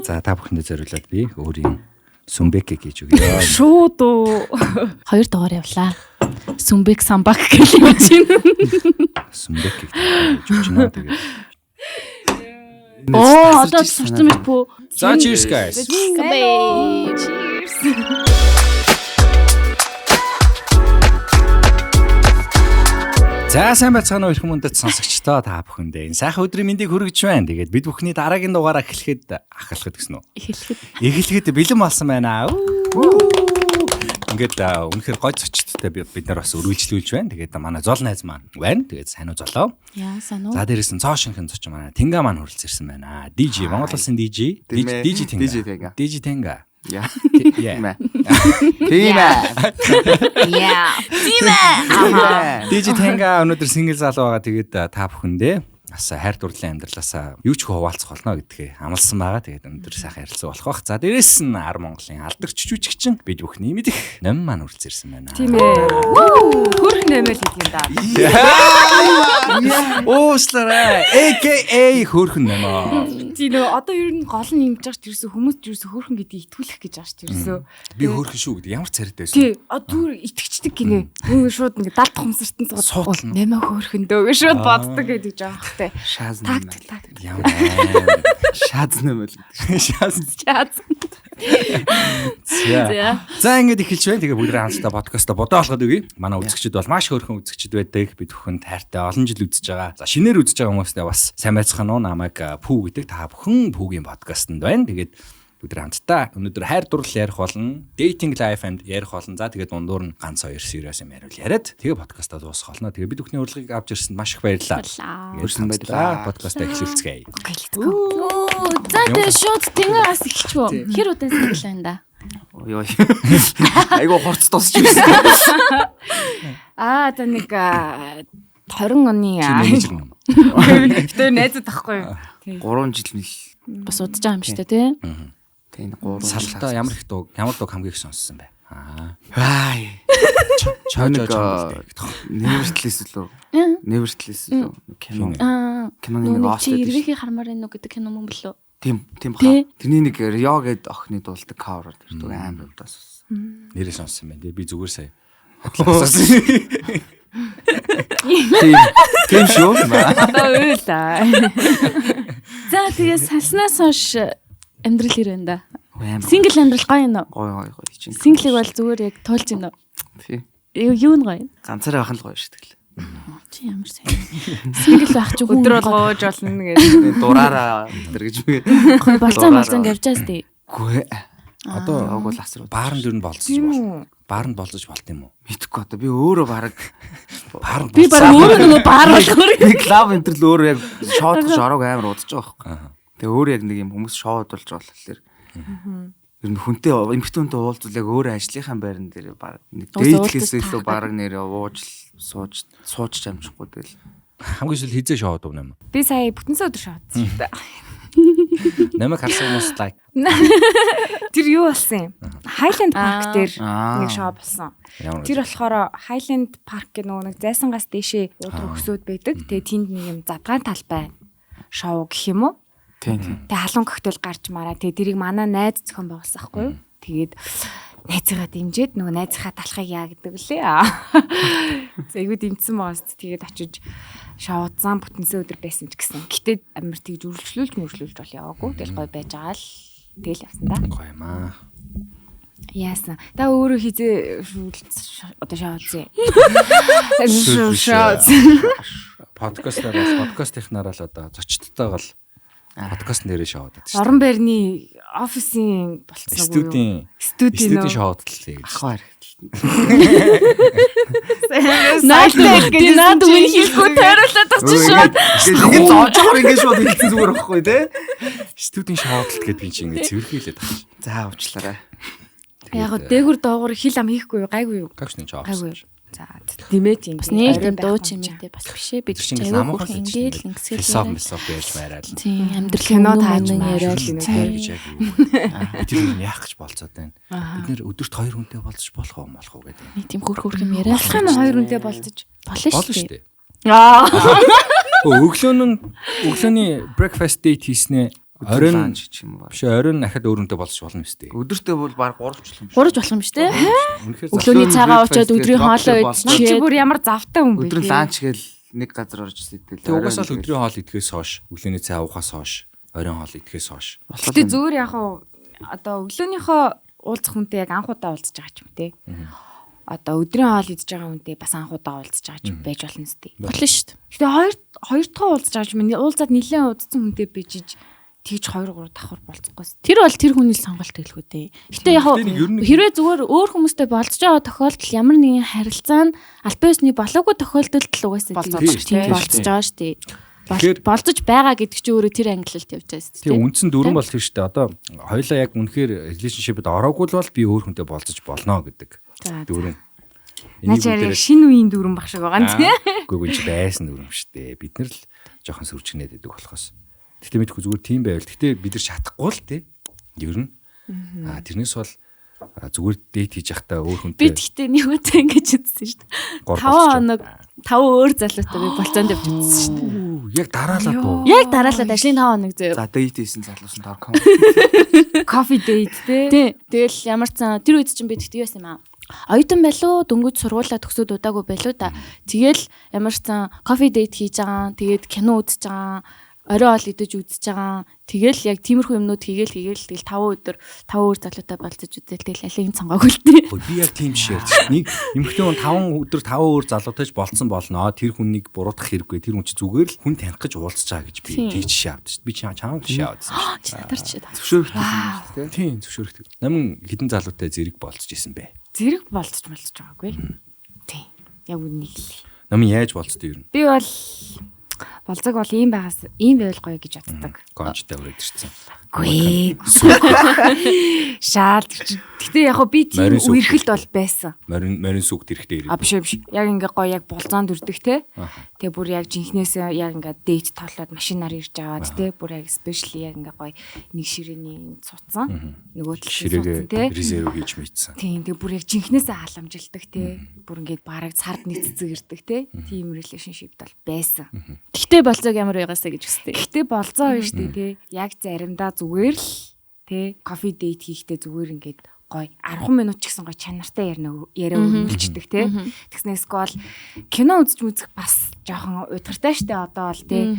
За та бүхэндээ зориулаад би өөрийн Сүмбэк гэж өгье. Шууд уу. 2 дугаар явлаа. Сүмбэк самбак гэж юм чинь. Сүмбэк гэж өгчнөө тэгээд. Одоо сурсан мэт пүү. За cheers guys. Cheers. За сайн байцгаана уу их хүмүүндэд сонсогчдоо та бүхэндээ энэ сайхан өдрийн мэндийг хүргэж байна. Тэгээд бид бүхний дараагийн дугаараа эхлэхэд гэсэн үү? Эхлэхэд бэлэн болсон байна. Ингээд үнэхээр гой зочдтой бид нар бас өргөлжлүүлж байна. Тэгээд манай зол найз маань байна. Тэгээд сайн уу золоо? Яа сайн уу? За дээрээс нь цоо шинхэн зочин манай Тэнга маань хүрэлц ирсэн байна. DJ Монгол улсын DJ Тэнга. DJ Тэнга. Yeah. Yeah. DJ Тэнга өнөөдөр сингл залуу байгаа. Тэгээд та бүхэндээ бас хайр дурлалын амьдралаасаа юу ч хуваалцах болно гэдгээ амласан байгаа. Тэгээд өнөөдөр сайхан ярилцсан болох бах. За дээрээс нь Ар Монголын алдарч жүжигчин бид бүхний мэдих Ном маань үргэлж ирсэн байна. Тийм ээ. Хөрх нэмэл гэдэг юм да. Ууслаарай. AKA хөрх нэмээ. Тийм нөө одоо ер нь гол нь юмж байгаа ч ерөөсө хүмүүс ерөөсө хөрхөн гэдгийг итгүүлэх гэж байгаа ч ерөөсө. Би хөрхөн шүү гэдэг ямар царайтай байсан. Тий. Түр итгэждэг гинэ. Үгүй шууд ингээ далд хумсартан цугад нэмээ хөрхөн дөө гэж шууд боддог гэдэг жаа хтэй. Тактик. Ямар шаз нэмэл гэдэг. шаз. За ингэж эхэлж байна. Тэгээ бүгд хамтдаа подкастаа бодоо олгоод өгье. Манай үзэгчид бол маш хөөрхөн үзэгчид байдаг. Бид бүхэн тайртай олон жил үзэж байгаа. За шинээр үзэж байгаа хүмүүстээ бас сайн байцгаана уу? Намайг Пүү гэдэг. Та бүхэн Пүүгийн подкастт байна. Тэгээд бүгд хамтдаа өнөөдөр хайр дурлал ярих болно. Dating life and ярих болно. За тэгээд дундуур нь ганц 2 serious юм яриул яриад. Тэгээ подкастаа дуусгах болно. Тэгээ бид бүхний урилгыг авч ирсэнд маш их баярлалаа. Өрсөн баярлалаа. Подкастаа эхлүүлцгээе. За тэгээ шууд тэнгээс эхэлчихв. Хэр удаа сэглээ энэ да. Ой. Айгу хорц тусч ирсэн. Та нэг 20 оны тэр найзад тахгүй юу? 3 жил бас удаж байгаа юм шүү дээ тий. Тийм 3 Салтаа ямар дуу хамгийн их сонссон бэ? Вай. Чойг Nevertheless лөө. Nevertheless лөө. Киноны нэг Ост. Ирвэхий хармаар энэ гэдэг кино мөн болов. Тийм баха. Тэрний нэг Рио гэдэг охины дуулдаг cover тэрдэг амар удаас. Нэрээ сонссон байна. Би зүгээр сая. Тийм шүү. Одоо уйлаа. За тэгээ салснаас хойш амьдрал ирэн да. Сингл амьдрал гоё юм уу? Гоё. Синглийг бол зүгээр яг тоолж байна уу? Тийм. Юу нь гоё? Ганцаараа байх нь л гоё шүү дээ. Чи ямар сайн. Сингл байх ч өдөр болгоож болно гэж. Дураараа тэр гэж үгүй. Гоё болцсон явж байгаас тий. Үгүй. Одоо яг бол асар баарнд юу болцож байна. Баарнд болцож болт юм уу? Мэдхгүй одоо би өөрөө баг баарнд би баг өөрөө нөгөө баар болохоор нэг клуб энтер л өөрөө яг шоудах шороог амар удаж байгаа байхгүй. Тэгээ өөрөө яг нэг юм хүмүүс шоуд болж байгаа болохоор ер нь хүнтэй эмхтэнтэй уулзвал яг өөрөө ажлынхаа байран дээр баг нэг дээдлээс илүү баг нэр ууж сууж амжихгүй тэгэл хамгийн сүүл хизээ шоуд уу юм. Би сая бүтэнсэ өдөр шоудсан шүү дээ. Намайг харсан хүмүүс лайк. Тэр юу болсон юм? Highland Park дээр нэг шоу болсон. Тэр болохоор Highland Park гэх нэг зайсангаас дэшээ уудруу өсөөд байдаг. Тэгээ тэнд нэг юм задгаан талбай шоу гэх юм уу? Тийм. Тэгээ халуун коктейл гарч мараа. Тэгээ тэрийг манай найз зохион байгуулсан байхгүй юу? Тэгээд найзгаа дэмжиэд нөгөө найзынхаа талхыг яа гэдэг үлээ. Зэйгүү дэмжсэн байгаас тэгээд очиж шоудсан бүтэнсэ өдөр байсан ч гэсэн. Гэтэ амар тэгж үргэлжлүүлж бол яваагүй. Тэгэл гой байж байгаа л тэгэл явсан да. Гоё юм аа. Яасан. Та өөрөө хизээ одоо шоудсан. Подкастынхнаар л одоо зочдтойгоо л подкаст нэрээ шоудаад шүү. Орон байрны офисын болцсон уу? Студийн шоудтал гэж. Ахаар. Наад үн хийхгүй тойруулаад очиж шууд. Ингээд зоожоор ингээд шууд хэлсэн зүгээр байхгүй те. Студийн шоудтал гэдээ би чинь ингээд цэвэрхийлээд байгаа. За уучлаарай. Яг дээгүр доогуур хил ам хийхгүй юу? Гайгүй юу? Гайгүй шоудтал. За димэт юм. Бас нээлтийн дуу чимээтэй бас бишээ бид чинь аягүй бүх ингээл ингэсэл философи яаж байраад. Тийм амьдрал кино тааж яриад гэж яг юу. Тэр яах гэж болцоод байна. Бид нэр өдөрт 2 хүнтэй болцож болох уу гэдэг. нэг тийм хөрх юм яриа. Болох юм 2 хүнтэй болцож болно шүү дээ. Өглөөний breakfast date хийснэ Оройн ч юм уу. биш оройн ахад өөрөнтэй болчих болно үстэй. Өдөртөө бол баг 3 ч юм. 3 болох юм шүү дээ. Үнэхээр Өглөөний цагаа уучаад өдрийн хоолоо Чи идчихээ. бүр ямар завтай хүн бэ? Өдөр ланч гээл нэг газар орж идэл. тэг угаасаа л өдрийн хоол идэхээс хойш, өглөөний цай уухаас хойш, оройн хоол идэхээс хойш. Гэтэ зүгээр яг одоо өглөөнийхөө уулзах хүнтэй яг анх удаа уулзаж байгаа ч юм те. Одоо өдрийн хоол идж байгаа хүнтэй бас анх удаа уулзаж байгаа ч юм байж болно сте. Болно шүү дээ. Гэтэ хоёр дахь уулзаж байгаа ч юм уулзаад нэлээд удсан хүнтэй бижиж тэгж 2 3 давхар болцохгүй. Тэр бол тэр хүний сонголт гэлгүй дээ. Гэтэ яг хэрвээ зүгээр өөр хүмүүстэй болцож байгаа тохиолдолд ямар нэгэн харилцаа нь албан ёсны болоогүй тохиолдолд л угаасаа тийм болцож байгаа шүү дээ. Болцож байгаа гэдэг чи өөрөө тэр ангиллалд явж байгаа шүү дээ. Тэгээ үндсэн дөрвөн бол тийм шүү дээ. Одоо хоёлаа яг үнэхээр relationship-д ороогүй л бол би өөр хүнтэй болцож болно гэдэг. Дөрвөн. Начаар шинэ үеийн дөрвөн баг шиг байгаа нь тийм. Үгүй чи байсан дөрвөн шүү дээ. Бид нар л жоохон сүрчгнээд байдаг болохоос. Гэтэ мэдгүй зүгээр тийм байвал. Гэтэ бид нар шатахгүй л тий. Ер нь. Тэрнээс бол зүгээр дэйт хийж явахдаа өөр хүнтэй. Би тэгтээ нэг удаа ингэж үзсэн шүү дээ. 5 хоног 5 өөр залуутай би болцоонд явж үзсэн шүү дээ. Яг дараалаад уу. Яг дараалаад ажлын 5 хоног зөө. За дэйт хийсэн залуусан дор Кофе дейт те. Тий. Тэгэл ямар ч тэр үед чинь би тэгтээ яасан юм аа. Оюутан байлуу дөнгөж сургуулаа төгсөөд удаагүй байлуу да. Тэгэл ямар ч кофе дейт хийж байгаа. Тэгээд кино үзэж байгаа. Орой хоол идэж үзэж байгаа. Тэгэл яг тиймэрхүү юмнууд хийгээл тэгэл 5 өдөр 5 өөр залуутай болцож үзэл тэгэл алийг цангаагүй л тий. Би яг тийм жишээ ярьж. Нэг эмэгтэй хүн 5 өдөр 5 өөр залуутайж болцсон болно. Тэр хүнийг буруутгах хэрэггүй. Тэр хүн чи зүгээр л хүн таних гэж уулзж байгаа гэж би тийм жишээ авдаг шүү. Би чамд жишээ авдаг шүү. Чатарч. Зөвшөөрөхтэй юм шүү дээ. Тийм зөвшөөрөхтэй. Намын хідэн залуутай зэрэг болцож исэн бэ. Зэрэг болцож байгаагүй. Тийм. Яг үнийг л. Намын яаж болцдог юм? Би бол болцог бол ийм байгаас ийм байвал гоё гэж боддог. Гончтой өрөөд ирсэн. Гүй. Шаал. Гэтэ яг би тийм үерхэлд бол байсан. Морин сүгт ирэхтэй ирээ. Биш. Яг ингээ гоё яг болзоонд үрдэг те. Тэгээ бүр яг жинхнээсээ яг ингээ дейт тоолоод машинаар ирж аваад те. Бүр яг спешиал яг ингээ гоё нэг ширээний цуцсан. Нөгөө ширээгээ те. Резерв хийж мэдсэн. Тийм. Тэгээ бүр яг жинхнээсээ халамжилдаг те. Бүр ингээ бараг цард нэг цэцэг ирдэг те. Тийм relationship бол байсан. Гэтэ болцоог ямар байгаасаа гэж хүсдэг. Гэтэ болцоо байна шүү дээ те. Яг заримдаа зүгээр л те кофе дейт хийхдээ зүгээр ингээд гоё 10 минут ч гэсэн гоё чанартай яриа өрнүүлчихдэг те. Тэгснээс гол кино үзэх бас жоохон удиртай штэ одоо бол те.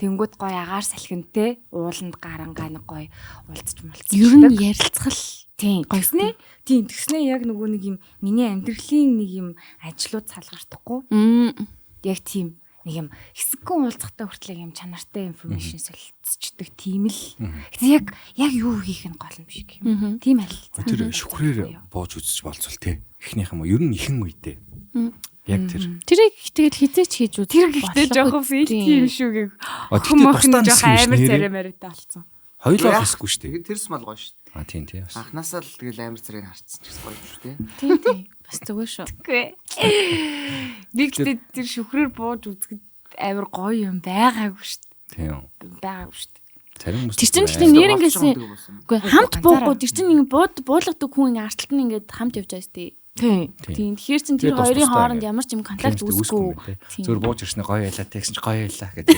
Тэнгүүд гоё агаар салхинд те ууланд гарангаа нэг гоё уулзч мулцдаг. Ер нь ярилцгал тийм гойснэ. Тийм тэгснэ яг нөгөө нэг юм миний амьдралын нэг юм ажлууд салгартахгүй. Яг тийм нэг юм хэсэгхэн уулзахтай хүртэл юм чанартай информашн солилцдог тийм л. Гэтэ яг юу хийх нь гол юм шиг юм. Тийм аль. Тэр шүхрээр бууж үзэж болцвол те. Эхнийх юм уу? Ер нь ихэн үедээ. Яг тэр. Тэрийг тэгэл хизээч хийж үз. Тэр гэхдээ жоохон филти юм шүү гэ. Хүмүүс жоохон амар царамаритай болсон. Хоёулаа хэсгүй шүү дээ. Тэрс мал гоё шүү дээ. Тийм тийм. Анхнаасаа л тэгэл амар царайг харцсан ч гэсэн гоё шүү дээ. Тийм. Бас зүгээр шүү. Би гэхдээ тэр шүхрээр бууж үзэхэд амар гоё юм байгаагүй шүү дээ. Тийм. Байгаагүй шүү дээ. Царин хүмүүс. Тэр чинь гэхдээ нэрнгээсэн. Үгүй хамт буугууд тэр чинь ингэ буулгадаг хүн ингэ арталт нь ингэ хамт явж байгаа шүү дээ. Тийм. Тэгэхээр чин тэр хоёрын хооронд ямар ч юм контакт үүсэхгүй. Зүгээр бууж ирснэ гоё ялаа тэгсэн чи гоё ялаа гэдэг.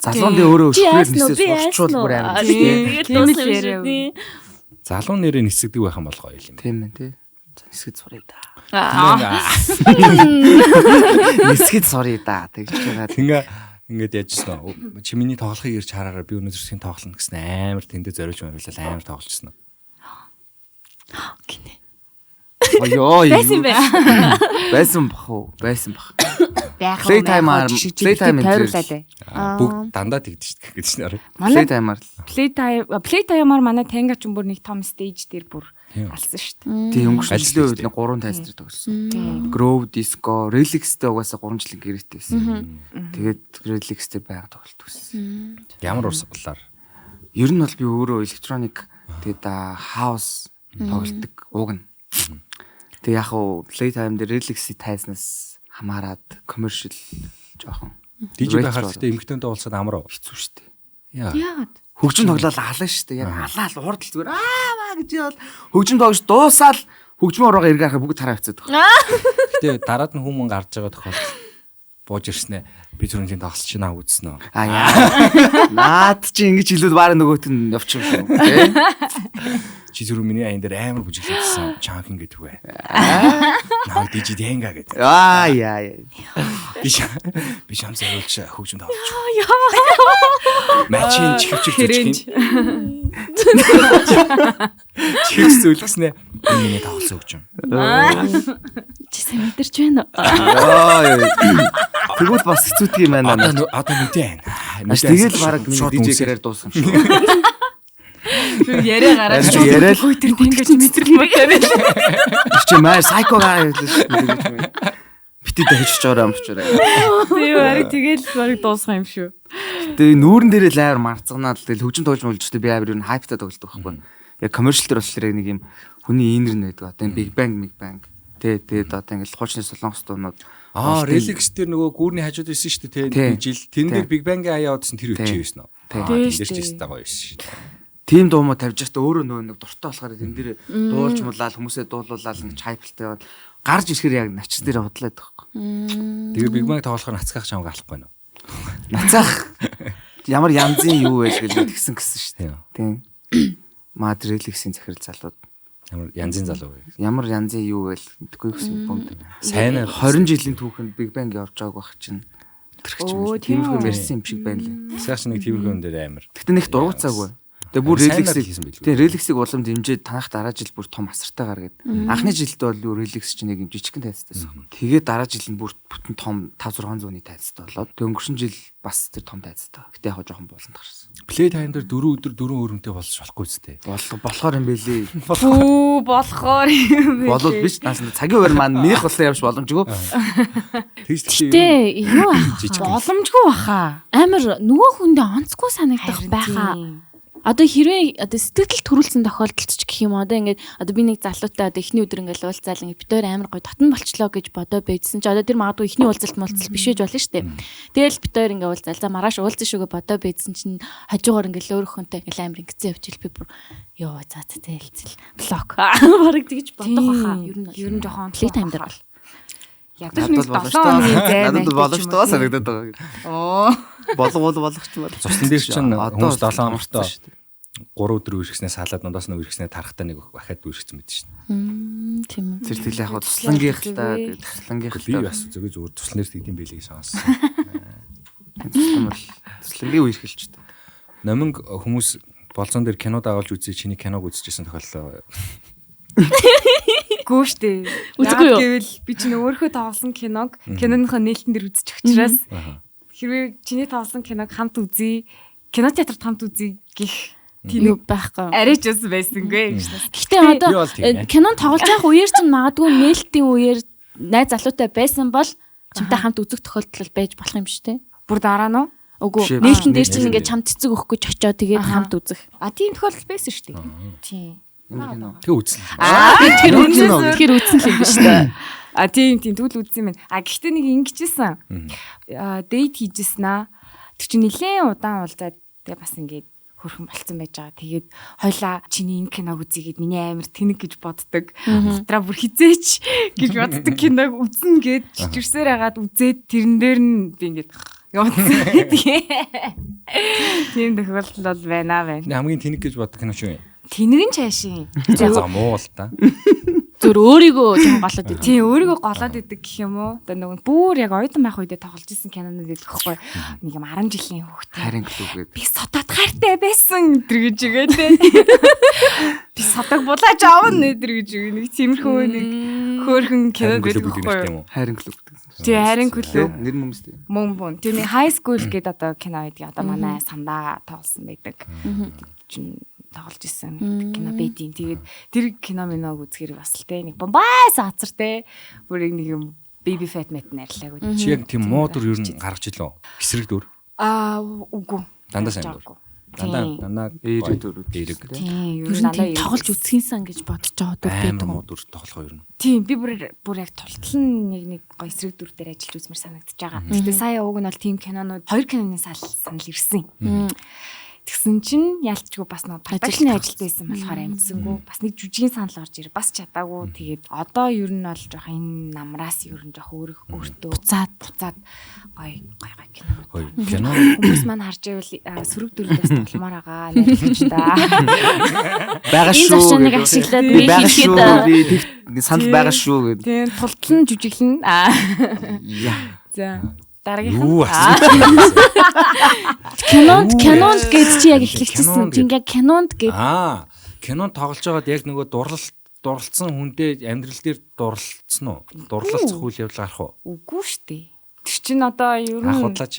Залуун дээр өөрөө өшгөрөл нисээ сурчвал бүр амар тийм. Тэгээд дуусна шүү дээ. Залуун нэрээ нисгдэг байх юм бол гоё юм. Тийм ээ тий. Нисгэд сурыг да. Нисгэд сурыг да тэгж байгаа. Тэгээ ингээд яжсэн. Чи миний тоглохыг ирж хараараа би өнөөдөр син тоглоно гэсэн амар тэндээ зориулж мөрөглөл амар тоглолцсон. Гинэ. Ой Байсан бэ? Байсан бах уу? Байсан бах. Playtime Бүгд дандаа тэгдэж шүү гэж нэр. Playtime-аар манай танга ч бүр нэг том stage дээр бүр алсан шүү дээ. Тийм өнгөрсөн жилийн үед нэг 3 тайлбар төгссөн. Grove Disco, Relix-тэй угаасаа 3 жилийн гэрээтэй байсан. Тэгээд Relix-тэй байга тоглолт өгсөн. Ямар урсгалаар? Ер нь бол би өөрөө электроник тэгээд house тоглолтог уугна. Тэг яг уу Playtime дээр Relix-ийг тайзнаас хамаарад commercial жоохон DJ байхаар гэхдээ эмгтэнтэй уулзаад амар хэцүү шттэ. Яагаад? Хөгжим тоглол алаа шттэ. Яг алаал урдл зүгээр аа гэж яавал хөгжим тоглож дуусаал хөгжмөн ороогаа эргээ харахаа бүгд тараа авцаад байна. Гэтэ дараад нь хүмүүс гарч байгаа тохиолдол бууж ирснэ. Би түрүүний тоглолч наа үзсэн үү? А яа. Наад чи ингэж хэлээд баараа нөгөөт нь явчих юм шүү. Тэ? Чи түрүү миний аян дээр амар бүжиглэжсэн. Чанк ингээд үгүй. Наа дижи дэнга гэдэг. Аа яа. Би шам зөвлөж хөгжим тоглож. Мачин чихвч. Чихвч зөвлөснэ. Миний тоглосон хөгжим. Чи сайн мэдэрч байна уу? Тэгвэл бас хэцүүдэг юм байна. Одоо мэдээ. Тэгэл баг DJ-гэрээр дууссан шүү. Яриа гараад яриа л тэр ингэж мэдрэл мөтэй. чи маа сайко гараад хэлсэн шүү. Бити дэвчж ороо амчаарай. Тийм барыг тэгэл барыг дуусах юм шүү. Тэгээ нүүрэн дээрээ л амар марцганаад тэгэл хөгжим тоож мөлжтэй би амар юу хайптай тоглодог байхгүй. Яг commercial дээр болохоор нэг юм хүний инер нь байдаг. Одоо Big Bang. Тэгээд одоо ингээл хуучны солонгос дуунууд Relix дээр нөгөө гүүрний хажууд ирсэн шүү дээ тийм жил. Тэн дээр Big Bang-ийн аяа удсан тэр үчи байсан уу? Тийм дээр ч гэсэн гоё байсан шүү. Тим дуу мо тавьж байхдаа өөрөө нөгөө нэг дуртай болохоор тэн дээр дуулж муулаад хүмүүсээ дуулуулаад ингэж хайптай яваад гарч ирэхээр яг нач дээр худлаад байхгүй. Тэгээ Big Bang тоглохоор нацгаах чамаг алахгүй нөө. Нацаах ямар янзын юу вэ гэж тэгсэн шүү дээ. Тийм. Мад Relix-ийн захирал залууд ямар янзын залуу вэ? Ямар янзын юу вэ гэдэггүй гэсэн бомд. Сайн 20 жилийн түүхэнд Big Bang явж байгааг байх чинь тэрч юм. Тиймэрхүү ярьсан юм шиг байна лээ. Сагч нэг тиймэрхүү юм дээр амар. Гэтэ нэг дургуцаагүй. Тэгээ бүр Relix-ийг улам дэмжиж танах дараа жил бүр том асартай гаргаад. Анхны жилд бол юу Relix чинь нэг юм жижигхэн тайцтайсан. Тэгээд дараа жил нь бүр бүтэн том 5-600-ны тайцтай болоод тэг өнгөрсөн жил бас тэр том тайцтай. Гэтэ яг жоохон бууланд гарсан. Play time дээр 4 өдөр 4 өрөмтэй болж болохгүй зү. Болохоор юм бэлээ. Болохоор юм бэ. Болоод биш цагийн хуваар маань нэх болсон явж боломжгүй. Тэ юу боломжгүй баха. амар нөгөө хүндээ онцгүй санагдах байхаа. Одоо хэрвээ одоо сэтгэл төрүүлсэн тохиолдолд ч гэх юм одоо ингээд одоо би нэг залуутай одоо эхний өдөр ингээд уулзаал ингээд битээр амар гоё татан болчлоо гэж бодоо байжсэн чи одоо тэр магадгүй эхний уулзалт биш байж болно шүү дээ. Тэгэл битээр ингээд уулзаал за маргааш уулзсан шүүгээ бодоо байжсэн чинь хажуугаар ингээд өөр хүнтэй ингээд амар ингэсэн явчихл би бүр ёо за хэлцэл блок бараг тэгж бодох баха. Ер нь жоохон play time дээр бол ядаж нэг 7 хоногийн зай надад боломжтой санагдаад байгаа. Оо. Болгох ч байна. Цуслан дээр чинь хүмүүс 7 хоногтой 3 өдөр үргэснээс салаад надаас нэг үргэснээ тарахтаа нэг бахад үргэсэн мэт шин. Тийм үү. Тэр тэгэл яг туслангийнхтаа би бас зүгээр тусланэр тэгдэм байлиг сонссон. Туслангийн үе эхэлж та. Номинг хүмүүс болцон дээр кино дагуулж үзье чиний киног үзчихсэн тохиоллоо. Гүүштэй. Үзгүй юу? Гэвэл би чинь өөрөө тоглосон киноныхоо нээлтэн дээр үзчих учраас хэрвээ чиний тоглосон киног хамт үзье, кино театрт хамт үзье гэх тийм байхгүй. Арайч ус байсангүй. Гэхдээ одоо кинон тоглож байх үеэр чинь магадгүй нээлтийн үеэр найз залуутай байсан бол чамтай хамт үзэх тохиолдол байж болох юм шүү дээ. Бүр дараа нь үгүй нээлтэн дээр чинь ингээд чамд цэцэг өгөхгүй ч очиод тэгээд хамт үзэх. Тийм тохиолдол байсан шүү дээ. Тийм. Тэгээ үзсэн. Тэр үзсэн л юм биш үү? Тийм тэгвэл үзсэн юм байна. Гэхдээ нэг ингэжсэн. Дейт хийжсэн аа. Тэр чинь нэлээд удаан уулзаад тэгээ бас ингээд хөрхөн болцсон байж байгаа. Тэгээд хойлоо чиний энэ киног үзье гэд миний амир тэнэг гэж боддог. Дотроо бүр хизээч гэж боддог киног үзнэ гэд чичирсээр хагаад үзээд тэрэн дээр нь би ингээд явуулсан. Тийм тохиолдол бол байна. Хамгийн тэнэг гэж боддог кино шүү. Тэнэг нь цаашийн. За муу л та. Зүр өөрийгөө жоохон голоод идэв. Тийм өөрийгөө голоод идэг гэх юм уу? Одоо нөгөө бүр яг оюутан байх үедээ тоглож исэн кинонууд байдаг хгүй. Нэг юм 10 жилийн хүүхдээ. Харин глүүгээд. Би содод хайртай байсан өдр гэж игээдээ. Би содог булааж аавна өдр гэж игээ. Нэг тиймэрхүү нэг хөөрхөн кинод байдаг хгүй. Харин глүү гэдэг. Тийм харин глүү. Нэр мөмстэй. Мөн. Тийм high school гэдэг одоо кино байдаг. Одоо манай сандаа тоглосон байдаг. Чин тоглож исэн кино бэдийн. Тэгээд тэр кино миног үзэхэр бас л те нэг бомбай саацар те бүр нэг юм baby fat mate нэрлээг үү. Чи яг тийм муу дүр ер нь гаргаж илөө. Эсрэг дүр. Үгүй. Дандаа сайн дүр. Дандаа эерэг дүр. Эерэг. Тийм ер нь дандаа тоглож үзхийнсэн гэж бодож байгаа дүр байдаг. Муу дүр тоглох ер нь. Тийм би бүр яг тултал нь нэг гоё эсрэг дүр дээр ажиллаж үзмэр санагдаж байгаа. Гэтэ сая уг нь бол тийм кинонууд 2 киноны санал ирсэн. Тэгсэн чинь ялцгүй бас нэг продакшн ажилд байсан болохоор амжсангүй. Бас нэг жүжигийн санал орж ирээ. Бас чадаагүй. Тэгээд одоо ер нь бол жоох энэ намраас ер нь жоох өөртөө буцаад гой кино. Хүмүүс маань харж байвал сөрөг дүрдээс толмоор байгаа. Найрлагч та. Байгаа шүү. Энэ зочныг ашиглаад би хийхэд санал байгаа шүү гэдэг. Тийм тултлан жүжиглэн. За дараагийнх юу нь кинонд гэж чи яг эхлэлчихсэн. Чи яг кинонд гэж кинонд тоглож байгаад яг нөгөө дурлалцсан хүндээ амьдрал дээр дурлалцсан уу? Дурлалцах үйл явдал гарах уу? үгүй штэ. Тэр чинь одоо ер нь Худлаач.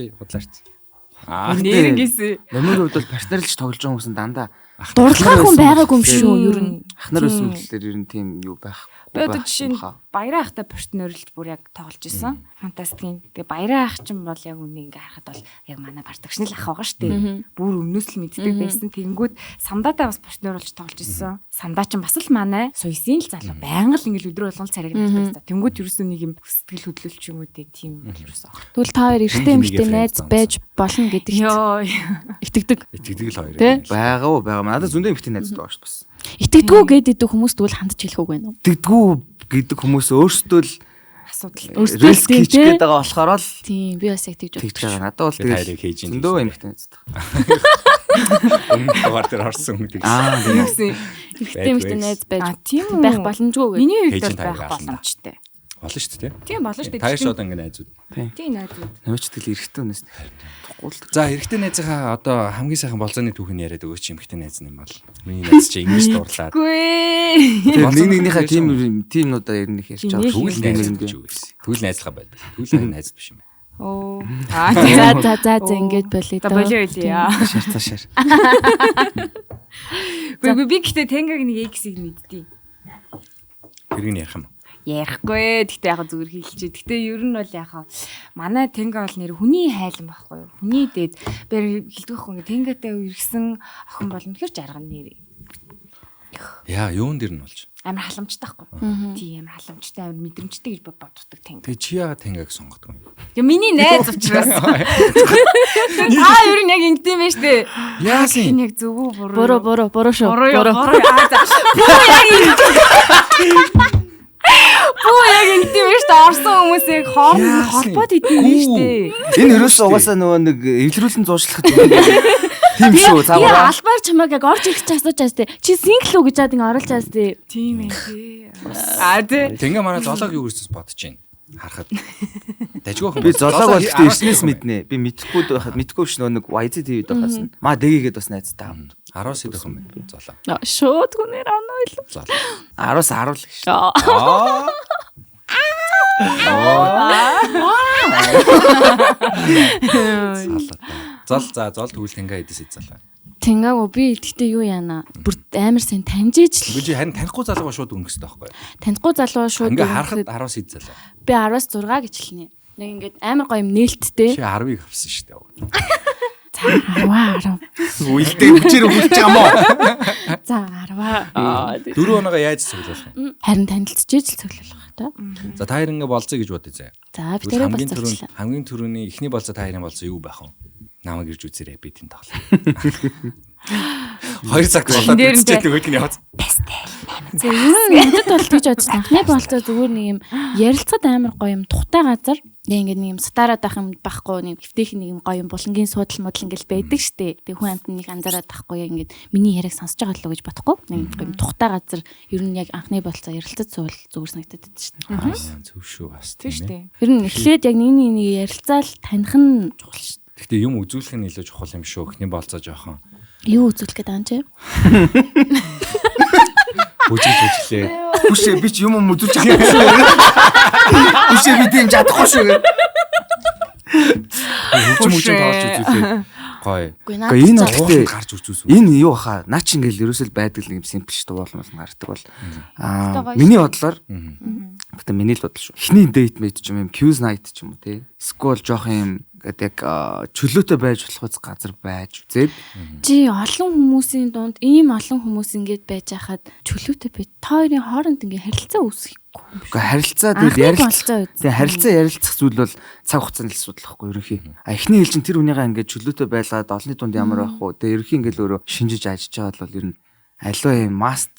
нэрнгэс Номын хувьд бол партнерлж тоглож байгаа хүмүүс дандаа дурдлага хүн байгаагүй юм шүү ер нь. ахнаар байсан мэтлэр ер нь тийм юу байх. одоо жишээ нь баяраа ахтай партнерлж бүр яг тоглож исэн. Фантастикийн. Тэгээ баяраа ах чинь бол яг үнийг ингээ харахад бол яг манай продакшн л ах байгаа штэ. Бүр өмнөөс л мэддэг байсан. Тэгэнгүүт самдаатай бас партнер болж тоглож исэн. Самдаа чинь бас л манай суйсын л залуу байнга л ингээл өдрөө болгон царигнаад байсан. Тэнгүүт ерөөсөө нэг юм сэтгэл хөдлөлч юм уу тийм бол ерөөсөө. Тэгвэл та хоёр эртний эмэгтэй найз байж болно гэдэг Йоо. итгэдэг. Итгэдэг л хоёр. Байгаа. Надад зөндөө эмхтэй найз байгаа шүү бас. Итгэдэггүй гэдэг хүмүүс тэгвэл хандж хэлэх үг байна уу? Тэгдгүү гэдэг хүмүүс өөрсдөө л Асуудал. риск хийх гээд байгаа болохоор л Тийм би бас яг тэгж тэгж боддог. байгаа. Надад бол хайрыг хийж ийн. зөндөө эмхтэй найз байгаа. Дугаар дээр орсон гэдэг. Тэгсэн. Эртний эмэгтэй найз байж Тийм үү? байх боломжгүй гэдэг. Миний хувьд Хейжин бол байх таяг аална. боломжтой. Болно шүү дээ. Тийм болно шүү дээ. Таяш одоо ингэ найзууд. Тийм найзууд. Навчтал эргэтэй хүнээс тухгүй л. За эрэгтэй найзынхаа одоо хамгийн сайхан болзооны түүхийг яриад өгөөч эмэгтэй найз юм бол. Миний найз чи ингэж дурлаад. Гүй. Нэг нэгнийхээ тимнуудаа ер нь ярьж байгаа. Тэгвэл найз нэг гэж юу гэсэн. Тэгвэл найзлага байдаг. Тэгвэл найз биш юм байна. Оо. За ингэж болъё За болио яа. Шарташаар. Гүй би гэхдээ Тенгаг нэг X-ийг мэдтий. Тэрийг нь ярих юм. Ярихгүй. Гэхдээ яг зүгээр хэлчихэ. Гэхдээ ер нь бол яг манай Тенга бол нэр хүний хайлан байхгүй юу? Хүний дээд бэр хэлдэггүй ингээ Тенгатай үргэсэн охин болно хэр жарган нэр. Яа, юун дээр нь болж. Амар халамжтай байхгүй. Тийм амар халамжтай амар мэдрэмжтэй гэж боддог Тенга. Тэгээ чи яагаад Тенгаг сонгодог юм? Тэгээ миний найз учраас. Ер нь яг ингэдэм байж тээ. Яасан? Энэ яг зөв үү буруу. Буруу шүү. Буруу. Бүү яг ингэдэм байж тээ. Орсон хүмүүсийг хооронд холбоод идэв нь штэ. Энэ ерөөсөө угаасаа нөгөө нэг эвлэрүүлэн зуушлах тийм шүү. Яа албаар чамайг яг орж ирэх чи асууж байгаа сте. Чи сингл үү гэж яад ингэ оруулж байгаа сте. Тийм ээ тий. Тий. Тэнгэ манай золог юу гэж бодож байна. Харахад. Дажгүй хүн. Би золог бол гэхдээ ирснээс мэднэ. Би мэдхгүй байхад мэдхгүй ш нэг YZ TV-д байхаас нь. Маа дэгээгээд бас найзтай хамт. 10 сэдэх юм байна. Золог. Шууд хүнээр оноо ил. Золог. 10-аас 10 л гэж. Зол тэгвэл Тэнгэ эдэс зал. Тэнгаагүй би гэхдээ юу яана. Бүр амар сайн таньжиж л. Үгүй харин танихгүй залууга шууд өнгөстэй байхгүй. Танихгүй залуу шууд Ингээ харахад 10 сэд залуу. би 10-аас 6 гэж хэлнэ. Нэг ингээд амар гоё юм нээлттэй. Чи 10-ыг авсан шүү дээ. За 10. Үйлдээ хүчээр өгүүлж байгаа мó. За 10. 4 оноогоо яаж цуглуулах юм? Харин танилцчихэж л цуглуулах та. За та хоёр ингээ болцоо гэж бодъё заа. За би тэрийг бас цуглууллаа. Хамгийн түрүүний эхний болцоо та хоёрын болцоо юу байх вэ? Намайг ирж үзээрэй би тэнд тоглоо. 2 цаг болоод үзчихээд нөгөөд нь яваад. За ер нь надад бол тэгж бодож анхны болцоо зүгээр нэг юм ярилцахад амар гоё юм тухтай газар. Ингээд нэг юм сатараад байх юм байхгүй нэг хөвтөх нэг юм гоё юм булангийн суудал модал ингээл байдаг штэ. Тэг хүн амт нэг анзаараад байхгүй ингээд миний яриаг сонсож байгаа л гэж бодохгүй. Нэг юм тухтай газар ер нь яг анхны болцоо ярилцаж суул зүгээр санагдаад байдаг штэ. Зөв шүү бас Тийм штэ. Ер нь эхлээд яг нэг ярилцаал таних нь чухал штэ. Гэтэ юм үзүүлэх нь илүү чухал юм шүү. Эхний болцоо жоохон. Юу үзүүлэх гээд байгаа юм чи? Бүжиглээ. Хүшээ би ч юм үзүүлж чадахгүй шүү. Хүшээ би тийм чадахгүй шүү. Хөгжим тоолж үзүүлээ. Гоё. Гэхдээ энэ бол гарч үзүүлсэн. энэ юу хаа наа чи ингээл ерөөсөө байдаг л юм симпл шүү болно гардаг бол миний бодлоор гэхдээ миний л бодол шүү. Эхний дейт мэд ч юм Q's night ч юм уу те. School жоох юм Ингээд яг чөлөөтэй байж болох газар байж үзээд Чи олон хүмүүсийн дунд ийм олон хүмүүс ингэж байж хахад чөлөөтэй бай. Та хоёрын хооронд ингээ харилцаа үүсэхгүй юм биш. Гэхдээ харилцаа Анхны тэгэл болцоо үз. Тэгээ харилцаа ярилцах зүйл бол цаг хугацааны асуудал байхгүй ерөнхий. Эхний хэл чинь тэр хүнийгээ ингээд чөлөөтэй байлгаад олонний дунд ямар байх вэ? Тэгээ ерөнхий ингээд өөрөө шинжиж ажиж байгаа бол ер нь аливаа юм маст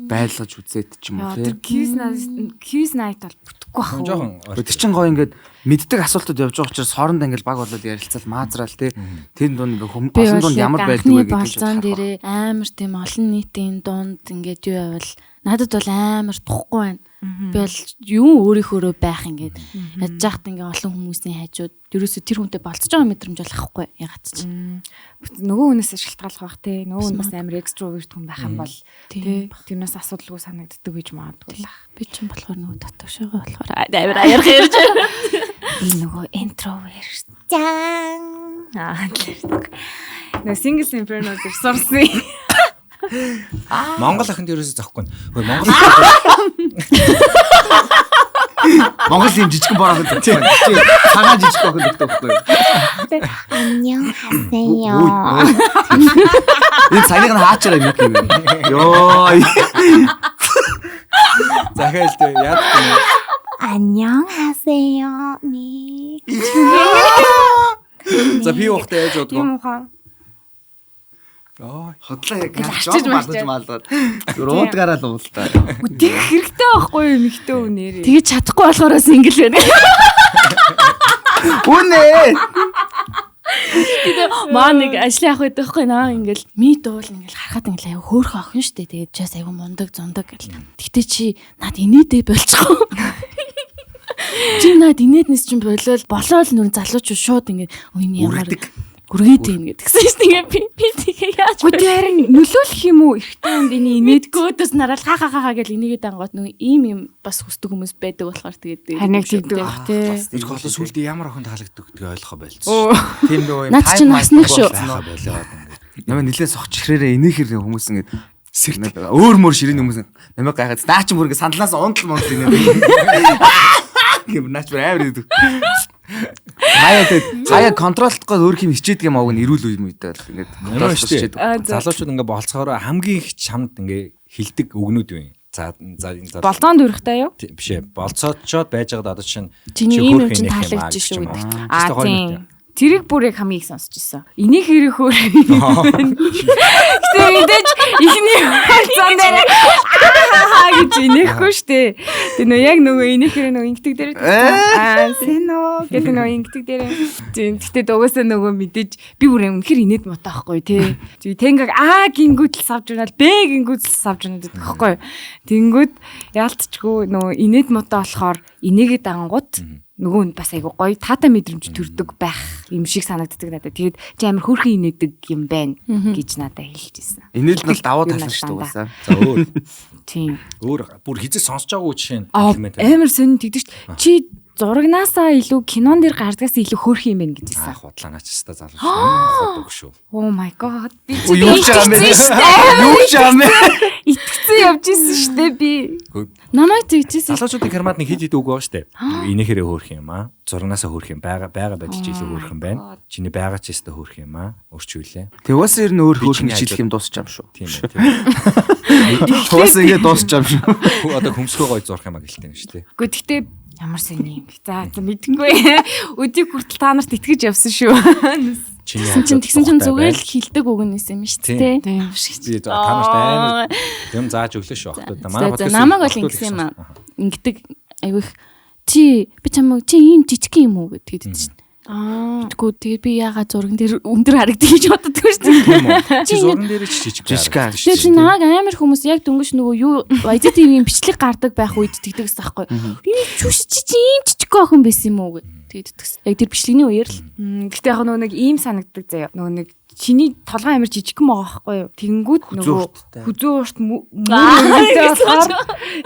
байлгаж үзээд ч юм уу Тэр Quiz night бол бүтэхгүй байх. Жохон Тэр чин гоё ингээд мэддэг асуултууд явж байгаа учраас хоорондоо ингээд баг болоод ярилцал маазраал тий. Тэр дунд ингээд олон дунд ямар байдаг вэ гэдэг болцоон дээрээ амар тийм олон нийтийн дунд ингээд юу явал надад бол амар тухгүй байна. Би бол юу өөрийнхөөрөө байх ингээд яаж яахт ингээ олон хүмүүсийн хажууд ерөөсө тэр хүнтэй болцож байгаа мэдрэмж бол ахгүй ягаад ч. Нөгөө хүнээс шалтгааллах бах те. Нөгөө хүнээс амар экстроверт хүн байх юм бол те. Тэрнээс асуудалгүй санагддаг гэж магадгүй л. Би ч юм болохоор нөгөө дотоошоо болохоор амар аярах ярьж байна. Нөгөө интроверт. Жан. Нөгөө single inferno дээр сурсан. Монгол ахынд ерөөсөө захгүй. Хөөе Монгол юм жижигэн бороо гэдэг. Цагаан жижиг охин гэдэг байхгүй. 안녕하세요. Энэ цагийг нь хаачаарай нэг юм. Йоо. захиал тэ яад гэнэ. 안녕하세요. 네. За би ухтай яаж бодгоо. Юм ухаан. Хотлоо яг арчиж малдаад. Руудгаараа л уултаа. Тэг хэрэгтэй байхгүй юу нэгтэй үнээрээ. тэгэж чадахгүй болохоор сингл байна. Үнэ. Тэгээ маа нэг ажлын ах байдаг хгүй наа ингээл ми дуул ингээл харахад ингээл аяа хөөх охин штэ тэгээд чаас аяа мундаг зундаг гэл. Гэтэ чи над инээдээ болчихоо. Чи над инээднес чинь болол болоод нүр залууч шууд ингээд үний ямар гүргээд юм гэдгсэн штэ ингээ би тэгээ яаж Гүт харин нөлөөлөх юм уу ихтэй хүнд энэ мэдгөөдөөс нараад ха гэл энийгээ дангууд нөгөө ийм юм бас хүсдэг хүмүүс байдаг болохоор тэгээд харин тэгдэг бах те. Тэр голоо сүлд ямар охинд хаалгаддаг гэдгийг ойлгохоо байлцсан. Тийм нөгөө над чи наснах шүү. Болоод Намаа нилээ сохч хэрээрээ инээхэр хүмүүс ингээд сэрнэ. Өөр мөр ширэний хүмүүс намайг гайхаад наа чи бүр ингээд сандлаас унтал мунтал инээ. Гэм наач амар идэв. Хаяа контролт гол өөр юм хичээдэг юм ааг нь ирүүл үе мэдээ бол ингээд контролт хичээдэг. залуучууд ингээ болцохоор хамгийн их чамд ингээ хилдэг үгнүүд юу юм? За энэ Болдоонд үрхтэй юу? биш ээ. Болцоочод байж байгаа одоо чинь Чиний ийм юм чинь таалагдж шүү гэдэг. Тийм. Тэрийг бүр яг хамгийн их сонсч ирсэн. Энийг хэрэг хөөр. Гэтэ мэдээж ихний зан дээр гэж инехгүй штэ. Тэр нөө яг нөгөө энийг хэрэг нөгөө ингэдэг дээр сэно гэдэг нөгөө ингэдэг дээр. Тийм. Гэтэ дугасаа нөгөө мэдээж би бүр үнэхэр инээд мотаахгүй тий. Тэнгэг гингүүд л савж байна л гингүүд л савж байна гэдэг байхгүй. Тэнгүүд яалтчгүй нөгөө инээд мотоо болохоор инээгээ дангууд нөгөө нь бас айгу гоё таата мэдрэмж төрдөг байх юм шиг санагддаг надад. Тэгээд чи амар хөөрхөн инээдэг юм байна гэж надад хэлж ирсэн. Инээл нь бол давуу талсан шүү дээ. За өөр Тийм. өөр бүр хизээ сонсож байгаагүй жишээ нь Амар сонь тэгдэг шүү. Чи зурагнаасаа илүү кинон дээр гардгаас илүү хөөрхөн юм байна гэж хэлсэн. худлаанаач та залууч ходог шүү. Oh my god. Би Юу ч юм бэ? Юу ч юм бэ? итгэцэн явж исэн шүү дээ би. Намайг тэгжсэн. Залуучуудын кармад нэг хид үг байгаа шүү дээ. Инээхэрээ хөөрх юм аа. Зурагнаасаа хөөрх юм байгаа байдал чи илүү хөөрх юм байна. Чиний байгаа ч өстө хөөрх юм аа. Өрчүүлээ. Тэг уус ер нь өөр хөөрхөн хичээлэх юм дуусч юм шүү. Тийм ээ. Уус ингэ дуусч юм шүү. Одоо хөмсгөө гой зурх юм аа гэлтэй юм шүү дээ. Гэхдээ тэгтээ ямар сони юм. За мэдэнгүй. Өдийг хүртэл та нарт итгэж явсан шүү. Тэгсэн чинь зүгээр л хилдэг үг нэсэн юм шүү дээ. Тийм. Би та нарт амар юм зааж өглөө шүү. Манай За намайг бол ингэсэн юм аа. Ингэдэг айгүй их чи би чамайг чи ийм жижиг юм уу гэдэг чинь. Тэггүй тэгээ би яагаад зурган дээр өндөр харагддаг гэж боддог шүү дээ. Чи зурган дээр жижиг Жишка. Тэгээ чи нааг амар хүмүүс яг дөнгөж нөгөө юу IGTV-ийн бичлэг гардаг байх үед тэгдэг гэсэн байхгүй. Энэ чүш чи ийм жижиг охин байсан юм уу гэдэг тэгдэгс. Яг тэр бичлэгний үеэр л. Гэтэ яг нөгөө нэг ийм санагддаг заяа. Нөгөө нэг чиний толгой амар жижигхэн байгаа байхгүй юу? Тэнгүүд нөгөө хүзүү урт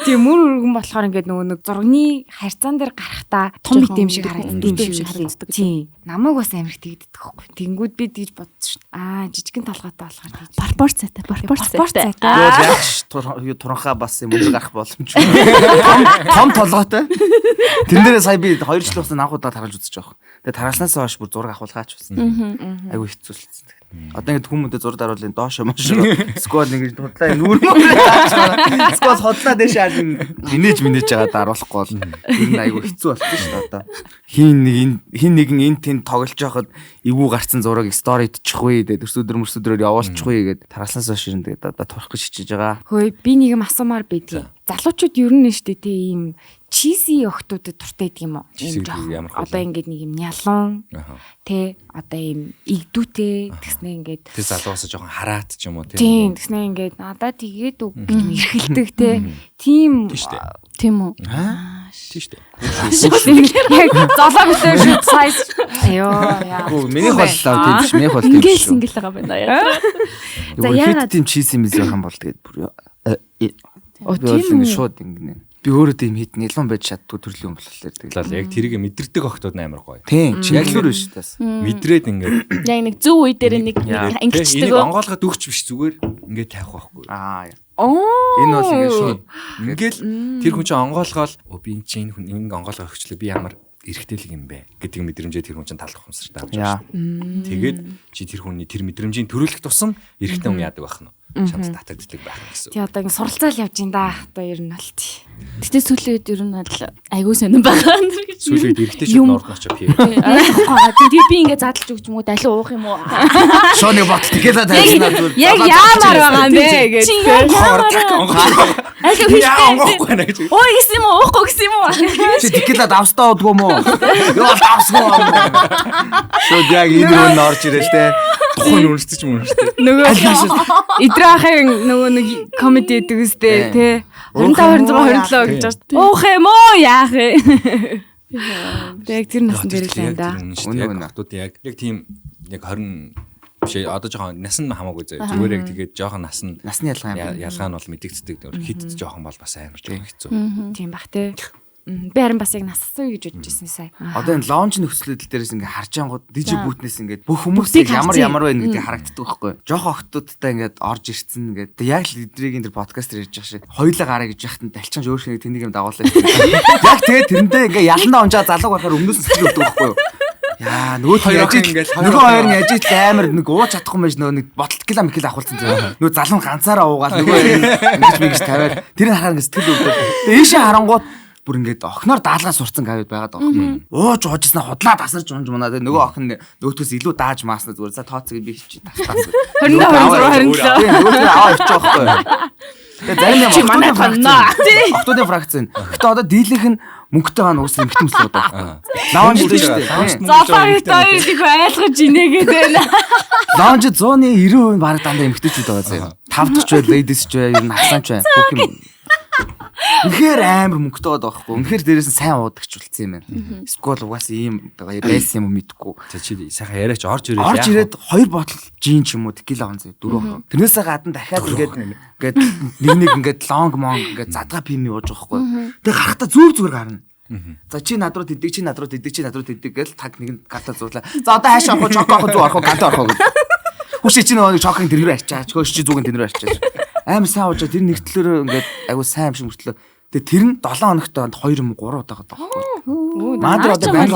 тийм мөр өргөн болохоор ингээд нөгөө нэг зургийн харьцаан дээр гарахтаа том бит юм шиг харагддаг. Тийм. Намайг бас амар их тэгдэдэг байхгүй. Тэнгүүд би тэгж бодсон шүү. Жижигхэн толгойтой болохоор тэгж. Пропорцтай. Тэгвэл яг туранхаа бас юм уу гарах боломжгүй. Том толгойтой. Тэрэн дээрээ сая би 2 жил болсон анхудаа таргалж үзэж байгаа. Тэгээ тараснаас хойш бүр зураг авахулгаач байсан. Айгу хэцүүлсэн. Одоо ингээд хүмүүстээ зураг даруулын доош маш сквад ингэж худлаа нүүр. Сквад хотлаа дэш аа инээж байгаа даруулахгүй бол энэ айгу хэцүү болчихсон шүү дээ одоо. Хин нэгэн энэ тэнд тоглож байхад эвгүй гарцсан зураг сторидчихгүй дээ. Төрсөдөр явуулчихгүй гэдэг тараснаас хойш юм тэгээд одоо турах гэж хичээж байгаа. Хөөе би нэг юм асуумаар байдгийг. Залуучууд ер нь штэ тийм чизи охтуудад туртай гэдэг юм уу? Ийм одоо ингээд нэг юм нялуун тэ одоо ийм игдүүтэй тэгснэ ингээд тэр залуусаа жоохон хараат ч юм уу тийм тэгснэ ингээд надад тэгээд үг гэж эрхэлдэг тэ тийм тийм үү тийм штэ яг золоо битэр шүү сайз яа миний боллоо тийм биш миний бол тийм биш ингээд байгаа байна яа за яагаад тийм чиз юм биш юм бол тэгээд бүр тийм шууд ингэнэ. Би өөрөө тийм хит нэлон байж чаддгүй төрлийн юм болохоор тэгээд яг тэрийг мэдэрдэг охтууд амар гоё. Тийм чиглэлүр биш тас. Мэдрээд ингээд яг нэг зөв үе дээр нэг ингэчдэг. Энийг онгоолгоод өгч биш зүгээр ингээд тавих байхгүй. Энэ бол ингээд шууд ингээл тэр хүн чинь онгоолгоол би энэ чинь хүн ингэ онгоолгоо өгчлээ би ямар эргэтэл юм бэ гэдэг мэдрэмжээ тэр хүн чинь талах юмсартай авч байгаа шүү. Тэгээд чи тэр хүний тэр мэдрэмжийн төрөлх тусам эргэтэй хүн яадаг байх нь чамд татагддаг байх гэсэн. Тий одоо ингэ суралцаал явж ин да. Одоо ер нь бол тий. Гэтэ сүүлийн үед ер нь бол айгүй сонирн байгаа гэж. Сүүлийн үед эргэтэй ч нордноч пи. Тэгээд би ингээд задлж өгч юм уу далин уух юм уу? Шооны ботл тгээлээ тавьснаа зүгээр. Яг яамаар байгаа юм бэ гэж. Айгүй онгоохгүй нэ гэж. Ой гэсэн юм уу? Уухгүй гэсэн юм уу? Чи тгээлээ давстаа удгүй юм уу? Юу давсгүй. Шууд яг энэ рүү орж ирэл те. Тухайн үнэрсэж юм үнэрсэж. Нөгөө идрээ ахын нөгөө нэг комеди гэдэг үстэй тий. 25 26 27 гэж байна. Уух юм уу яах вэ? Яг тэр насны дээр л энэ да. Яг хотууд яг тийм яг 20 биш одоо жоохон нас нь хамаагүй зүгээр яг тэгээд жоохон насны ялгаа нь бол мэдэгддэг. Хит жоохон бол бас амар жоохон хэцүү. Тийм бах тий. Би харин бас яг насцсан гэж бодож ирсэн сая. Одоо энэ лаунж нөхцөлөдөл дээрээс ингээ харж ангууд дижи бүүтнээс ингээ бүх хүмүүс ямар байна гэдэг харагддаг байхгүй. Жохон охтуудтай ингээ орж ирсэн ингээ яг л эдрийг энэ подкаст дээр ярьж байгаа шиг хоёулаа гараа гэж яхад талчинж өөрхөн тэнийг юм дагууллаа. Яг тэгээд тэрэндээ ингээ яландаа унжаа залуу гарахаар өмнөөс нь сэтгэл өгдөг байхгүй юу? Яа нөгөө хоёр нь ажиж амар нэг ууж чадахгүй байж нэг ботл километр авахулсан зөө. Нөгөө залуу ганцаараа уугаад нөгөө ингэж тавиад тэр нь хараа ингээ сэтгэл өгдөг. Тэгээ ийшээ харангууд бүр ингээд охноор даалгаа сурцсан гавьд байгаад байгаа юм. Ууж уужснаа худлаа тасарч унж мунаа. Тэгээ нөгөө охин нөгөөтөөс илүү дааж мааснаа зүгээр за тооцыг би хийчих тасгаас. 27 нөгөө аваа явчих واخхой. Тэгээ зарим юм охтуудын фракцэн. Гэтэ одоо дийлэнх нь мөнгөтэй байгаа нуус эмхтэн мөслөд байгаа. Лаунж дээ шүү дээ. Залуугийн хоёр их ойлгож инегээд байна. Лаунж 190% баг дандаа эмхтэйчүүд байгаа заяа. 5 дахь ч бай, ladies ч бай, ер нь хасаан ч бай. Бүх юм. Үнэхээр амар мөнгөтэй байгаа байхгүй. Үнэхээр дээрээс нь сайн уудагч болсон юм байна. Скол угаасаа ийм байсан юм мэдгүй. За чи сайхан яриач орж ирээ. Орж ирээд 2 ботл жин ч юм уу текила аван зэ 4 охин. Тэрнээсээ гадна дахиад ингээд нэг ингээд лонг монг ингээд задгаа пими ууж байгаа байхгүй. Тэгээ гарахтаа зүгээр гарна. За чи над руу тэдэг гэл таг нэг карта зурлаа. За одоо хаашаа авах чок авах зүг авах ганта авах гэж. Хүшээ чи нөгөө чокын тэрнэр арчаач. Хөөш чи зүгэн тэрнэр арчаач. Амар сайн уужаа тэр нэг төлөөр ингээд айгу сайн юм шиг мөртлөө. Тэгээ тэр нь 7 хоногт 2 юм 3 удаа байгаа байхгүй. Маад одоо банк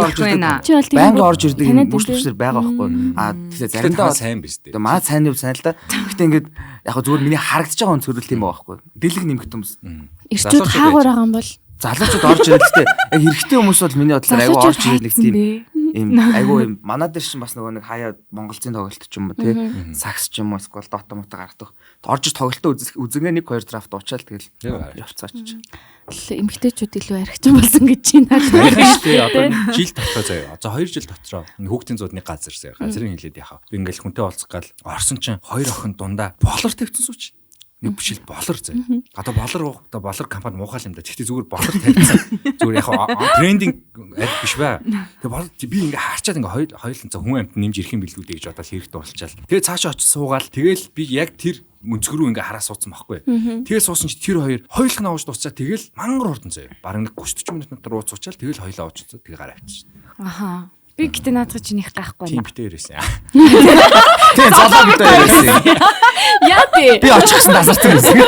орж ирдэг юм бүсчээр байгаа байхгүй. Тэгэхээр заримдаа сайн биз дээ. Маад сайн юм сайн л да. Гэхдээ ингээд яг зүгээр миний харагдаж байгаа өнцгөрөл тийм байгаа байхгүй. Дэлэг нэмэгт хүмүүс. Ирчүүд хаагуур байгаа юм бол залуучууд орж ирээд гэхдээ яг хэрэгтэй хүмүүс бол миний бодлоор айгу орж ирээд нэг тийм ийм айгу юм манай дээр чинь бас нөгөө нэг хаяа Монголцын тоглолт ч юм уу тий сакс ч юм уу эсвэл дота мото гаргадаг орж тоглолтоо үзэнгээ 1-2 драфт уучаал тэгэл явцаач эмгтээчүүд илүү архичин болсон гэж байна шүү дээ одоо жил дотроо заяа за 2 жил дотроо хүүхдийн зуудны газар заяа газрын хилээд яхаа би ингээл хүнтэй уулзах гал орсон чинь 2 охин дундаа боолор тавьсан сууч Нэг бишэл болор зэ. Одоо болор компани муухай юм да. Гэхдээ зүгээр болор тавьсан. Зүгээр яг трендинг биш бай. Тэгээ би ингээ харчаад ингээ хоёулын хүн амт нэмж ирэх юм билгүүдэй гэж бодоод хэрэгтэй болчихлаа. Тэгээ цаашаа очиж суугаал. Тэгэл би яг тэр мөнцгөрөө ингээ хараа суудсан байхгүй. Тэгээ суусан чи тэр хоёулын авч дуусчаа тэгэл мангар хурдан заяа. Бараг нэг 30-40 минут дотор ууцуучаал тэгэл хоёулаа уучцаа тэгээ гараа авчихсан. Аха. Би гэтээ наадах чинь их гайхгүй Тийм байна. битээ ирээсэн. Тэгээ залуу битээ ирсэн. Яа тий. Би очихсан тасарсан байсан.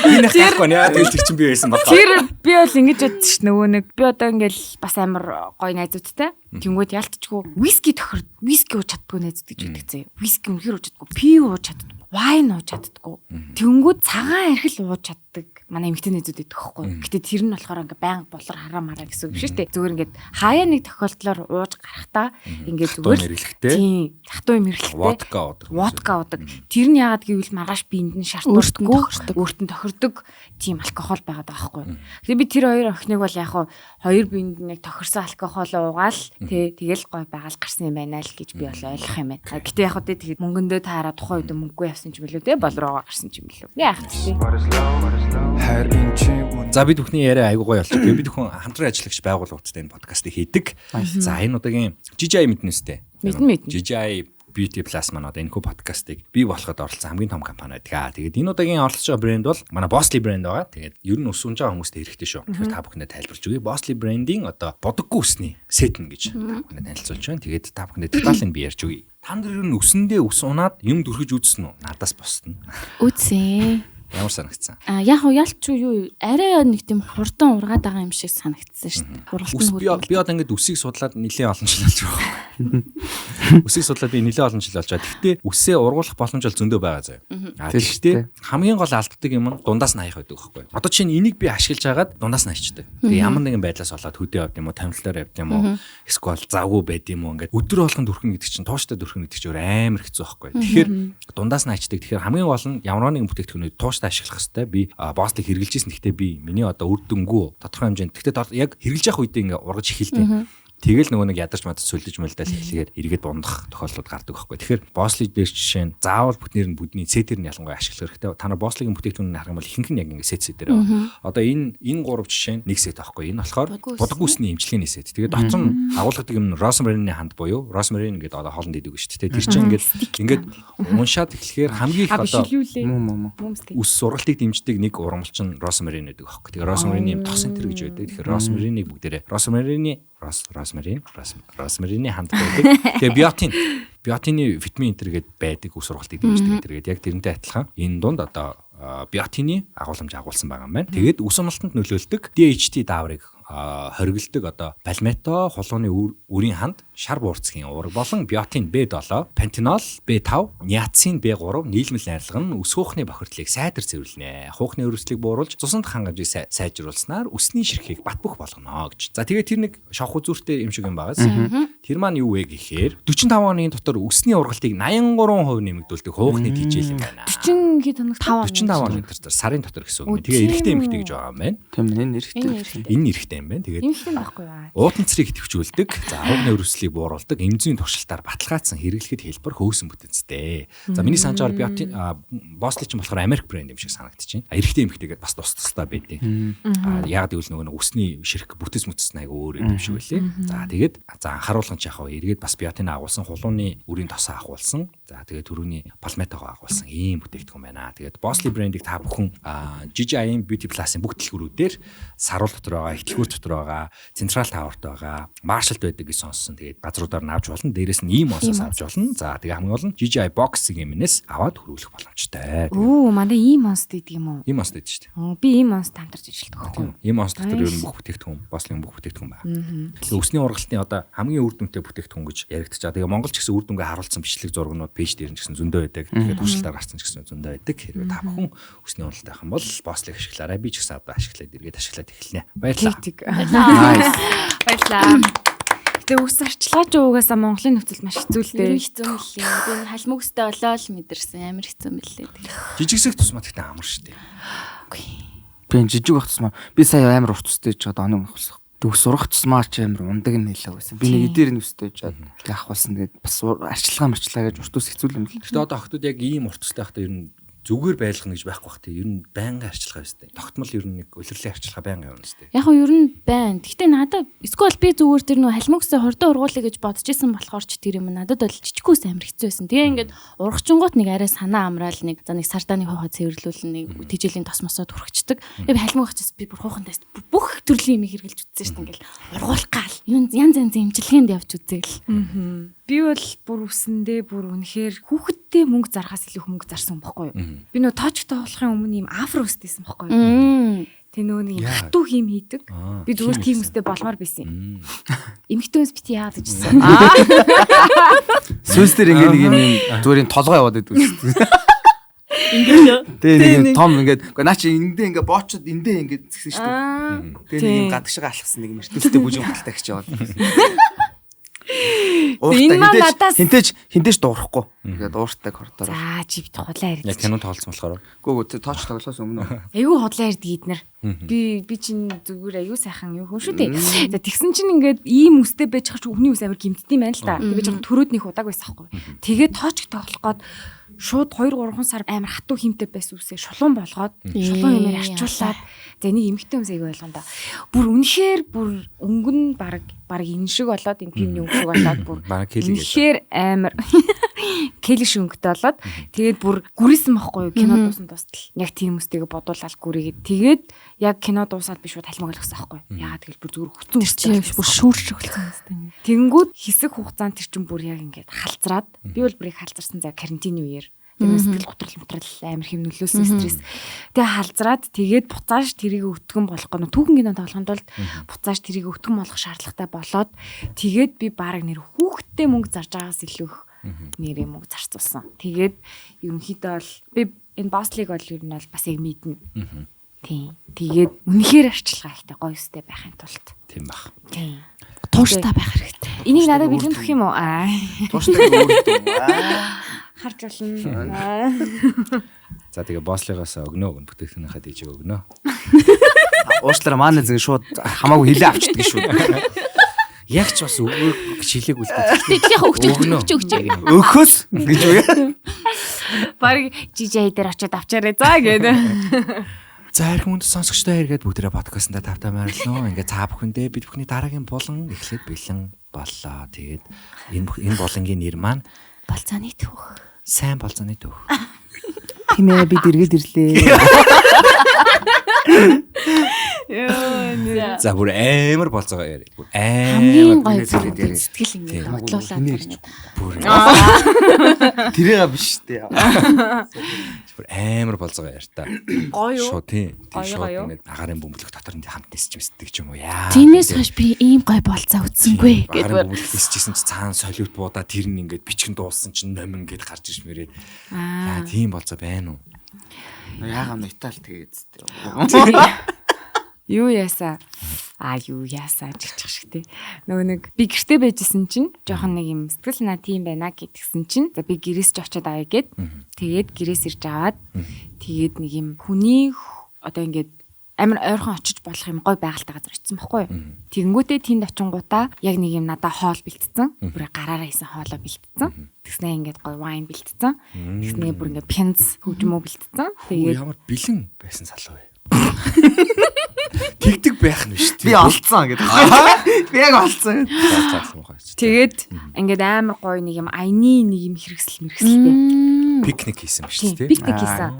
Энэ гайхгүй нэ тэгэл тэр чинь би байсан болоо. Тэр би бол ингэж бодсон ш нөгөө нэг би одоо ингээл бас амар гоё найзуудтай. Тэнгүүд ялтчгүй виски ууж чаддгүй найзууд гэж байдаг зэ. Виски үнэхээр ууж чаддгүй, пи ууж чаддгүй, вайн ууж чаддгүй. Тэнгүүд цагаан архил ууж чаддаг. Манай эмэгтэй найзууд идэх байхгүй. Гэтэ тэр нь болохоор ингээ байнга болор хараа мараа гэсэн үг биш үү? Зүгээр ингээд хаяа нэг тохиолдлоор ууж гарахтаа ингээд зүгээр мэрэглэхтэй. Тийм. Хатуу мэрэглэхтэй. Водка уудаг. Тэр нь яагаад гэвэл маргааш биед нь шаардлагагүй өөртөө тохирдог тийм алкогол байгаад байгаа байхгүй. Тэгээ би тэр хоёр охиныг бол яг хоёр биед нэг тохирсон алкогол уугаал тэгэл гой байгаал гарсан юм байна л гэж би бол ойлгох юм байна. Гэтэ яг хөө тэгээд мөнгөндөө таараа тухайн үед мөнгөгүй явсан ч юм билүү те болроо гарсан ч юм билүү. Яах вэ? За бид бүхний яриа айгуу гоё болчих. Бид бүхэн хамтран ажиллагч байгууллагуудтай энэ подкастыг хийдэг. За энэ удаагийн GGI мэднэстэй. Мэднэ. GGI Beauty Plus маань одоо энэ хүү подкастыг бий болоход оролцсон хамгийн том компани байдаг. Тэгээд энэ удаагийн оролцож байгаа брэнд бол манай Bossly брэнд байгаа. Тэгээд ер нь ус унж байгаа хүмүүст хэрэгтэй шүү. Тэгэхээр та бүхэндээ тайлбарч өгье. Bossly брендийн одоо бодоггүй усны сет нь гэж та бүхэндээ танилцуулж байна. Тэгээд та бүхэндээ деталийн би ярьж өгье. Та нар ер нь үсэндээ ус унаад юм дүрхэж үзсэн үү? Надаас босдно. Үзсэн. Ямар санагдсан? Яг ялч юу арай нэг тийм хурдан ургаад байгаа юм шиг санагдсан шүү дээ. Хуралт нь би одоо ингээд үсийг судлаад нэлээд олон жил болж байгаа. Үсийг судлаад би нэлээд олон жил болж байгаа. Гэхдээ үсээ ургуулах боломж бол зөндөө байгаа заяа. Гэхдээ хамгийн гол алддаг юм нь дундаас наях байдаг байхгүй. Одоо чинь энийг би ашиглаж агаад дундаас наачдаг. Тэгээ ямар нэгэн байдлаас болоод хөдөө явд юм уу, тамхилаар явд юм уу, эсвэл завгүй байд юм уу ингээд өдөр болгон дүрхэн гэдэг чинь тууштай дүрхэн гэдэг чинь амар хэцүү байхгүй. Тэгэхээр дундаас наачдаг. Тэгэхээр хамгийн гол нь ямар нэгэн бүтээгдэхүүнийг тууштай ашиглах хэрэгтэй. Би Bossly хэрэгжилж ирсэн. Гэхдээ би миний одоо үр дүнгүү тодорхой хэмжээнд. Гэхдээ яг хэрэгжилж явах үедээ ингээ ургаж эхэлдэг. Тэгэл нөгөө нэг ядарч мадад сүлдэж мэлдэл эхлэхээр эргээд ундах тохиолдлууд гардаг байхгүй. Тэгэхээр Bossly дээр жишээ нь заавал бүтнээр нь бүдний сетээр нь ялангуяа ашиглах хэрэгтэй. Та нар Bossly-гийн бүтээгдэхүүнийг харах юм бол ихэнх нь яг ингээ сет-сетээр байна. Одоо энэ гурав жишээ нь нэг сет байхгүй. Энэ болохоор бодоггүй усны эмчилгээний сет. Тэгээд дотор нь агуулгадаг юм rosemary-ны ханд буюу rosemary ингээд одоо хоолнд идэг шүү дээ. Тэр чинь ингээд уншаад эхлэхээр хамгийн их одоо ус сургалтыг дэмждэг нэг ургамал чинь rosemary гэдэг байхгүй. Тэгээд rosemary-ны тох центр гэж байдаг. Тэгэхээр rosemary-ыг бүгдээрээ rosemary-ны ханд байдаг. Тэгээ биотины витамин энтергээд байдаг ус сургалтыг дэмждэг энтергээд яг тэрнтэй адилхан энэ дунд одоо биотины агуулмж агуулсан байгаа юм байна. Тэгээд ус амлалтанд нөлөөлдөг DHT дааврыг хоригддаг одоо пальмето хулууны үрийн ханд шар буурцгийн уурга болон биотин B7, пантенол B5, ниацин B3 нийлмэл найрлага нь ус хуухны бохирдлыг сайдар цэвэрлэнэ. Хуухны өрөвслийг бууруулж цуснд хангамжийг сайжруулснаар үсний ширхгийг бат бөх болгоно гэж. За тэгээд тэр нэг шавх үзүүртэй юм шиг юм байгаас. Тэр маань юу вэ гэхээр 45 оны дотор үсний ургалтыг 83% нэмэгдүүлдэг хуухны тижэл юм байна. 45 оны дотор сарын дотор гэсэн үг. Тэгээ эрэгтэй эмэгтэй гэж байгаа юм байна. Тийм энэ эрэгтэй. Энэ эрэгтэй юм байна. Тэгээд эмэгтэй байхгүй юу? Уудан цэрийг идэвхжүүлдэг. За хуухны өрөвслийг бууруулдаг. Энзим туршилтаар баталгаажсан хэрэглэхэд хэлбэр хөөсөн бүтэнцтэй. За миний санджаар Bossly ч болохоор Америк брэнд юм шиг санагдчихээн. Эрэгтэй эмэгтэйгээд бас тустай байдیں۔ Яг гэвэл нөгөө үсний ширхэг бүтэц мүтэц айгу өөр юм шиг үлээ. За тэгээд анхааруулган ч яхав эргээд бас биотин агуулсан хулууны үрийн тосоо агуулсан. За тэгээд түрүүний палметогоо агуулсан ийм бүтээгдэхүүн байна. Тэгээд Bossly брендийг та бүхэн GGI Beauty Plus-ын бүх дэлгүүрүүдээр саруул дотор байгаа, ихтлгүүр дотор байгаа, Central Tower-т байгаа, Marshall-д байдаг гэж сонссон. Тэгээд газруудаар навж болно. Дээрээс нь ийм онсоос авч болно. За тэгээ хамгийн гол нь GGI Box-ийн юмнээс аваад хөрвүүлэх боломжтой. Оо, манай ийм онс гэдэг юм уу? Ийм онс гэдэг шүү дээ. Би ийм онс хамтарч ажилладаг байхгүй юу? Ийм онс дотор ер нь бүх бүтээгдэхүүн, Bossly-ийн бүх бүтээгдэхүүн байна. Тэгээ үсний ургалтын одоо хамгийн үр дүнтэй бүтээгдэхүүн гэж яригдчих. Тэгээ Монгол ч гэсэн үр дүнгээ харуулсан бичлэг зургнууд пэйж дээр нь ч гэсэн зөндөө байдаг. Тэгээ туршилтаар гарсан ч гэсэн зөндөө байдаг. Хэрвээ та бүхэн үсний ургалт авах юм бол Bossly-г ашиглаарай. Би ч гэсэн одоо ашиглаад эргээд ашиглаад эхэлнэ. Баярлалаа. Баярлалаа. Тэгээ үс арчилгаач уугаасаа Монголын нөхцөл маш хэцүү л дээ. Хэцүү мөлий. Би халмөгстэй олоод мэдэрсэн амар хэцүү мөлий. Жижигсэг тусмаа гэхдээ амар шүү дээ. Би жижиг байх тусмаа би сая амар урт устэй ч одоо оны мөхс. Дүүх сургацсмаа ч амар ундаг нь хэлээ байсан. Би нэг эдгээр нүстэй жаад яах болсон тэгээд бас арчилгаа гэж уртус хэцүүлэн л. Гэтэ одоо охтууд яг ийм уртастай хахта ер нь зүгээр байлгах гэж байхгүй бах тий. Ер нь байнгын арчилгаа өстэй. Тогтмол ер нь нэг улирлын арчилгаа байнгын явна өстэй. Яг нь ер нь байна. Гэхдээ надад эсвэл би зүгээр тэр нөө халимагсаа хордоо ургуулъя гэж бодож исэн болохоор ч тэр юм надад бол жижигхүүс амар хэцүү байсан. Тэгээ ингээд урагчингууд нэг арай санаа амраал нэг за нэг сардааны хоохоо цэвэрлүүлэн нэг тижээлийн тос мосоод хүрхчдэг. Би халимаг очиж би бүр хуухандаас бүх төрлийн юм хэрглэж үзсэн шүү дээ. Ингээл ургуулах гал. Янз янз имчилгээнд явж үзээл. Би бол бүр үсэндээ бүр үнэхээр хүүхэдтэй мөнгө зархаас илүү мөнгө зарсан байхгүй юу? Би нөө тоочтой болохын өмнө ийм афро өстэйсэн байхгүй юу? Тэ нөө нэг хатуу хийм хийдэг. Би зүгээр тийм үстэй болмоор байсан юм. Эмэгтэй хүнс бити яагаад гэжсэн. Сүнс дээр ингээ нэг юм зүгээр толгой яваад идэв үстэй. Ингээд тэгээ нэг том ингээд наа чи эндээ ингээ боочод эндээ ингээ згсэн шүү дээ. Тэгээ нэг юм гадагшаа алхсан нэг мэртэлтэй бүжиг хаталтай гэж яваад. Энэ маа надаас хинтэж дуурахгүй. Ингээд уурттай коридор. За чи бит худлаа ярьж. Яг кино тоглосон болохоор. Гүү тооч тоглохоос өмнө. Айгүй худлаа ярьдаг эднэр. Би чинь зүгээр айгүй сайхан юм хүн шүү дээ. За тэгсэн чинь ингээд ийм үстэй байж хаж өвний үс амар гимтдэм байна л та. Тэгээ жоохон төрөөднийх удааг байсан байхгүй. Тэгээ тоочг тоглох гээд шууд 2-3 сар амар хатуу химтэй байсан үсээ шулуун болгоод шулуун юмэр арчуулаад за нэг эмэгтэй хүмүүс айгүй ойлгоно да. Бүр үнэхээр бүр өнгөн баг энэ шиг болоод энэ фильмний өнгө шиг болоод бүр үнэхээр амар келиш өнгөтэй болоод тэгээд бүр гүрээсэн байхгүй юу кино дуусан тустал яг тийм үстэйг бодуулаад гүрээгээд тэгээд яг кино дуусаад би шууд халимаг олгосон байхгүй юу. Яагаад тэгэл бүр зүгээр хөтөн үстэй бүр шүүршиг болсон үстэй. Тэнгүүд хэсэг хугацаанд тэр чин бүр яг ингээд халзраад би бол бүрийг халзарсан за карантины үеэр тэр сэтгэл готрол амар хэм нөлөөсөн стресс. Тэгээ халзраад тэгээд буцааж тэрийг өтгөн болох гоо түүхэн кино тоглохын тулд буцааж тэрийг өтгөн болох шаардлагатай болоод тэгээд би баг нэр хүүхдтэй мөнгө зарж байгаас илүү их нэрээ мөнгө зарцуулсан. Тэгээд ерөнхийдөө бол би энэ баслыг бол ер нь бол бас яг мэднэ. Тийм. Тэгээд үнэхээр арчилгаа ихтэй гоё өстэй байхын тулд. Тийм баг. Тийм. Тууштай байх хэрэгтэй. Энийг надад бэлэн төх юм уу? Тууштай өөртөө. Харж болно. За тэгээ босслигоос өгнө бүтээгдэхүүнийхээ дижиг өгнө. Уушлаараа манай зэн шууд хамаагүй хилээ авчдаг шүү. Яг ч бас өгөө гэж хэлээг үлдээ. Тэглийнхаа өгч. Өөхөөс гэж үе. Бараг жижиг дээр очиод авчаарай за гэдэг. За хэрхэн хүнд сонсогчтой хэргээд бүгдээрээ подкастнда тавтай байрлаа. Ингээ цаа бүхэндээ бид бүхний дараагийн булан эхлээд бэлэн боллоо. Тэгээд энэ булангийн нэр маань болцооны түүх. Сайн болцооны түүх. Тийм ээ бид эргээд ирлээ. За бүр амар болцоогоо яри. Хамгийн гоё зэрэг сэтгэл ингээд бодлуулаад бүр тэрийг биш дээ. бүр амар болцоогоо яри та. Гоё юу? Шууд тийм. Гоё, Шууд гоё юу? ингээд агарын бөмбөлөх дотор нь хамт нисэж мэсдэг ч юм уу яа. Тинээс хойш би ийм гоё болцоо үзсэнгүй Агарын гэдэг. бөмбөлөх нисэжсэн чи цаана солиут буудаа тэр нь ингээд бичгэн дууссан чинь номин ингээд гарч иж мэрээд. Яа тийм болцоо байна уу? Яагаад нь Итали тэгээд зү. Юу яасаа? Юу яасаа чихчих шиг тий. Нөгөө нэг би гэртээ байжсэн чинь жоохон нэг юм сэтгэл санаа тийм байна гэдгсэн чинь за би гэрээс ч очиод авъя гэд. Тэгээд гэрээс ирж аваад тэгээд нэг юм хүний одоо ингээд амар ойрхон очиж болох юм гой байгальтай газар очсон байхгүй юу. Тэгэнгүүтээ тэнд очингуудаа яг нэг юм надаа хоол бэлтцсэн. Бүр гараараа хийсэн хоолоо бэлтцсэн. Тэгснээ ингээд гой вайн бэлтцсэн. Тэгснээ бүр ингээд пянз хөгжмөө бэлтцсэн. Тэгээд Ямар бэлэн байсан салуу вэ? Тэгдэг байх нь шүү дээ. Би олцсон гэдэг. Би яг олцсон. тэгээд ингээд амар гоё нэг юм аяны нэг юм хэрэгсэлтэй. Пикник хийсэн ба шүү дээ. Пикник хийсэн.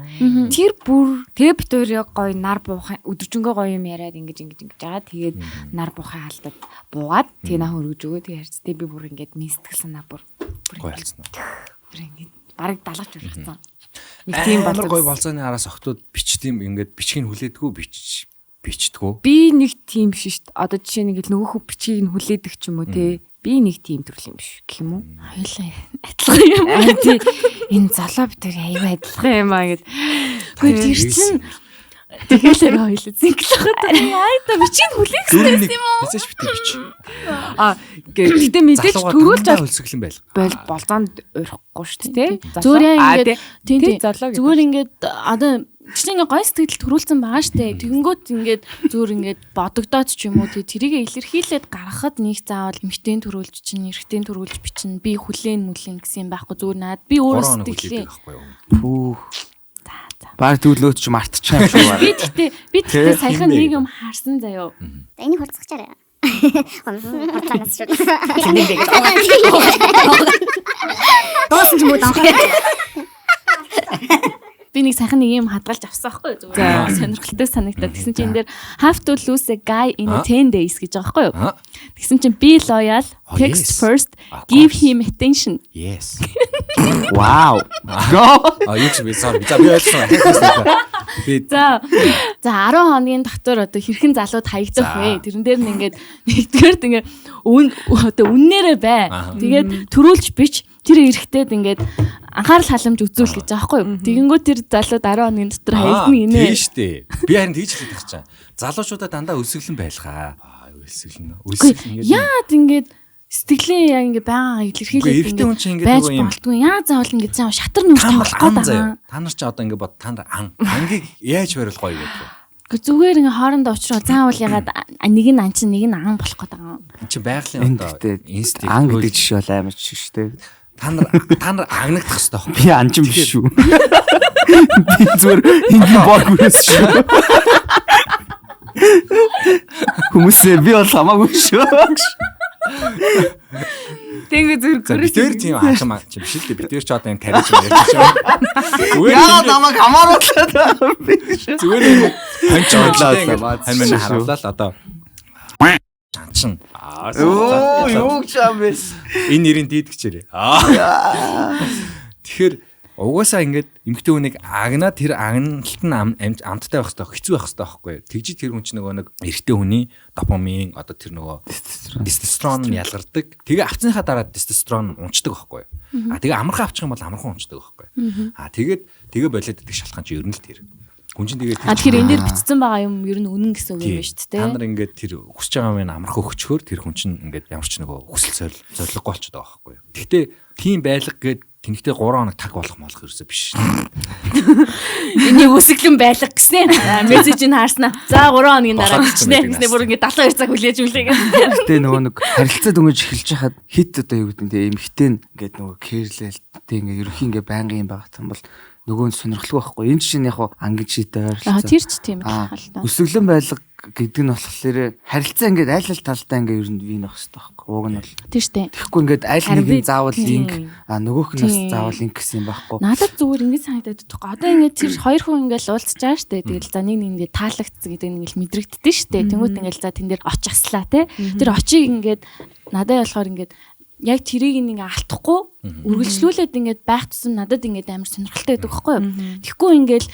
Тэр бүр тэг бит өөр яг гоё нар буухан өдөржингөө гоё юм яриад ингэж байгаа. Тэгээд нар буухын хаалтад буугаад тэгээ наа хөргөж өгөө тэгээ харц. Тэг би бүр ингээд сэтгэл санаа бүр Гоё болсон. бүр ингээд бараг далгаж ургацсан. Нэг тийм Амар гоё болов. болцооны араас охтууд бичдэм ингээд бичгийг хүлээдгүү бичдгүү. Би нэг тийм биш шүү дээ. Одоо жишээ нэг л нөгөөх бичгийг нь хүлээдэг ч юм уу те. Би нэг тийм төрөл юм биш гэх юм уу? Хоёулаа адилхан юм. Тий. Энэ залуу битэр аюу адилхан юм аа гэд. Хөөе тэр чинь тэгэлээр хоёулаа зинглэхэд яа та бичиг хүлээх Нэг хэзээч битээ бич. Гэтэ мэдээж төрүүлж хөлсөглөн байл. болзоонд урихгүй шүү дээ. Зүгээр ингээд тийм залуу зүгээр ингээд одоо чинь ингээ гоё сэтгэл төрүүлсэн байгаа штэ. Тэгэнгүүт ингээд зүгээр ингээд бодогдоод ч юм уу тэрийг илэрхийлээд гаргахад нэг заавал эмхтэн төрүүлж чинь, эрэгтэн төрүүлж бичин, би хүлээн гэсэн юм байхгүй зүгээр наад би өөрөө сэтгэлээ. Пүү. Баг төлөөч ч мартчихсан юм шиг байна. Би тэгтээ саяхан нэг юм харсан заяо. Энийг хурцгачаарай. Хурцаанаас шүү. Доосон ч юм уу даа. Би нэг сайхан нэг юм хадгалж авсан байхгүй юу зүгээр сонирхолтой санагдаад тэгсэн чинь энэ дээр have to lose a guy in 10 days гэж байгаа байхгүй юу тэгсэн чинь be loyal text first give him attention Yes. Вау. Юу ч би sorry. Би ойлгосон. Би за 10 хоногийн дотор одоо хэрхэн залууд хаягдах вэ тэрэн дээр нь ингээд нэгдүгээрт ингээд одоо үннээрээ бай тэгээд төрүүлж бич тэр эрэхтэд ингээд анхаарал халамж үзүүл гэж байгаа байхгүй юу. Тэгэнгүүт тэр залууд 10 хоногийн дотор хаягдана гинэ. Тийм шүү дээ. Би харин тэгж хэлээд байгаа чинь. Залуучуудаа дандаа өсөглөн байлгаа. Өсөглөн. Яад ингээд сэтгэлээ яг ингээд байнга илэрхийлээд ингээд байж болтгүй. Яа заавал ингээд заавал шатар нүрч болох гэдэг. Та нар ч одоо ингээд бод та нар ангийг яаж барил гоё гэдэг. Зүгээр ингээ хоорондоо уучраа заавал ягаад нэг нь ан чинь нэг нь ан болох гэдэг юм. Энд чинь байгалийн одоо инстинкт ан гэдэг жишээ бол амар чиг шүү дээ. Та нар агнагдах хэрэгтэй байна. Би анчин биш шүү. Би зүгээр ингийн баг үрээс шүү. Хүмүүсээ би бол хамаагүй шүү. Тэгээ зүгээр битэр тийм хаашаа чи биш л дээ. Битэр ч одоо энэ тариж ярьж байгаа. Яа намайг хамааруулаад байгаа би шүү. Зүгээр юм ханчмадлаа. Хань харууллаа л одоо чин. Оо юу ч юм бэ. Энэ нэрийн дийдгчээрээ. Тэгэхээр угаасаа ингээд эмгтэй хүнийг агнаа тэр агналт нь амттай байх хэрэгтэй хэцүү байх хэрэгтэй байхгүй юу. Тэгж тэр хүн чинь нөгөө нэг эрэгтэй хүний допамин одоо тэр нөгөө тестостерон нь ялгардаг. Тэгээ авцсныхаа дараа тестостерон унцдаг байхгүй юу. Тэгээ амархан авчих юм бол амархан унцдаг байхгүй юу. Тэгээ болоод идэх шалтгаан чинь ер нь л тэр. Хүн чинь тэгээд тэгэхээр энэ дээр бичсэн байгаа юм ер нь үнэн гэсэн үг юм байна шүү дээ. Та нар ингээд тэр хүсэж байгаа юм амархан өгчхөөр тэр хүн чинь ингээд ямар ч нөгөө хүсэл зорилгогүй болчиход байгаа байхгүй юу. Гэхдээ тийм байлга гээд тэнхтэй 3 хоног таг болох ерөөсөө биш. Энийг үсгэлэн байлга гэсэн. Мессежийг хаарснаа. За 3 хоногийн дараа бичнэ. Гэснээр бүр ингээд 72 цаг хүлээж үлээ гэх. Гэтэ нөгөө нэг харилцаа дөнгөж эхэлж хахад хит одоо юу гэдэг нь эмхтэн ингээд нөгөө кэрлэлтэй ингээд ерөнхий ингээд байнгын юм байгаа юм бол нөгөө нь сонирхолтой байхгүй. Энэ чинь яг ангид шийдэ ойрлцоо. Тэр ч тийм байх л та. Өсөглөн байлга гэдэг нь болохоор харилцаа ингээд аль аль талдаа ингээд ер нь вин байх хэрэгтэй байхгүй. Уг нь бол. Тийм шүү дээ. Тэгэхгүй ингээд аль нэгний заавал линк нөгөөх нь бас заавал линк гэсэн юм байхгүй. Надад зүгээр ингээд санагдаад байгаа. Одоо ингээд тэр хоёр хүн ингээд уулзж байгаа шүү дээ. Тэгэл за нэг ингээд таалагдсан гэдэг нь ингээд мэдрэгддэж шүү дээ. Тэнгүүт ингээд за тэн дээр очихслаа те. Тэр очийг ингээд надад болохоор ингээд яг тэрийг ингээ алдахгүй үргэлжлүүлээд ингээд байх тусам надад ингээд амар сонирхолтой байдаг байхгүй юу. Тэгэхгүй ингээл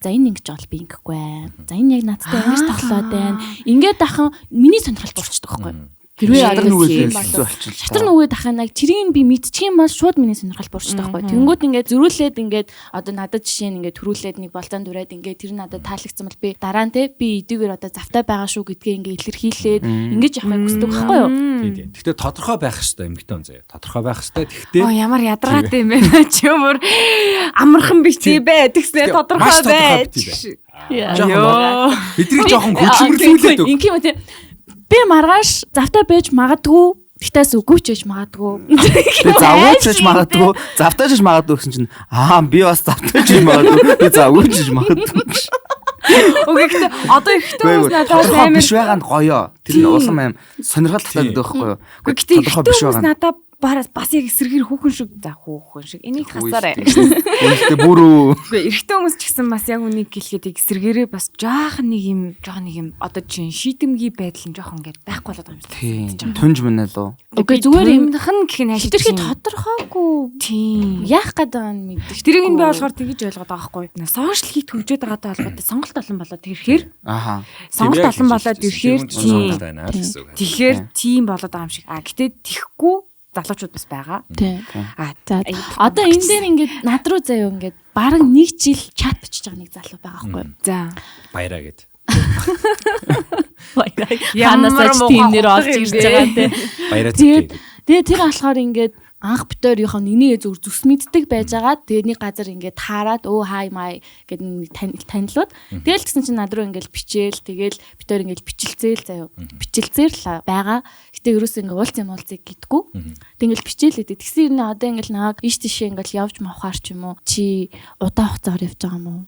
за энэ ингэж бол би ингэхгүй бай. За энэ яг надтай ингэж тоглоод байна. Ингээд ахын миний сонирхол буурчдаг байхгүй юу. Хэрвээ шатар нүгээд ахын яг тэрийг би мэдчих юм бол шууд миний сонирхол буурчдаг байхгүй юу. Тэнгүүд ингээд зөрүүлээд ингээд одоо надад жишээ нь ингээд төрүүлээд нэг болзон дүрээд ингээд тэр надад таалагдсан бол би дараа нь те би эдгээр одоо завтай байгаа шүү гэдгээ ингээд илэрхийлээд ингэж явахыг хүсдэг байхгүй юу. Тийм. Гэхдээ тодорхой байх хэрэгтэй эмгтэн хүн заяа. Тодорхой байх хэрэгтэй. Гэхдээ ямар ядаргаатай юм бэ чи юмөр амархан биш бэ тэгснээр тодорхой бай. Яа. Эдрийг жоохон хөдөлмөрлүүлээд өг. Инким үү би маргааш завтай байж магадгүй тэгтээс үгүй ч гэж магадгүй. Би завгүй ч магадгүй. Завтай ч магадгүй гэсэн чинь би бас завтай ч магадгүй. Би завгүй ч магадгүй. Үгүй одоо ихтэй хүмүүс надад амар биш байгаа нь гоё. Тэр нь улам аим сонирхолтой байдаг байхгүй юу? Гэхдээ ихтэй хүмүүс надад бас яг эсрэгээр хүүхэн шиг энийг хасаарай. Гэхдээ бүрүү. Үгүй эрэгтэй хүмүүс ч гэсэн бас яг үнийг гэлгээд эсрэгээрээ бас жоохон нэг юм одоо чинь шийдэмгий байдал нь жоохон ингээд байхгүй болоод байгаа юм шиг. Тийм. Түнж мэнэ лөө. Үгүй зүгээр юмхан гэх нь ашиг тэрхий тодорхойгүй. Тийм. Яах гээд байгаа нь мэддэг. Тэрийг нь би болохоор тэгж ойлгоод байгаа байхгүй. Сошиал хийх хөгжөөд байгаатай холбоотой сонголт олон болоод ирэхээр сонголт олон болоод ирэхээр тэгэхээр тийм болоод байгаа юм шиг. Гэтээ тэхгүй залуучууд бас байгаа. Тийм. Одоо энэ дээр ингээд над руу заяа ингээд бараг 1 жил чат бичиж байгаа нэг залуу байгаа байхгүй юу? За. Баяраа гэд. Баяраа. Янасаач тийм нэр олж ирж байгаа те. Баяраа зүг. Тэгээ тэр болохоор ингээд анх битээрийнхоо нэгнийгээ зөв зүс мэддэг байжгаад тэгээд нэг газар ингээд таарад хай май гэдэг нэг танилууд тэгэл гэсэн чинь над руу ингээд бичээл тэгэл битээр ингээд бичлцээл заяа бичлцээр л байгаа. Гэтэ ерөөсөө ингээд уулзыг гэдэггүй. Тэг ингээд бичээлээ. Тэгсэн юм одоо ингээд нааг иш тишээ ингээд явж мавхаар ч юм уу чи удаан хугацаагаар явж байгаа юм уу?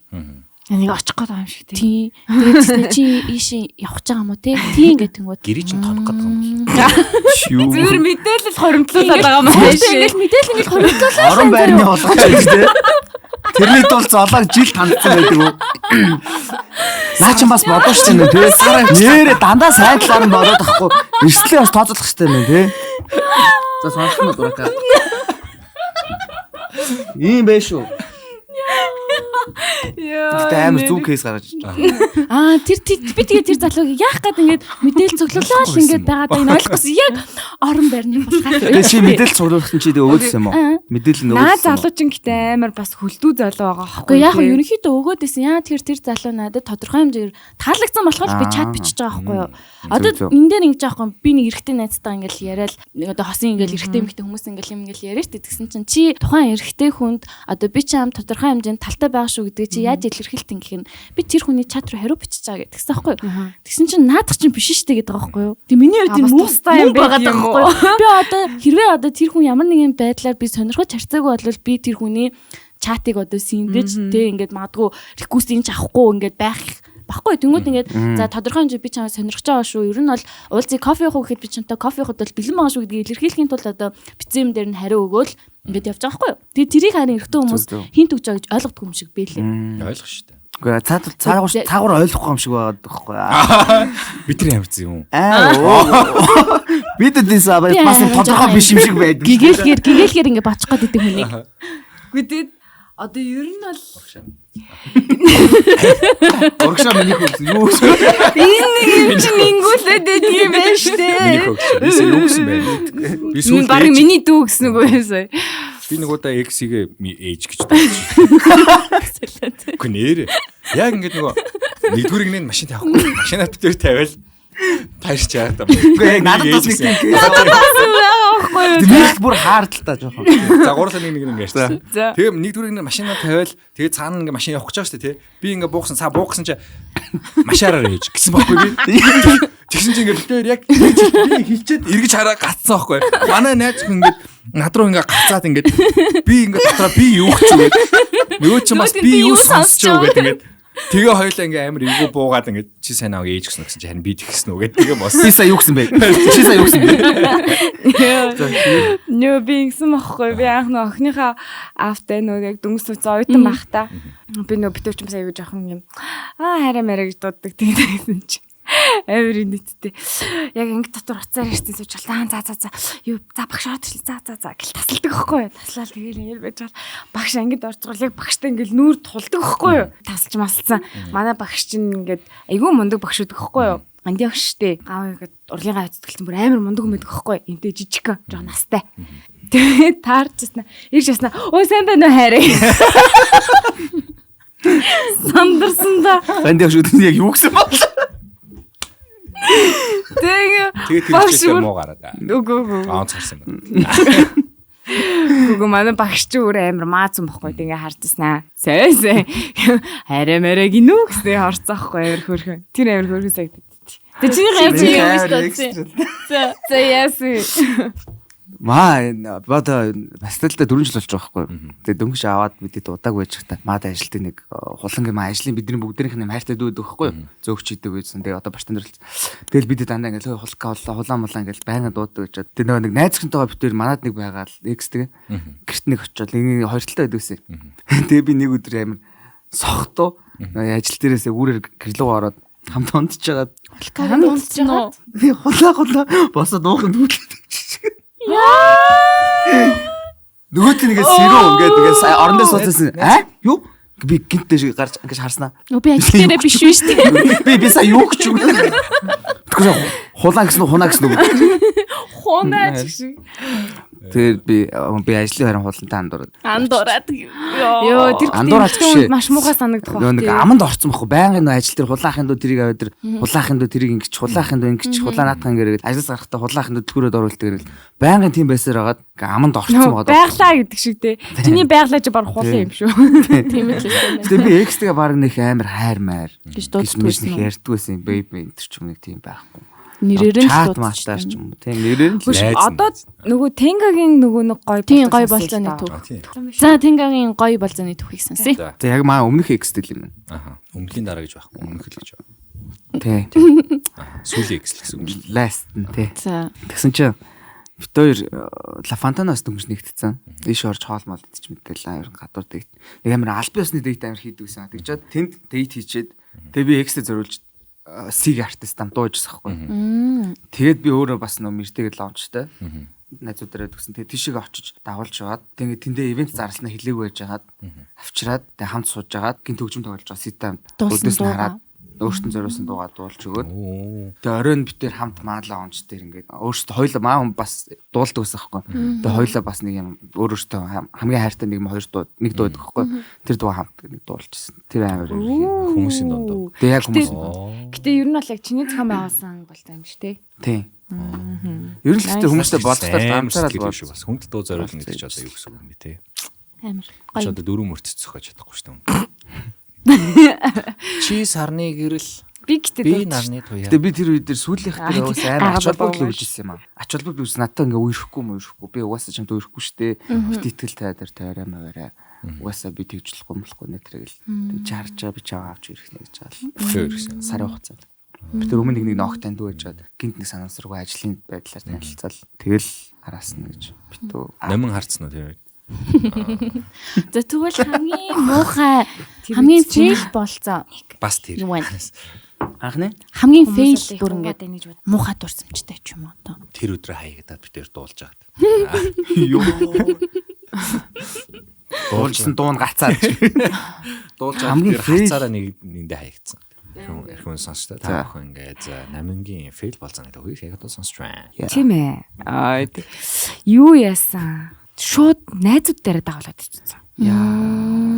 Нэг очих гээд байгаа юм шиг тий. Тэгээд чи ийш явах гэж байгаа юм уу тий ингээд тэнгууд гэрээ чинь толох гэдэг юм бол. зүгээр мэдээлэл хоримтлуулаад байгаа юм байна. Ингээд мэдээлэл ингээд хоримтлуулаад орон байрны болгож байдаг тий. Тэрний тул золоог жил тандсан байдаг уу? Наа чи бас бодож чинь тий. Нэрээ дандаа сайн талаар нь бодоод ахгүй. Эрсдлээ бас тооцоолох хэрэгтэй юм тий. За сонсох нь дураа. Ийм байж шүү. Гэтэ амар зүг кейс гаргаж. Тэр би тэгээд тэр залууг яах гээд ингээд мэдээлэл цуглуулаад л ингээд байгаад энэ ойлгохгүй яг орон байрны болохоор. Тэгээ чи мэдээлэл цуглуулах нь чи өгөөдсөн юм уу? Мэдээлэл нь Наа өгөөдсөн. залуу чинь гэтээ амар бас хөлдүү залуу байгаа байхгүй. Гэхдээ яг ерөнхийдөө өгөөдсөн яа тэр залуу надад тодорхой хэмжээр таалагдсан болохоор би чат бичиж байгаа байхгүй юу. Одоо энэ дээр ингэж аахгүй би нэг эрэгтэй найзтайгаа ингээл яриад одоо хосын ингээл эрэгтэй эмэгтэй хүмүүс ингээл юм ингээл яриад тэгсэн чинь чи тухайн эрэгтэй хүнд одоо би ч ам тодорхой хэмжээнд талтай байгаа шүү гэдэг чи яаж илэрхийлт ингэх нь би тэр хүний чат руу хариу бичиж байгаа гэдгсэн байхгүй юу. Тэгсэн чинь наадах чинь биш штэ гэдэг байгаа байхгүй юу. Тэг миний хувьд энэ муустай юм байгаад байгаа байхгүй юу. Би одоо хэрвээ одоо тэр хүн ямар нэгэн байдлаар би сонирхож харцаагүй бол би тэр хүний чатыг одоо синдэж тэг ингээд магадгүй реквестийн ч авахгүй ингээд байх баггүй тэнгууд ингээд за тодорхой хэмжээ би чамаа сонирхож байгаа шүү. Ер нь бол уулзыг кофе явах гэхэд би чамтай кофе явахд бол бэлэн байгаа шүү гэдгийг илэрхийлэхийн тулд одоо бицэм дээр нь хариу өгөөл ингээд явж байгаа байхгүй юу. Тэгээ тэрийг харин эрэгтэй хүмүүс хинт өгч байгаа гэж ойлгохгүй юм шиг бэлээ. Ойлгох шүү дээ. Үгүй цаагаар ойлгохгүй юм шиг байгаад байхгүй. Бид нар ямарсан юм. Бид дэс бас тодорхой биш юм шиг байдаг. Гэгээлгээр ингээд бачих гээд идэг хүнийг. Үгүй тэгээд одоо ер нь бол Урагшаа миний хөлс юу гэсэн. энэ нэг юм чинь ингүүлээд байдаг юм байна штэ. Би юу гэсэн бэ? Би сүүл баг миний дүү гэсэн үг байсан. би нэг удаа X-ийг ээж гэж бодсон. Үгүй нэрээ. Яг ингээд нөгөө нэгдүгüрийг нь машин тавихгүй. Машинаа битээр тавиал таарч яагаад юм. Үгүй надад бас нэг тийм кейс байгаа. Тэрийг бүр хаард л та жоохон. За гурлаа нэг ярьсан. Тэгээ нэгдүгüрийг нь машинаа тавиал тэгээ цаана ингээ машин явах гэж байгаа шүү дээ тий. Би ингээ буугсан чи машаараар ээж гэсэн байхгүй би. Тэгсэн чи ингээ битээр яг би хилчээд эргэж хараа гацсан байхгүй. Манай найз хүн ингээ над руу ингээ гацаад ингээ би ингээ дотроо би юу гэж үгээд нөгөө ч бас би юу сонсч үгээд ингээ тэгээ хоёлаа ингээ амар эвгүй буугаад ингээ чи сайн аа ээж гисэн чи харин би тэгсэн үгээд тэгээ бос. Би сая юу гэсэн бэ? Чи сая юу гэсэн бэ? Нөө би ингэсэн байхгүй би анх нөө охиныхаа аавтай нөө яг дүнс ойтон бахта. Би нөө битүүч юм сая юу жоохон юм хараа мэрэ гэж дууддаг тэгсэн чи. Эвэр нийтдээ яг анги дотор уцаар ирсэн сууж чалаа за юу за багш ороод ирлээ за гэл тасалдаг байхгүй юу таслал тэгэл ингээл байж байгаа багш ангид орцгол яг багштай ингээл нүүр тулдаг байхгүй юу тасалж малцсан манай багш чинь ингээд айгүй мундаг багш өгдөг байхгүй юу анди багш штэ аав ингээд урлагийн хавцдагтэн бүр амар мундаг юм байдаг байхгүй юу эмтэй жижиг жоо настай тэгээд таарчсан ирж яснаа өө сайн байна уу хайраа сандарсан да анди багш өгдөг яг юу гэсэн бол Тэгээ тэр муу гараад. Үгүй. Онцорсон байна. Үгүй манай багш ч өөр амар маазсан бохгүй тэгээ харчихсан аа. Сайн. Хараа мэрэ гинүү гэсэн харцаахгүй амар хөөрхөн. Тэр амар хөөрхөн сагддаг. Тэг чиний гавь юм шүү дээ. За яасан. Маа бата басталтай 4 жил болж байгаа байхгүй. Тэгээ дөнгөж аваад бидэд удааг байж та маад ажилтны нэг хулангийн маа ажлын бидний бүгднийх нь хайртай дүү байхгүй. Зөөгч идэг байсан. Тэгээ одоо баштан дэрлээ. Тэгэл бидэд дандаа ингээл хулаан ингээл байнга дуудаг гэж. Тэгээ нөгөө нэг найз хүнтэйгээ битээр манад нэг байгаа л X тэгээ. Гэрт нэг очиод нэг хоёр талтай байдгүйсэн. Тэгээ би нэг өдөр амар сохтоо ажил дээрээсээ үүрээр гэрлөө ороод хамт унтж жагаад хулаа босоод уух нь нөгөөт нэгээ сэрүү ингээд орон дээр сууцсан. Юу? Би гинтээ гарч ингэж харснаа. Би ажил дээрээ биш үү штэ. Би сая юу гэж үг. Тэгэхээр хулаа гэсэн хунаа гэсэн үг. Хунаа шиг. Тэр би ажлын харин хулантай Андуураад. Ёо тэр Андуураад биш. маш муухай санагдах Нөө нэг аманд орцсон байхгүй байнгын нөө ажил дээр хулаахын дөө тэрийг аваад тэр хулаахын дөө тэрийг ингэж хулаахын дөө ингэж хулаанаатхан гэрэл ажил гарахтаа хулаахын дөө төгрөөд оруулалт гэрэл байнгын тийм байсаар хагаад аманд орцсон байгаа. байглаа гэдэг шиг те. Чиний байглаа чи баг хулын юм шүү. Тийм л хэлсэн. Тэгээ би экстэйгээ баг нэг амар хайр Гэж дууддаг нэг ярьдгүйсэн бэйб энэ ч юм нэг тийм байхгүй. Нэрээр нь чат дууддаг мастер ч юм уу тийм нэрээр нь Одоо нөгөө Тенгагийн нөгөө нэг гоё тийм гоё болцооны төв. За Тенгагийн гоё болцооны төвхийг сонсъё. за яг маа өмнөх экстэй юм байна. Аха. Өмнөхийн дараа гэж байхгүй. Өмнөх л гэж байна. Тий. Сүүлийн экс гэсэн үг шүү. Last нь тий. За Тэгсэн чинь бит хоёр Лафантаноос дөнгөж нэгтцэн. Дээш орж хоолмол идэж мэдээлээ. Ер нь гадуур дэгт. Нэг амар албан ёсны дэгт амар хийдгүйсэн. Тэгжээд тэнд дэгт хийчээд тэгээ би экстэй зориулж сиг артист ам дуужсан байхгүй. Тэгээд би өөрөө бас нөө мэртэйгээ лаунчтай. Найзуудаараа төгсөн. Тэгээ тийшээ очиж дагуулж яваад тэгээ тэндээ ивент зарласнаа хэлээгүй байж хагаад авчираад тэгээ хамт сууж хагаад гинт хөгжим тоглож байгаа ситам өдөөс нь хараад өөртөө зориулсан дуугаа дуулж өгөөд тэгээ оройн битээр хамт маалаа онч дээр ингээд өөртөө хоёлаа маа хүн бас дуулдаг байсан байхгүй. Тэгээ хоёлаа бас нэг юм өөрөөсөө хамгийн хайртай нэг хоёр дуу нэг дуудаг байхгүй. Тэр дуу хамт нэг дуулжсэн. Тэр амар Хүмүүсийн дунд. тэгээ яг хүмүүс Гэтэ ер нь бол яг чиний зохион байгуулсан болтой юм шүү те. тийм. Ер нь л гэхдээ хүмүүстэй болцохтой ганцаараа л шүү бас. Хүнд дуу зориулна гэдэг чи одоо юу гэсэн үг юм бэ те? амар Чи гоё. одоо дөрөв мөртөц зохиож чадахгүй шүү дээ. Чи сарны гэрэл Би гэтээ би нарны туяа. Гэтэ би тэр үед дээр сүүлийнх дээр уус амар ач холбогдол өгчээсэн юм аа. Ач холбогдол үс надад ингээ үерхгүй. Би угаасаа чамд үерхгүй штэ. Бит итгэл тайдар тойроо маваараа. Угаасаа би тэгжлэхгүй мэлхгүй нэтрэгэл. Тэг чарж би чаа авч ирэх нэ гэж байгаа. Сарын хугацаанд. Би тэр өмнө нэг ногт танд байж чад. Гинт нэг санамсаргүй ажлын байдлаар танилцал. Тэгэл араас нь гэж битүү. Номин харцсан уу тэр? За тэгвэл хамгийн муухай хамгийн фейл болцоо Бас тэр. юу вэ? Анхны Хамгийн фейл бүр ингээд муухай дурсамжтай ч юм уу одоо. Тэр өдрөө хаягдаад би тэр дуулж агаад. юу дуулсан дуун гацаад. Дуулж Хамгийн агаад тэр фейл. хацаараа нэгэндээ хаягдсан. Эрхэн сонсч та бүхэн ингээд намингийн фейл болцооны төгөөс яг одоо сонсч байна. Тийм ээ. Юу яасан? Шууд найзууд дээр дагуулад ичсэн.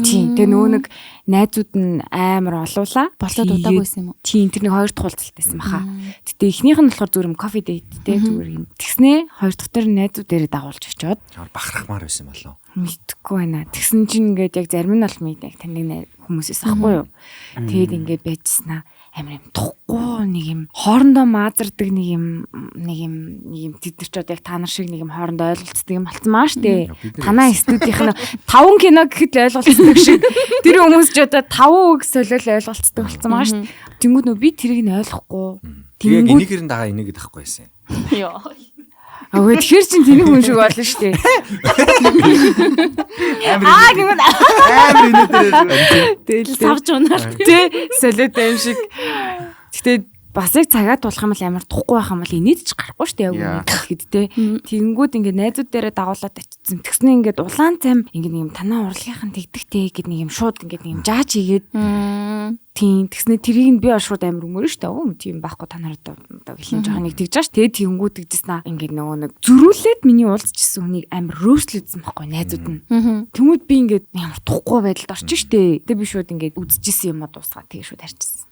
Тийм. Тэгээ нөгөө нэг найзууд нь амар олуулаа. Болоод удаагүйсэн юм уу? Тийм. Тэр нэг хоёр дахь уулзалтайсан баха. Гэтэ эхнийх нь болохоор зүгээр юм кофе дейт те зүгээр юм. Тэгснээ хоёр дахь тэр найзууд дээр дагуулж очиод Бахархмаар байсан болов. мэдхгүй байна. Тэгсэн чинь ингээд яг зарим нь бол яг таныг хүмүүсээс ахгүй юу. Тэгээд ингээд байжснаа амар юм тухгүй нэг юм хоорондоо маазардаг нэг юм тэд нар ч одоо яг та нар шиг нэг юм хоорондоо ойлголцдог юм болсон маа штэ. Танаа студийнх нь 5 кино гэхэд л ойлголцдог шиг. Тэр хүмүүс ч одоо 5 үг солиол ойлголцдог болсон маа штэ. Тэнгүүд нөө би тэрийг нь ойлгохгүй. Яг энийгэр нь дагаа энийг байхгүй байсан. Йоо. Өө тэгэхээр чин тэний хүн шиг болно штэ. Гинэ. амар инээ дээр Тэгэл Савж унаар. Тэ солиод юм шиг. Гэтэ бас яг цагаад болох юм бол амар тухгүй байх юм бол инээд ч гарахгүй шүү дээ яг үнэ гэхэд те. Тэгэнгүүт ингээд найзууд дээрээ дагуулад очсон. Тэгснэ ингээд улаан цам ингээд юм танаа урлагийнх нь тэгдэгтэй гэд нэг юм шууд ингээд нэг юм жаач хийгээд тийм тэгснэ тэрийг би шууд амар өнгөрөн шүү дээ. Өө тийм байхгүй та нарт одоо хэлэн жоохон нэг тэгж ааш. Тэгээ тэгэнгүүт тэгжсэн ингээд нөгөө нэг зөрүүлээд миний уулзчихсан хүнийг амар рөөслөдсөн байхгүй найзууд нь. Тэмүүд би ингээд ямар тухгүй байдалд орчих шүү дээ. Тэгээ би шууд ингээд үзчихсэн юм а дуусгаа тэгээ шууд харчихсан.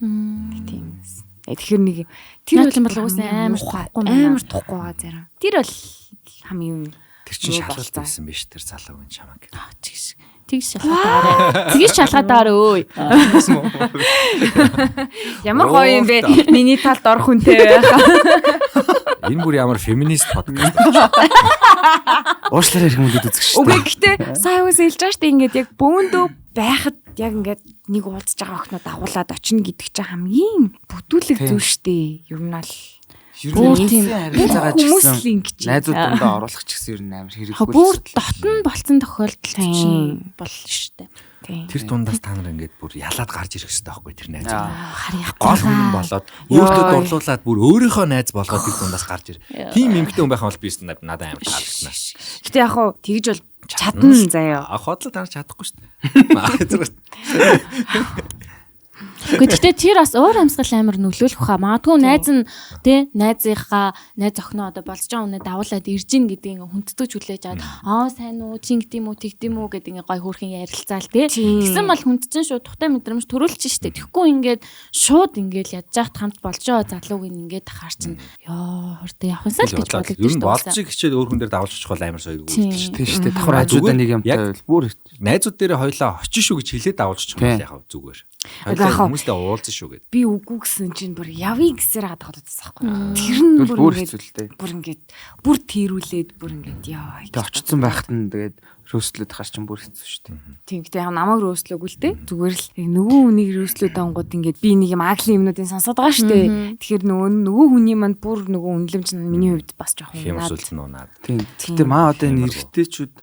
Тийм. Тэгэхээр нэг тэр бол угсаа амар тухгүй байгаа зарим. Тэр бол хамгийн Тэр чинь шалгалт байсан биш тэр залуугийн чамаг. Тэгс шалгатаарай. Тэгс шалгатаарай өөй. Ямар гоё юм бэ? Миний талд орох хүнтэй байхаа. Энэ бүр ямар феминист подкаст. уушлаар ирэх юмуд үзэх шүү дээ. Үгүй гэхдээ сайн үгс хэлж байгаа шүү дээ. Ингээд яг бөөндөө байхад яг ингээд нэг уулзж байгаа охиноо дагуулад очино гэдэг чинь хамгийн бүтүүлэг зүйл шүү дээ. Ер нь бол Бүр тийм харилцаагаа ч хүмүүс л гэсэн ингэж найзууд дундаа оруулах ч гэсэн ер нь амар хэрэггүй. Бүр дотн болцсон тохиолдол чинь болно шүү дээ. Тэр дундаас та нар ингээд бүр ялаад гарч ирэх хэрэгтэй байхгүй тэр найз. Харьяа. Гол хүн болоод өөртөө дурлуулад бүр өөрийнхөө найз болгоод тэр дундаас гарч ир. Тийм эмгтэн хүн байх бол би надад амар таалагдана. Гэтэ яг хуу тэгж бол чадна заяа. Хотлоо танаар чадахгүй шүү дээ. Гэхдээ тэр бас уур амьсгал амар нөлөөлөх хаа. Магадгүй найз нь тий найзынхаа найз охиноо одоо болж байгаа үнэ давуулаад ирж гин гэдгийг хүндэтгэж хүлээж аваад сайн уу чи ингэдэм үү тэгдэм үү гэдэг гой хөөрхөн ярилцаал тий. Тэгсэн бол хүндчин шууд тухтай мэдрэмж төрүүлж штэ. Тэгэхгүй ингээд шууд ингээд ядж яхад хамт болж байгаа залууг ингээд ахаар чинь ёо хурд явахсаа л гэж бодлоо. Ер нь болцыг хичээд өөр хүн дээр давуулж очих бол амар соёг үүдэлж тийм шүү дээ. Давхар хажуудаа нэг юм тавил бүр найзууд дээр хойлоо очих шүү гэж хэлээд давуулж очих юм яхав зүгээр. Хүмүүстэй уулзсан шүү гэд. Би үгүй гэсэн чинь бүр явъя гэсээр хадгалаад байсан байхгүй. Тэр нь бүр ингээд бүр тэрүүлээд бүр ингээд яа. Тэг очсон байхад нь тэгээд рөөслөд хар чинь бүр хэцүү шүү дээ. Тийм гэдэг яг намайг рөөслөөгүй л дээ. Зүгээр л нөгөө хүнийг рөөслөөд ангууд ингээд би нэг юм аглийн юмнуудын сонсоод байгаа шүү дээ. Тэгэхээр нөгөө хүний манд бүр нөгөө үнэлэмж нь миний хувьд бас жоох унаад. Тийм. Гэтэ маа одоо энэ эргэжтэйчүүд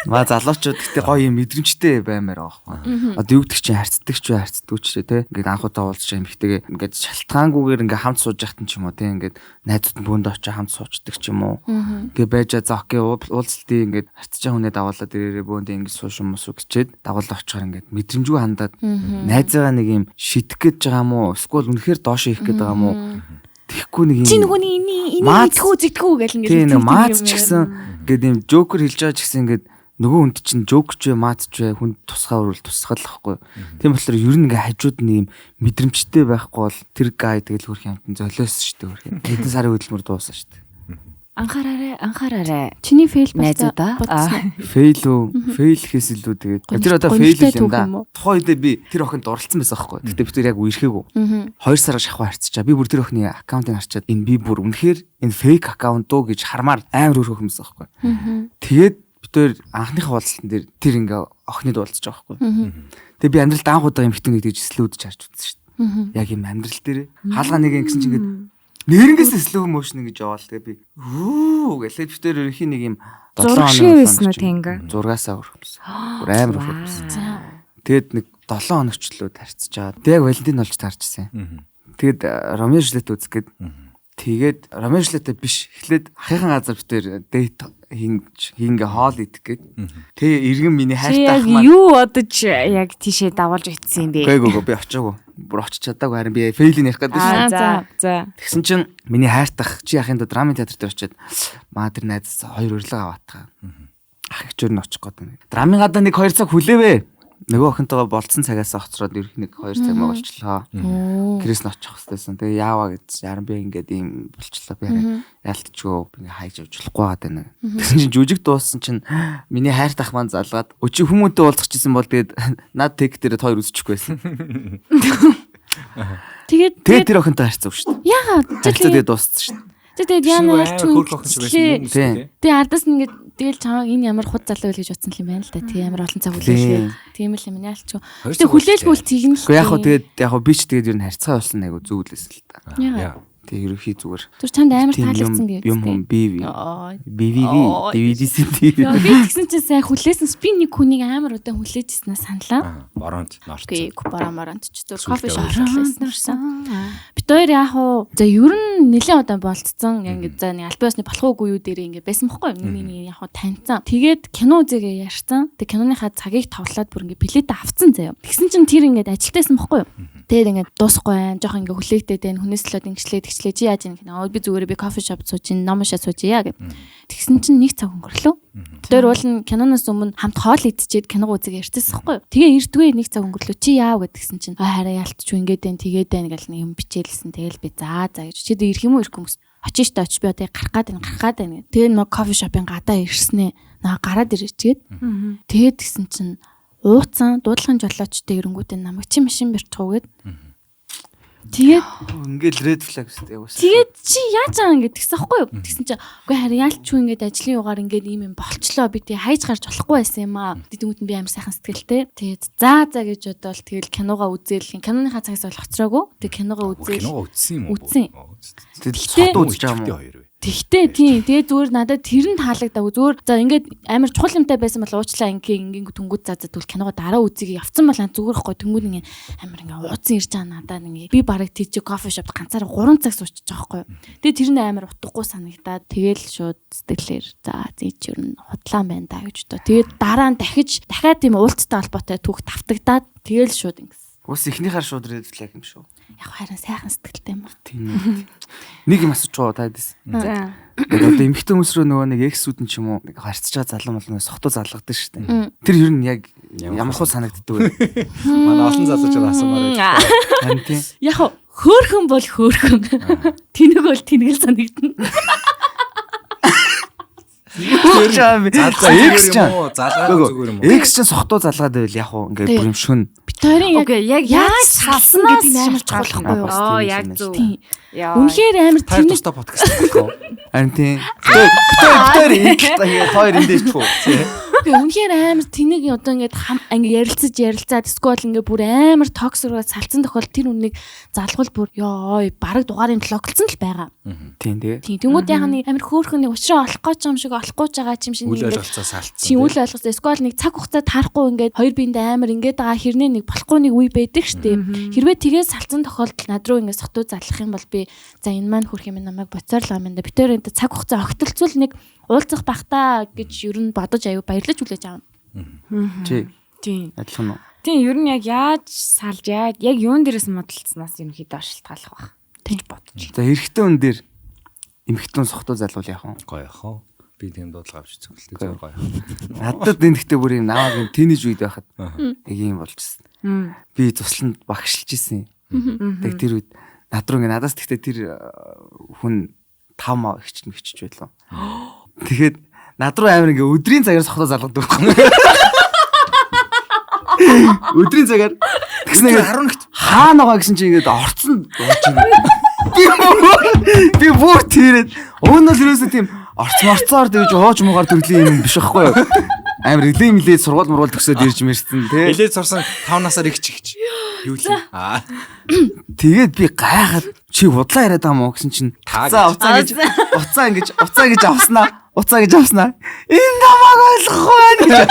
маа залуучууд гэтэ гоё юм мэдрэмжтэй баймаар байгаа байхгүй. Одоо юу гэдэг чинь харцдаг ч харцдаггүй ч те. Ингээд анхудаа уулзч эмхтэйгээ ингээд шалтгаангүйгээр ингээд хамт сууж яхад ч юм уу те. Ингээд найзууд нь бөөндөө очиж хамт суучдаг ч юм уу. Ингээд байж за окей уулзалт ингээд харцж байгаа хүнээ давуулаад ирээрээ бөөндөө ингээд сууш юм уу гэчээд давуулаад очихоор ингээд мэдрэмжгүй хандаад найзгаа нэг юм шидэх гэж байгаа юм уу? Эсвэл үнэхээр доош хийх гэж байгаа юм уу? Тэгэхгүй нэг юм чи нөгөөний энийг мэдхүү зэгдэхүү гэл ингээд тийм маац ч гэсэн ингээд юм жокер хэлж байгаа ч гэсэн ингээд нөгөө хүнд чинь жокч вэ маац ч вэ хүнд тусгаа өрвөл тусгаалахгүй. Тийм болохоор ер нь ингээд хажууд нэг юм мэдрэмжтэй байхгүй бол тэр гай тэгэл хөрх юмтан золиосон шүү дээ хөрх. Хэдэн сарын хөдөлмөр дууссан шүү дээ. Анхаараарай. Чиний фейл найзуудаа. Фейл үү? Фейл хийс илүү тэгээд. Тэр одоо фейл юм да. Тухайн үедээ би тэр охинд дурлцсан байсан байхгүй. Гэтэ би тэр яг үерхээгүй. 2 сар шахуу харцчаа. Би бүр тэр охины аккаунтыг харчаад энэ би бүр үнэхээр энэ фейк аккаунт уу гэж хармаар амар өрхөх юмсан байхгүй. Тэгээд би тэр анхныхаа уулзалтан дээр тэр ингээ охиныг уулзаж байгаа байхгүй. Тэгээд би амьдралд анх удаа юм хитэн нэгдэж слүүд харж үзсэн шүү дээ. Яг юм амьдрал дээр хаалгаа нэг юм гэсэн чинь ингээ нэрэнгээс slow motion гэж яваал тэгээ би гэлээ битэр ерөнхий нэг юм 7 хоног байсан уу тэнга зургаасаа өрхөмсөн. Амар өрхөмсөн. Тэгэд нэг 7 хоногчлөө тарцчаа. Тэг яг Валентин болж тарчсан. Тэгэд Ромео Жилет үзэх гээд тэгээд Ромео Жилетэ биш эхлээд ахыхан газар битэр дейт хийнгээ хоол идэх гээд тэгээ иргэн миний хайртай ах маань юу одож яг тийшээ давуулж итсэн юм бэ? Гээгүй би очиагүй. Бүр очиж чадаагүй харин би фейлийг ярих гэдэг шүү. За. Тэгсэн чинь миний хайртах чи яхинд драмын театр дээр очиод маа тэр найз 2 урилга аваатгаа. Ах их чөр нь очих гээд. Драмын гадаа нэг 2 цаг хүлээвэ. Нөгөө охинтойгоо болцсон цагаас оцроод ирэх нэг 2 цаг болчлоо. Гэрээс нь очих хэвчээсэн. Тэгээ яаваа гэж харин би ингээд ийм болчлоо. Би харин яалтчгүй ингээ хайж авч болохгүй байгаа даа. Тэгсэн чинь жүжиг дууссан чинь миний хайртах маань залгаад өчиг хүмүүнтэй уулзчихсан бол тэгээд над тек дээр 2 үзчихгүй байсан. Тэгээд тэр охинтой харьцав шүү дээ. Яагаад? Тэгээд дууссан шүү дээ. Тэгээд яана ялч хөөрхөн охин ч байсан юм. Тэгээд ардаас нь ингээд тэгэл чамаг энэ ямар худ залуу вэ гэж бодсон юм байна л да. Тэгээ ямар олон цаг хүлээлгээ. Тийм л юм яалч. Тэгээд хүлээлгүй л тэгнэ л. Гэхдээ яг хөө тэгээд яг хөө би ч тэгээд ер нь харьцаа болсон айгу зүгэлээс л та. Яа. Тэгээ ерөөхий зүгээр. Түр чанд амар таалагдсан гэж. Юм би. Яа би тэгсэн чинь сайн хүлээсэнс би нэг хүнийг амар удаан хүлээжсэнээ саналаа. Боронд норт. Боронд ч зүр кофе шоп шотлээсэн. Бид хоёр яг уу за ер нь нэлээд удаан болцсон. Яг за нэг аль биесны болох уугүй юу дээр ингэ байсан бохгүй юу? Нэг яг уу таньцсан. Тэгээд кино үзээгээ ярьсан. Тэг киноныхаа цагийг товлоод бүр ингэ билетээ авцсан заяа. Тэгсэн чинь тэр ингэ ажилтайсан бохгүй юу? Тэгээд ингэ дуусахгүй байх. Жохоо ингэ хүлээгдээд байна. Хүнээс л ингэчлээ чи яаж юм гэнэ. Би зүгээр би кофе шоп сууж ин ном уншаа сууж яа гэв. Тэгсэн чинь нэг цаг өнгөрлөө. Тэр уул нь киноноос өмнө хамт хоол идчихэд киног үзэг ярьчихсан байхгүй юу. Тэгээ эрдвээ нэг цаг өнгөрлөө. Чи яав гэдгсэн чинь хараа ялтч ингээд байна тэгээд байна гэл нэг юм бичээлсэн. Тэгэл би за гэж чи дэ ирэх юм уу ирэхгүй хүмүүс. Очиж та очиж би одоо гарах гад байна. Тэгээ нэг кофе шопын гадаа ирснээ. Наа гараад ирчихээд. Тэгээд гисэн чинь ууцсан дуудлагын жолоочтой ирэнгүүтээ намайг чи машин бэрчгөөгээд тэгээд ингээл red flag үстэй явуулсан. Тэгээд чи яаж байгаа юм гэдгсэн аахгүй юу? Тэгсэн чинь үгүй харин яалч юу ингээд ажлын югаар ингээд ийм юм болчлоо би тэг хайж гарч болохгүй байсан юм аа. Тэнгүүд нь би амар сайхан сэтгэлтэй. Тэгээд за гэж бодвол тэгэл киногаа үзээл киноныхаа цагаас бол хоцроогүй. Тэг киногаа үзээл. Кино үзсэн юм уу? Үзсэн. Тэгэл сот үзэж байгаа юм уу? Тэгтээ тийм. Тэгээд зүгээр надад тэр нь таалагдаагүй. Зүгээр за ингээд амар чухал юмтай байсан бол уучлаа ингээд түнгүүд заа тэгвэл киногоо дараа үзье явцсан бол зүгээр ихгүй түнгүүд ингээд амар ингээд ууцсан ирж байгаа надад ингээд би барыг тийж кофе шопт ганцаараа 3 цаг суучих жоохгүй. Тэгээд тэр нь амар утгагүй санагдаад тэгэл шууд сэтгэлээр за зээч ер нь худлаан байна да гэж бодоо. Тэгээд дараа нь дахиад тийм уулзтай холбоотой түүх тавтагдаад тэгэл шууд ингээд Ус ихнийхаар шууд red flag юм шүү. Яг харин сайхан сэтгэлтэй юм ба. Тийм үү. Нэг юм асууж байгаа тайдас. За. Одоо эмэгтэй хүмүүс рүү нөгөө нэг эксүүд нь ч юм уу нэг харьцаж байгаа залуу мал нөгөө сохтуу залгадаг шүү дээ. Тэр ер нь яг ямар хөө санагддаг вэ? Манай олон залууч асуумаар байна. Харин тийм. Яг хөөхөн бол хөөхөн. Тэнэг бол тэнэг л санагдана. Залгаа X залгаад зүгээр юм уу? X ч сохтуу залгаад байвал яг уу ингээд бүр юм шүн. Битэрийн яг яаж салсан гэдэг нь амар чухал байхгүй юу? Яг зөв. Яа. Үнэхээр амар Та тэнэг. тусдаа подкаст хийх үү? Харин тийм. Битэр хоёр эндэж чуу. Үнэхээр амар тэнэг одоо ингээд ингээд ярилцаад эсвэл ингээд бүр амар токсороо салцсан тохиол тэр үннийг залгуул бүр ёо бараг дугаарын блоклцсон л байгаа. Тийм тий. Тийм тэнгууд яг нэг амар хөөхөн нэг уушраа олох гэж юм шиг олохгүй ч байгаа юм шиг Үл ойлголцоо салтсан. тийм үл ойлголцоо эсвэл нэг цаг хугацаа таарахгүй ингээд хоёр биендээ амар ингээд байгаа хэрнээ нэг болохгүй нэг үе байдаг штеп. Хэрвээ тгээс салцсан тохиолдолд над руу ингээд сохтуу залах юм бол би за энэ маань хөрх юм намайг боцоорлоо юм да. Битээр энэ цаг хугацаа огтолцвол нэг уулзах бахтаа гэж ер нь бодож аюу баярлаж хүлээж авна. Чи Тийм. адилхан уу? Тийм ер нь яг яаж салж яг юун дээрээс модалцснаас ерөнхийдөө шалтгааллах баг. Тэгж бодож. За эрэгтэй хүн дээр эмэгтэй сохтуу залвал яах вэ? Гоё яах вэ? Би тийм дуудлага авч үзүүлдэг зүгээр гоё. Надад энэ гэхдээ бүр юм намайг юм тeenage үед байхад яг юм болчихсон. Би тусланд багшилж исэн. Тэг тэр үед над руу ингээ надаас тэгтээ тэр хүн 5 маа хичж байлаа. Тэгэхэд над руу амар ингээ өдрийн цагаар сохтоо залгадаг байхгүй. Өдрийн цагаар тэгснээр 11-т хаана байгаа гэсэн чинь ингээд орцсон дууж байна. Би бүр тийрээд уун нь ерөөсөө тийм орцморцоор тэгж ууж муугаар төрлийн юм биш байхгүй юу? Амар илээ сургууль төгсөөд ирж мэрсэн тий. Илээд сурсан 5 насаар их чигч. Юу л аа. Тэгээд би гайхаад чи худлаа яриад байгаа мó гэсэн чинь за уцаа ингэж авснаа. Энэ намайг ойлгохгүй байна гэж.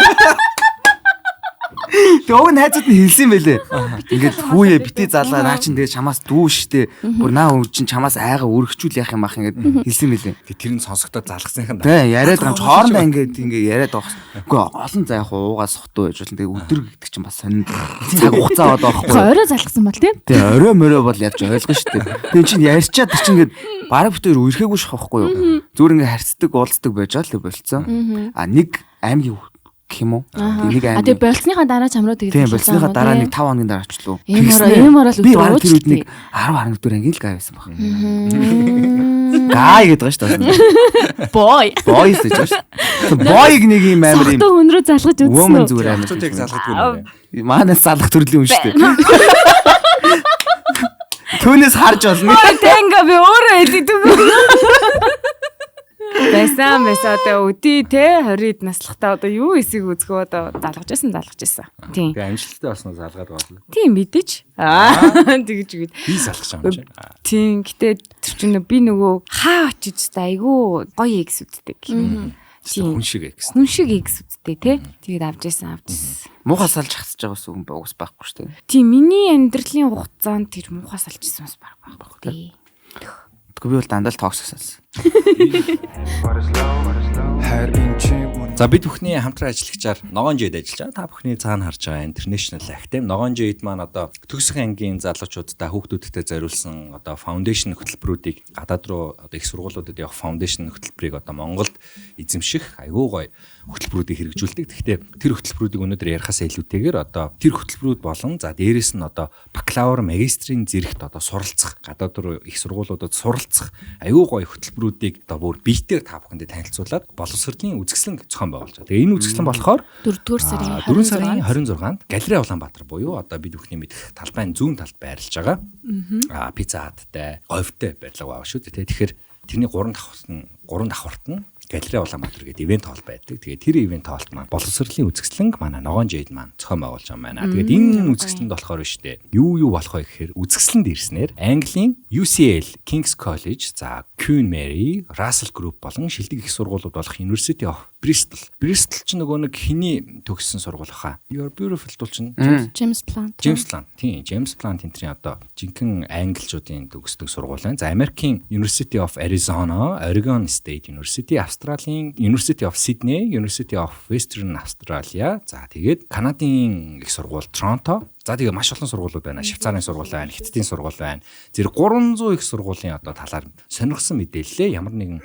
Тэгээ өвн хайцууд нь хэлсэн байлээ. Ингээд хүүе бити залгаа наа чин тэгээ чамаас дүү штэ. Бүр наа өвчин чамаас айгаа өргөчүүл яах юм ах ингээд хэлсэн байлээ. Тэгээ тэр нь сонсогдоод залгасныхан Тэ яриад гамч хоорондоо ингээд яриад байгаа. Үгүй олон за яг уугаас сохтуу байж болно. Тэгээ өдөр гэдэг чинь бас сонин цаг хугацаа аваад байгаа байхгүй. Орой залгсан бол тийм. Тэ орой морой бол явж ойлгоо штэ. Тэгээ чинь ярьчаад тэр чинь ингээд бараг бүтээр үерхээгүй шахахгүй юу. Зүгээр ингээд харьцдаг уулздаг байж байгаа л болцсон. А нэг аймгийн гэх юм уу? Нэг аймаг. Тэгээ болцсныхаа дараа чамруу тэгээд Тийм болцсныхаа дараа нэг 5 хоногийн дараа очлоо. Ийм орол би бараг тэр үед нэг 10 11 анги л гай байсан баг. Гай гэдэг шүү дээ. бой Boys гэж байна шүү. Boy-г нэг юм амар юм. сохтуу хүн рүү залгаж Woman үзсэн. зүгээр амар. Хацуудыг залгадаг юм бэ? Манаас залах төрлийн юм шүү дээ. Түүнээс харж болно. Тэнга би өөрөө хэлдэг. Байсан одоо өдий те 20-д наслахтаа одоо юу эсийг үзгөө одоо залгаж байсан. Тийм. Тэгээ амжилттай болсон залгаад байна. Тийм мэдээч. Тэгж үгүй. Би залгаж байгаа юм чи. Тийм гэтээ тэр чинь би нөгөө хаа очиж та айгүй гоё экс үддэг. Тийм. Хүн шиг гэсэн. Хүн шиг экс үддэг те. Тэгээд авч ирсэн. Муухай салж хасж байгаа ус юм уус байхгүй шүү дээ. Тийм миний амьдралын хугацаанд тэр муухай салж ирсэн ус байхгүй. Тэгвэл би бол дандаа л токсик салсан. За бид бүхний хамтран ажиллагчаар Ногоон Жид ажиллаж байгаа. Та бүхний цаана харж байгаа International Academy Ногоон Жид маань одоо төгсөх ангийн залуучуудаа хүүхдүүдтэй зориулсан одоо фаундейшн хөтөлбөрүүдийг гадаад руу одоо их сургуулиудад явах фаундейшн хөтөлбөрийг одоо Монголд эзэмших аюу гой хөтөлбөрүүдийг хэрэгжүүлдэг. Гэхдээ тэр хөтөлбөрүүдийг өнөөдөр ярихаас илүүтэйгээр одоо тэр хөтөлбөрүүд болон за дээрэс нь одоо бакалавр, магистрийн зэрэгт одоо суралцах гадаад руу их сургуулиудад суралцах аюу гой хөтөлбөрүүдийг одоо бүр биетээр та бүхэндээ танилцуулаад боловсролын үзэсгэлэн зохион байгуулж байгаа. Тэгээ энэ үзэсгэлэн болохоор 4-р сарын 4 сарын 26-нд Галерей Улаанбаатар буюу одоо бид бүхний мэдэх талбайн зүүн талд байрлаж байгаа. Пицца хаттай, говьтой барилга байгаа шүү дээ. Тэгэхээр тэрний 3 давхарт нь Галерей Улаанбаатар гэдэг ивент холл байдаг. Тэгээд тэр ивент холлд маань боловсролын үзэсгэлэнг манай Ногоон Жид маань зохион байгуулж байгаа юм байна. Тэгээд энэ үзэсгэлэнд болохоор биш дээ. Юу болох вэ гэхээр үзэсгэлэнд ирснээр Английн UCL, King's College, за Queen Mary, Russell Group болон шилдэг их сургуулиуд болох University of Bristol. Bristol ч нөгөө нэг хиний төгссөн сургууль хаа. You're beautiful дул чинь. James Plant. Тийм, James Plant энтрийн одоо жинхэнэ англичуудын төгсдөг сургууль байна. За Америкийн University of Arizona, Oregon State University, Австралийн University of Sydney, University of Western Australia. За тэгээд Канадын их сургууль Торонто, За тэгээ маш олон сургуулиуд байна. Швейцарын сургууль байна, Хятадын сургууль байна. Зэрэг 300 их сургуулийн одоо талаар сонирхсан мэдээлэлээ ямар нэгэн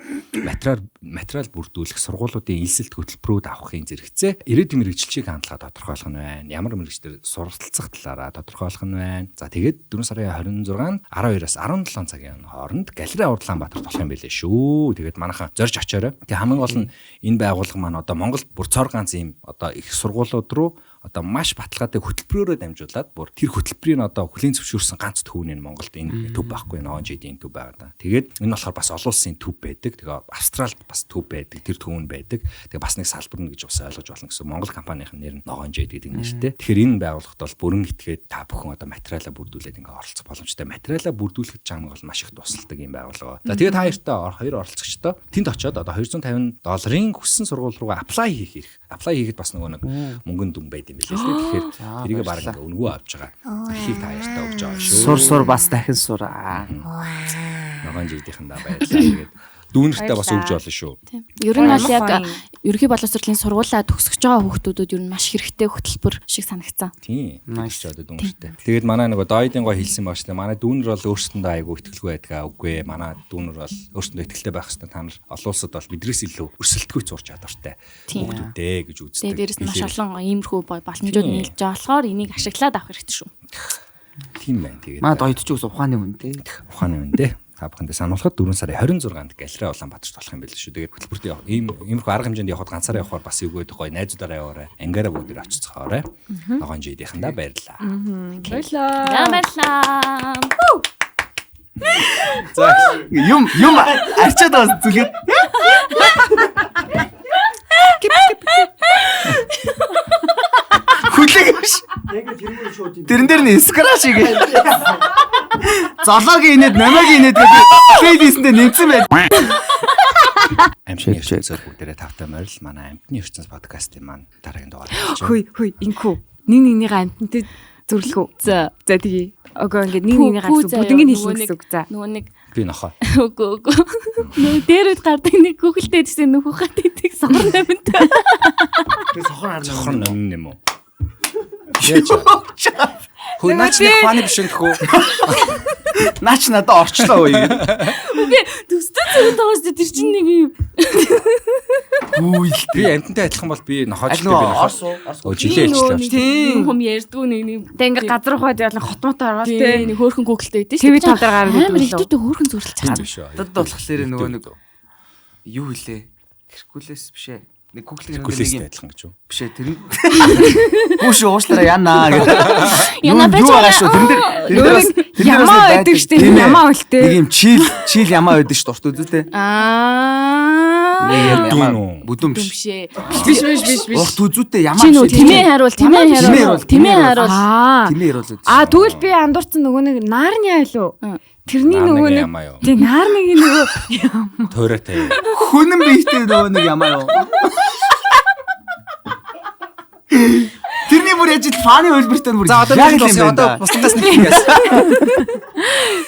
материал бүрдүүлэх сургуулиудын элсэлт хөтөлбөрүүд авахын зэрэгцээ ирээдүйн мэрэгжилчийг хандлагаа тодорхойлох нь байна. Ямар мэрэгчлэр суралцах талаараа тодорхойлох нь байна. За тэгээд 4 сарын 26-нд 12-аас 17 цагийн хооронд галерей Улаанбаатарт болох юм байлээ шүү. Тэгээд манайхан зорж очиорой. Тэгээ хамгийн гол нь энэ байгууллага маань одоо Монголд бүр цор ганц ийм одоо их сургуулиуд руу одоо маш баталгаатай хөтөлбөрөөрөө дамжуулаад бүр тэр хөтөлбөрийн одоо хүлийн зөвшөөрсөн ганц төв нь Монголд энэ төв байхгүй НОЖ-ийн төв байгаа даа. Тэгээд энэ болохоор бас олон улсын төв байдаг. Тэгээ Австралид бас төв байдаг. Тэр төв нь байдаг. Тэгээ бас нэг салбар нь гэж бас ойлгож болно гэсэн. Монгол компанийн нэр нь НОЖ гэдэг нэртэй. Тэгэхээр энэ байгууллагт бол бүрэн итгээд та бүхэн одоо материалаа бүрдүүлээд ингээ оролцох боломжтой. Материалаа бүрдүүлэхэд чамд бол маш их тусалдаг юм байгууллага. За тэгээд та хоёртаа хоёр оролцогчдоо тэнд очиод одоо $250 хүссэн сургууль руугаа apply хийх хэрэг. Apply хийхэд бас нөгөө нэг мөнгөнд дүн байд юм билээ. Тэгэхээр тэрийг баг ингээ өнгөө авч байгаа. Архив та хоёртаа өгч байгаа шүү. Сур бас дахин сур. Ногоон жигдийнхэндээ баярлалаа. Тэгээд дүүнэртээ бас өгж болно шүү. Ер нь бол яг ерөнхий боловсролын сургуулаа төгсөж байгаа хүүхдүүдэд ер нь маш хэрэгтэй хөтөлбөр шиг санагдсан. Тийм. Маш ч одоо дүүнэртээ. Тэгээд манай нөгөө дойдын гоо хэлсэн баг шүү дээ. Манай дүүнэр бол өөрсөндөө айгүй итгэлгүй байдгаа. Үгүй ээ. Манай дүүнэр бол өөрсөндөө итгэлтэй байх хэрэгтэй. Та нар олон улсад бол бидрээс илүү өрсөлдөхүй зурж чадвартай хүүхдүүдээ гэж үздэг. Тэгээд дээрэс нь маш олон иймэрхүү боломжууд нийлж байгаа болохоор энийг ашиглаад авах хэрэгтэй шүү. Тийм байна. Тэгээд Маа дойд ч ус ухааны хүн дээ. Ухааны хүн дээ. Та бүхэндээ сануулхад 4 сарын 26-нд галерей Улаанбаатарт болох юм байл шүү. Тэгээд хөтөлбөрт иймэрхүү арга хэмжээнд явхад ганцаараа явахаар бас юу гэдэг гоё найзуудаараа яваарай. Ангаараа бүгд очицохоорой. Ногоон жидийнхэндээ баярлалаа. Баярлалаа. За Юм арчаад байгаа зүлээ. Хүлээгш. Тэрэн дээр нь скрач игээ. Золоогийн инээд, намаагийн инээд гэдэг плейдистэнд нэмсэн байд. амтны ертөнцөөр бүгдээрээ тавтай морил манай амтны ертөнц подкастын маань дараагийн дугаар. Хүй инхүү. Нэг нэгнийгээ амтнтай зүрлэх үү? За тэгээ. Окей ингээд нэг нэгнийгээ бүгднийг хэлнэ гэсэн үг. За. Нөгөө нэг Би нохоо. Үгүй. Нөгөө дээрэд гардаг нэг гүгэлтэй гэсэн нөхөх хат идэх сохор намтай. Тэр Сохор нэн юм уу? Яаж? Хөө наач нэг фаны биш юм хөө. Наач надад орчлоо үе. Үгүй төстэй зүйл байгаас тэр чинь нэг юм. Үйл. Би амттай адилхан бол би нохоочтой би нохоо. Жилээ хэлчлээ. Тийм хүм ярьдгүй нэг Тэг ингээд газар ухаад явал хотмотоо орвол те. нэг хөөрхөн гүгэлтэй байдсан шүү. TV тавдар гараад амар ихтэй хөөрхөн зүрлж Тийм байгаа. биш үү? Дад болохоор нөгөө нэг юу хэлээ? Геркулес биш ээ. Нэг гуглын Гүлээстэй адилхан гэж юу? биш ээ. Тэр нь Хүүш уушлаараа яана гэдэг. Яна Юу байгаа шүү. Ямаа байдаг шүү дээ. Ямаа үлтэй. Нэг юм чил ямаа байдаг шүү. Дурт үзүүтэй. Аа. Ямаа бүдүүн биш. Бишээ. Биш. Урт үзүүтэй ямаа Чи нөө биш. тэмээ харуул. Тэмээ харуул. Тэмээ харуул. Тэгвэл би андуурсан нөгөө нэг Нарниа илүү. Тэрний нөгөө нэг тий Нарнигийн нөгөө Тойротой. Хүнэн биетэй нөгөө нэг ямаа юу. Тэрний бүр яж фаны хөлбөртэй бүр За одоо би одоо бусдаас нэг юм яасан.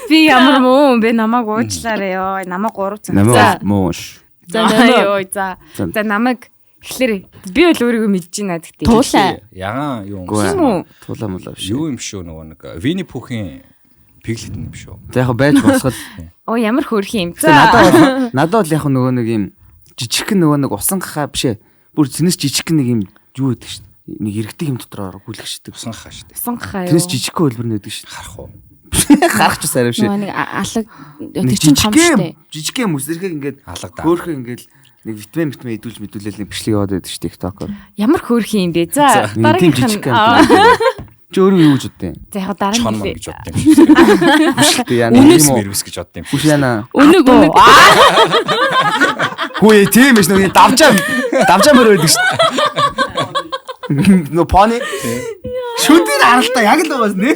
би ямар муу би намайг уучлаарай ёо. Намайг 300. Намайг мууш. За ёо. За намайг эхлэр би бол өөрийгөө мэдэж байна гэхдээ. Туулаа. Ягаан юу Тийм үү? Тулаа мулаа биш. юу юм шүү нөгөө нэг Винни Пүүхийн пиглет юм шүү. За яг байж босгол. Оо ямар хөөрхөн юм. Надад бол яг нөгөө нэг юм жижигхэн нөгөө нэг усан гахаа бишээ. Бүр зэнэс жижигхэн нэг юм юу гэдэг шүү. Нэг иргэдэг юм дотроо гүйлгшдэг. Усан хаа шүү дээ. Сунгахаа юу. Тэрс жижигхэн хөлбөр нэдэг шүү. Харах уу? Харах ч сарай биш. Нөгөө нэг алаг тэр чинь том штэ. Жижигхэн хүмүүс эрхийг ингээд Алга даа. хөөхөн ингээд нэг витамин идүүлж мэдүүлэл нэг бичлэг яваад байдаг шүү TikTok-оор. Ямар хөөрхөн юм бэ? За Тийм дараагийнх нь жижигхэн. Чи өөрөө юу гэж боддیں۔ за яг дараа Чон нь мон гэж бодсон юм шиг. Бүштэй яна. Үнэс мэрвэс гэж бодсон юм Бүш шиг. яна. Үнэг. Хөөе тийм биш нөгөө давжаа мөр байдаг шүү. Нөө пони. Шүдээр харалтаа яг л байгаас нэ.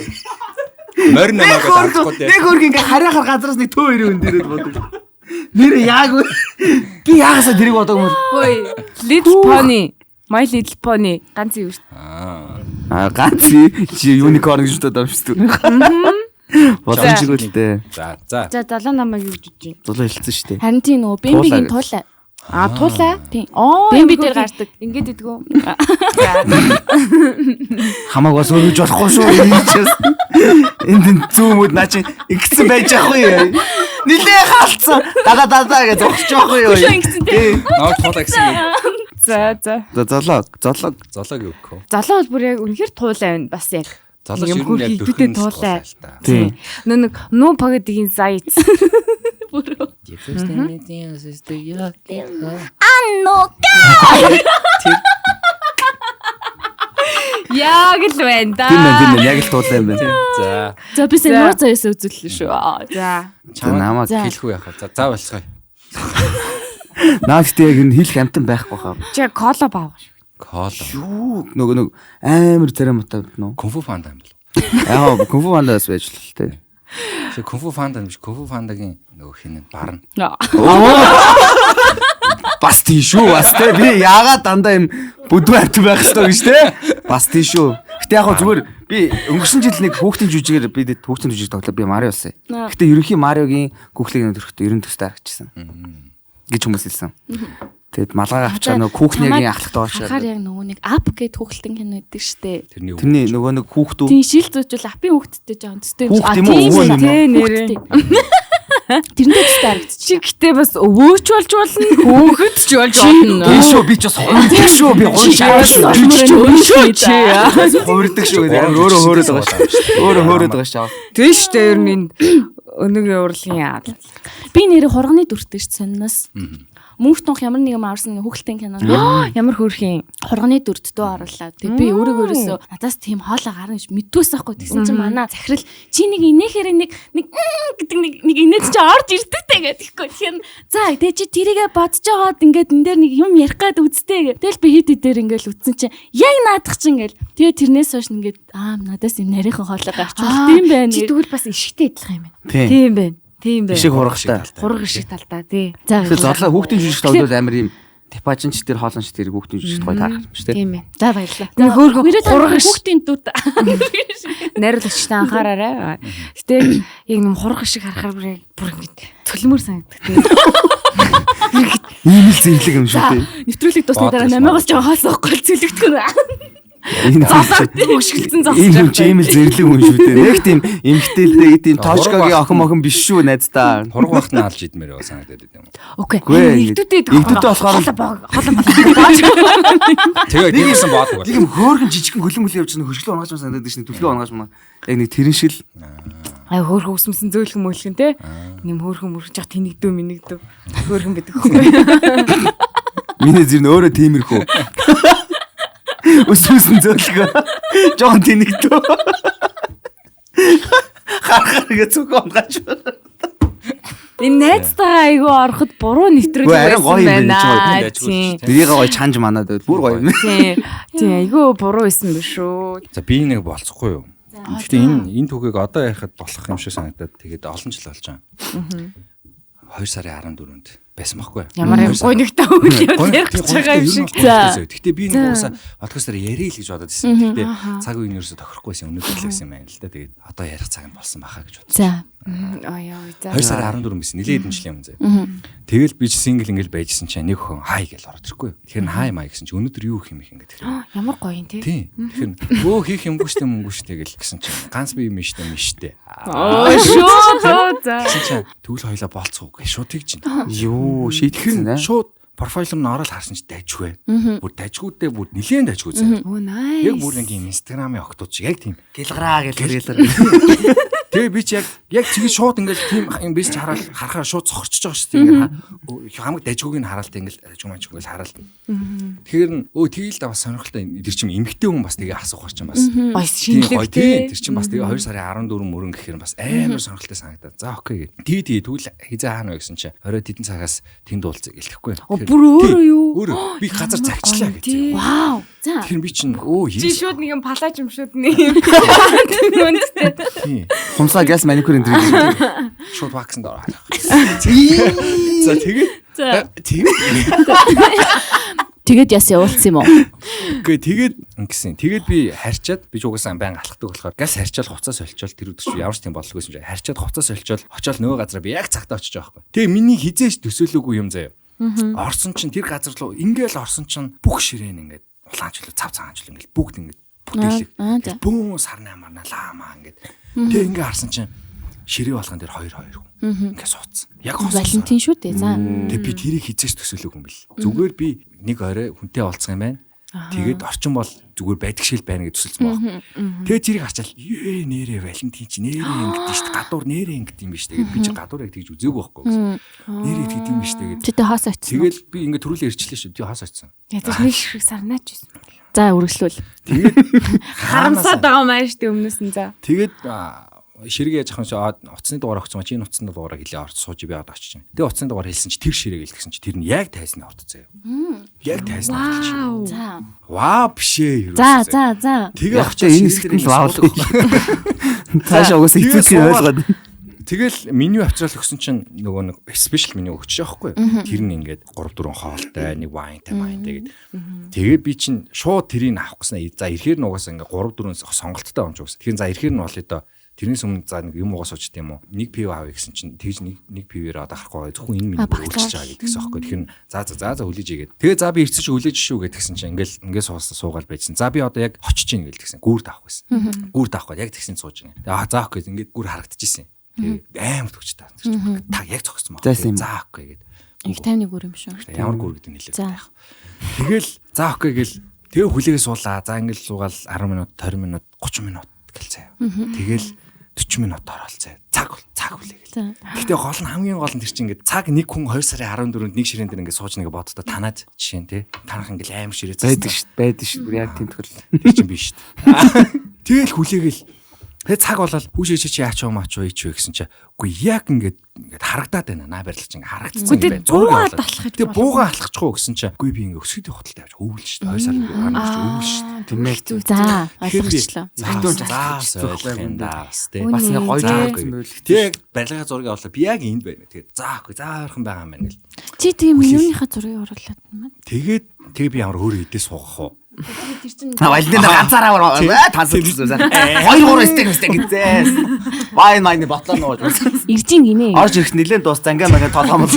Морь намайг даахгүй дээ. Нэг хөрг ингээ харихаар газраас нэг төө ирээ өндөрөөд бодог. Нэр яг би яагасаа тэрийг бодог юм бол. Хөөе. Little Pony. My Little Pony ганц юу шүү. Ганц юникорн гэж бодоод шүү дээ. Боломжгүй л дээ. За. За 7 намайг юу гэж бодож байна? Дулаа хэлсэн шүү дээ. Харин тийм нөгөө бэмбигийн туулаа. Туулаа. Тийм. Бэмби Бэмби дээр гардаг. Ингээд идэггүй. Хамааг бас өргөж болохгүй шүү. Энд зүүмүүд наа чи ингэсэн байж ахгүй. Нилээ хаалцсан. Даа гэж зогсож байхгүй юу? Ноо туулаа гэсэн. За. Золог юу гэх вэ? Залуу бол бүр яг үнэхээр туулаа байна. Бас яг. Золог Юм ер нь яг хөрхий дөрхөн идэвхтэй туулаа. Тийм. Нэг нуу пагадгийн заяц. Яг л байна да. Тийм яг л туулаа юм байна. За. За би сая нууц аяас үзүүллээ шүү. За. Намайг Хэлэхгүй яхаа. За болохгүй. наагт яг энэ хийх амтан байхгүй хаа. Чи кола баав шүү. Кола. Юу нөгөө амар зарим утаа нөө. Кунфу панда юм бол. Яг кунфу пандаас байж л тээ. Чи кунфу панда биш. Кунфу пандагийн нөгөө хин барна. Бас тийшүү бас тээ. Би яагаад дандаа юм бүдүү амт байх хэрэгтэй гэж тээ. Бас тийшүү. Гэтэ яг зүгээр би өнгөрсөн жил нэг хүүхдийн жүжигээр би хүүхдийн жүжиг тоглоо би Марио болсон. Гэтэ ерөнхий Мариогийн гүхлийг нөтөрхтөө 90 төстэй харагдчихсан. Гэж хүмүүс хэлсэн. Тэгэд малгай авчаа нөгөө хүүхнийгийн ахлагтай очоод. Хахаар яг нөгөө нэг ап гэд хүүхэлтэн кино байдаг штэ. Тэрний нөгөө нэг хүүхдүү. Тийм шил зүүжүүл апын хүүхдтэй жоон төстэй. Тэрнээ төстэй харагдчих. Чи гэтээ бас өвөөч болж болно. Хөөхөд ч болж болно. Тийшүү би ч бас тийшүү би хувирдаг шүү гэдэг. Өөрөө хөөрöd байгаа шүү. Өөрөө хөөрöd байгаа шүү. Тийм шүү дээ ер нь өнөгийн урлагийн яа. Би нэрээ хурганы дүртэй ш саннаас. Мөнх тонх ямар нэг юм аварсан нэг хүүхэлтэн кинонд Ямар хөөрхийн хурганы дүрд дөө оруулаа. Тэгээ би өөрөөсөө надаас тийм хоолоо гарна гэж мэдвээс ахгүй. Тэгсэн чинь манай захирал чи нэг инээхээр нэг гэдэг нэг инээд чи орж ирдэг те гэдэхгүй. Тэгэхээр за тэгээ чи тэрийгэ бодож байгаад ингээд энэ дээр нэг юм ярих гад үзтэй гэ. Тэгэл би хэд дээр ингээд үтсэн чинь яг наадах чинь ингээл тэгээ тэрнээс хойш ингээд надаас юм нарийнхан хоолоо гарч болт юм байна. Чи тэгвэл бас ишигтэй адилхан юм байна. Тийм байна. Тийм байна. Ишиг хургахтай. Хурга ишиг талдаа тий. Тэгэхээр зодлоо хүүхдийн жүжигт тоглоод амар юм типажинч тэр хоолонч тэр хүүхдийн жүжигт гоё таарах юм шүү дээ. Тийм ээ. За баярлалаа. Нэг Хөөрхөн хурга хүүхдийн дүрд найруулагчтай анхаараарай. Гэтэ яг юм хурга шиг харахаар бүр ингэ цөлмөр санагддаг тий. Ийм л зинлэг юм шүү дээ. нэвтрүүлэг дуусны дараа намайгаас жоо хаалсан байхгүй цэлэгдэх нь. Энэ Хөшгөлцөн зогсож ийм юм чи ийм л зэрлэг хүн шүү дээ. Нэг тийм эмгтээлтэй тийм точкогийн охин биш шүү найздаа. Хург багт нь алж идмээр байгаа санагдаад байт юм. Окей. Игдүүтэй болохоор Тэгээ тиймсэн баадаг нэг юм хөөргөн жижигхэн хөлөн явж байгаа хөшгөл онгаж санагдаад байна. Түлхүү онгаж маа. Яг нэг тэрэн шил хөөрхөн усмсан зөөлхөн мөөлхөн те. Нэм хөөрхөн мөрөж жах тэнэгдөө минэгдөө. Хөөрхөн байдаг хөөе. Миний зэр нь өөрөө тиймэрхүү. Үсвэсэн зөөлгөө. Жон тэнэгдөө. Харахаа зүг онгаж. Энэ найзтайгаа айгүй ороход буруу нэвтрүүлэг байсан байна. Тэрийг гоё чанж манаад бүр гоё юм. Тийм айгүй буруу байсан биш үү. За би нэг болцохгүй юу. Гэхдээ энэ түүхийг одоо ярихад болох юм шиг санагдаад тэгээд олон жил болж байгаа. 2 сарын 14-нд байсан байхгүй юу? Ямар юм гоё нэгтэй үйл ярих гэж байгаа юм шиг. Гэхдээ би нэг уусаа подкастаар ярил гэж бодоод ирсэн. Гэхдээ цаг үеийн ерөөсө тохирохгүй байсан. Өнөөдөр л байсан юм байна л да. Тэгээд одоо ярих цаг нь болсон бахаа гэж бодсон. За. За. 2 сарын 14 байсан. Нилээд хэдэн жилийн өмнө зэ. Тэгэл би сингл ингээл байжсэн чинь нэг хүн хай гэж ороод ирэхгүй юу. Тэгэхээр хай маа гэсэн чинь өнөөдөр юу хийх юм их ингээд тэгэхээр. Ямар гоё юм те. Тийм. Тэгэхээр өө хийх юмгүй штэ мөнгөө штэ гэл гэсэн чинь ганц би юм штэ миштэй. Шүү. За. Тэгвэл хоёлаа болцгоо гэж шууд тэгж байна. Юу шийтгэн шууд профайл руу ороод харсан чи дайжгүй. Бүр дайжгүйдээ бүр нилээн дайжгүй зэ. Оо nice. Яг бүр нэг юм инстаграмын октод чи яг тийм гэлгараа гэлгэр. Тэгээ би чи яг чигээ шууд ингээл тийм юм биш харахаар шууд цохорчж байгаа шүү дээ. Ингээд хамаг дайжгүйг нь хараад ингээл дайжгүймаач ингээл хараад. Тэгэхээр тэгээл да бас сонирхолтой тэр чим эмгтэй хүн бас тэгээ асуух гарч юм бас. Шинэлэг тэр чим бас тэгээ 2 сарын 14 мөрөн гэхээр бас амар сонирхолтой санагдаад. За окей гэ. Тэгвэл хизээ хаана вэ гэсэн чи орой тэдэн цагаас тэнд уулзъя гэлэхгүй. Бүр өөрөө юу? Өөрөө би газар загчлаа гэж. Вау. За. Тэр би чинь Чи шууд нэг юм палаж юм шууд нэг юм. Хумсаа газ маникюр энэ шууд ваксанд ороо. За тэгээд яс явуулсан юм уу? Үгүй тэгээд би харьчаад би ч угаасаа баян алхдаг болохоор газ харьчаал хуцаас соличоод тэр өдөр чи ямар ч тийм бодлого байсан чинь харьчаад хуцаас соличоод очиод нөгөө газараа би яг цагтаа очиж байгаа байхгүй. Тэгээ миний хизээш төсөөлөөгүй юм заяа. Орсон чинь тэр газар руу ингээл орсон чинь бүх ширээн ингээд улаанчлуу цав цагаанчлуу ингээд бүгд ингээд бүтээлэг. Бүүн сарнаа марна лаамаа ингээд. Тэг ингээд харсан чинь ширээ болгон дээр 2 хүн ингээд суудсан. Яг Валентин шүү дээ. За. Тэг би тэрийг хизээш төсөөлөг юм бэл. Зүгээр би нэг орой хүнтэй олцсон юм байна. Тэгээд орчин бол зүгээр байдаг шил байна гэж төсөлсөн байна. Тэгээд тэрийг харчаал нэрээ Валентин чи нэрээ ингэдэж шүү дээ. Гадуур нэрээ ингэдэг юм биш тэгээд би чи гадуур яг тэгж үзээгүй байхгүй гэсэн. Нэрээ тэгдэг юм биш тэгээд. Тэ хаас очсон. Тэгэл би ингээд төрүүлээ ирчлээ шүү. Тий хаас очсон. Ядаж нэг шиг сарнаач байсан. За үргэлжлүүл. Тэгээд Харамсаад байгаа юм аа шүү дээ өмнөөс нь за. тэгээд ширэг яаж ахын чи утасны дугаар өгсөн чи энэ утасны дугаараа хэлээ орж сууж би одоо очиж. Тэгээ утасны дугаар хэлсэн чи тэр ширэг хэлсэн чи тэр нь яг тайсны орд заяа. Яг тайсны орд чи. За. Ваа бишээ юу. За. Тэгээ яг ч энэ сэтгэл ваавал. Цаашаа угсаа хэцүүсийг ойлгоод. Тэгэл меню авчрал өгсөн чинь нөгөө нэг спешиал меню өгч байгаа байхгүй. Тэр нь ингээд 3-4 хоолтой, нэг вайнтай майнтай гэдэг. Тэгээ би чинь шууд тэрийг авах гэсэн. За ирэхээр нугасаа ингээд 3-4 сонголттой юм ч үгс. Тэгэхээр за ирэхээр нь болъё доо. Тэрнээс өмнө за нэг юм угаас уучт юм уу? Нэг пив авъя гэсэн чинь тэгж нэг пивээр одоо харахгүй зөвхөн энэ меню өгч байгаа гэдгсэн аахгүй. Тэгэхээр за хүлээж игээд. Тэгээ за би ирсэн чи хүлээж шүү гэдгсэн чинь ингээд суусан суугаал байжсан. За би одоо яг очиж ийн гэлдгсэн. Гүүрд авах байсан. Гүүрд авах яг тэгсэн сууж байгаа. Тэгээ за ахгүй ингээд гүүр харагдчихсэн. Тэгээ амар төгч та. Та яг зогссон баг. За ахгүй гээд. Их тайвны гүр юм шүү. Ямар гүүр гэдэг нь хэлээд байх. Тэгэл за ахгүй гээл тэгээ хүлээгээ суулаа. За ингээд суугаал 10 минут, 20 минут, 30 минут гэлцээ. Тэгэл 40 минут оролцоо. Цаг хүлээгээл. Гэхдээ гол нь хамгийн гол нь тэр чинь ингээд цаг нэг хүн 2 сарын 14-нд нэг ширээн дээр ингээд сууж нэгэ боддоо танаад жишээ нь те. Танах ингээд аим ширээ байдаг шүү. Яг тийм тохиол. Тэр чинь биш шүү. Тэгэл хүлээгээл. Тэгээ цаг болол хүүшээ чи яач юм аач вэ гэсэн чи үгүй яг ингээд харагдаад байна наа барилж ингээд харагдсан юм байна. Зураг алах. Тэгээ буугаа алахчихгүй гэсэн чи үгүй би ингээд өсгөдийн хотолтой авч өвөл шүү. 2 сарын ханаач өвөл шүү. Тэмээ. За, ойлголцлоо. За юм да бас тий. Бас нэг гоё байсан байл. Тэгээ барилгын зургийг авлаа. Би яг энд байна. Тэгээ заахгүй заархан байгаа юм байна гэл. Чи тийм юуныхаа зургийг оруулаад юм аа. Тэгээ би ямар өөр хэдээ суугах уу? Валентин ганцаараа тансалсан. 2-3 стек гэзээ. Вайн майны ботлоо нууж. Иржин гинэ. Орж ирэх нэлээд дуус зангаа магаа толгомол.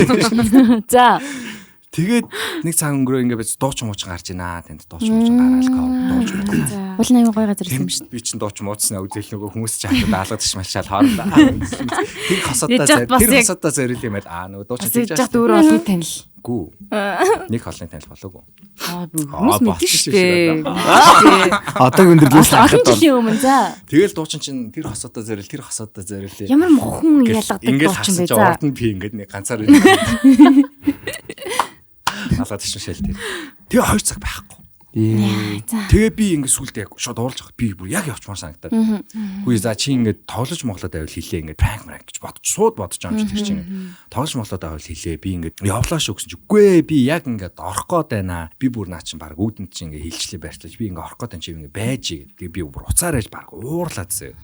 За. Тэгээд нэг цаг өнгөрөө ингээд бич дууч мууч гарч ийна. Тэнд дууч мууч гараал дууч. Бол аймаг гоё газар юм юм шүү. Би чинь дууч мууцснаа үзэл нөгөө хүмүүс ч хаалт даалгадчих малчаал хоорондоо. Тэр хосоодоо зорил юм байл. Нөгөө дууч тэгж яах дөөр олон танил. Гүү. Нэг холны танил болоогүй. Хүмүүс мэдэн штэ. Одоо өндөрлөөс Олон жилийн өмнө за. Тэгэл дуучин чинь тэр хосоодоо зорил. Ямар мохон ялгадаг дуучин бай за. Орд нь би ингээд нэг ганцаар алаад чинь шэлтэй. Тэгээ 2 цаг байхгүй. Тэгээ би ингээд сүултээ яг шууд уулж байгаа. Би бүр яг явчмаар санагдаад. Хүү за чи ингээд тоглож моглоод байвал хэлээ ингээд пранк гэж шууд бодож байгаа юм чи тэр чинь. Тоглож моглоод байвал хэлээ. Би ингээд явлаа шүү гэсэн чи үгүй би яг ингээд орох гээд байна. Би бүр наа чин баг үүдэн чи ингээд хилчлээ барьчлаа. Би ингээд орох гээд байна чи ингээд байж гэдэг. Би бүр уцаар яаж баг уурлаад зөө.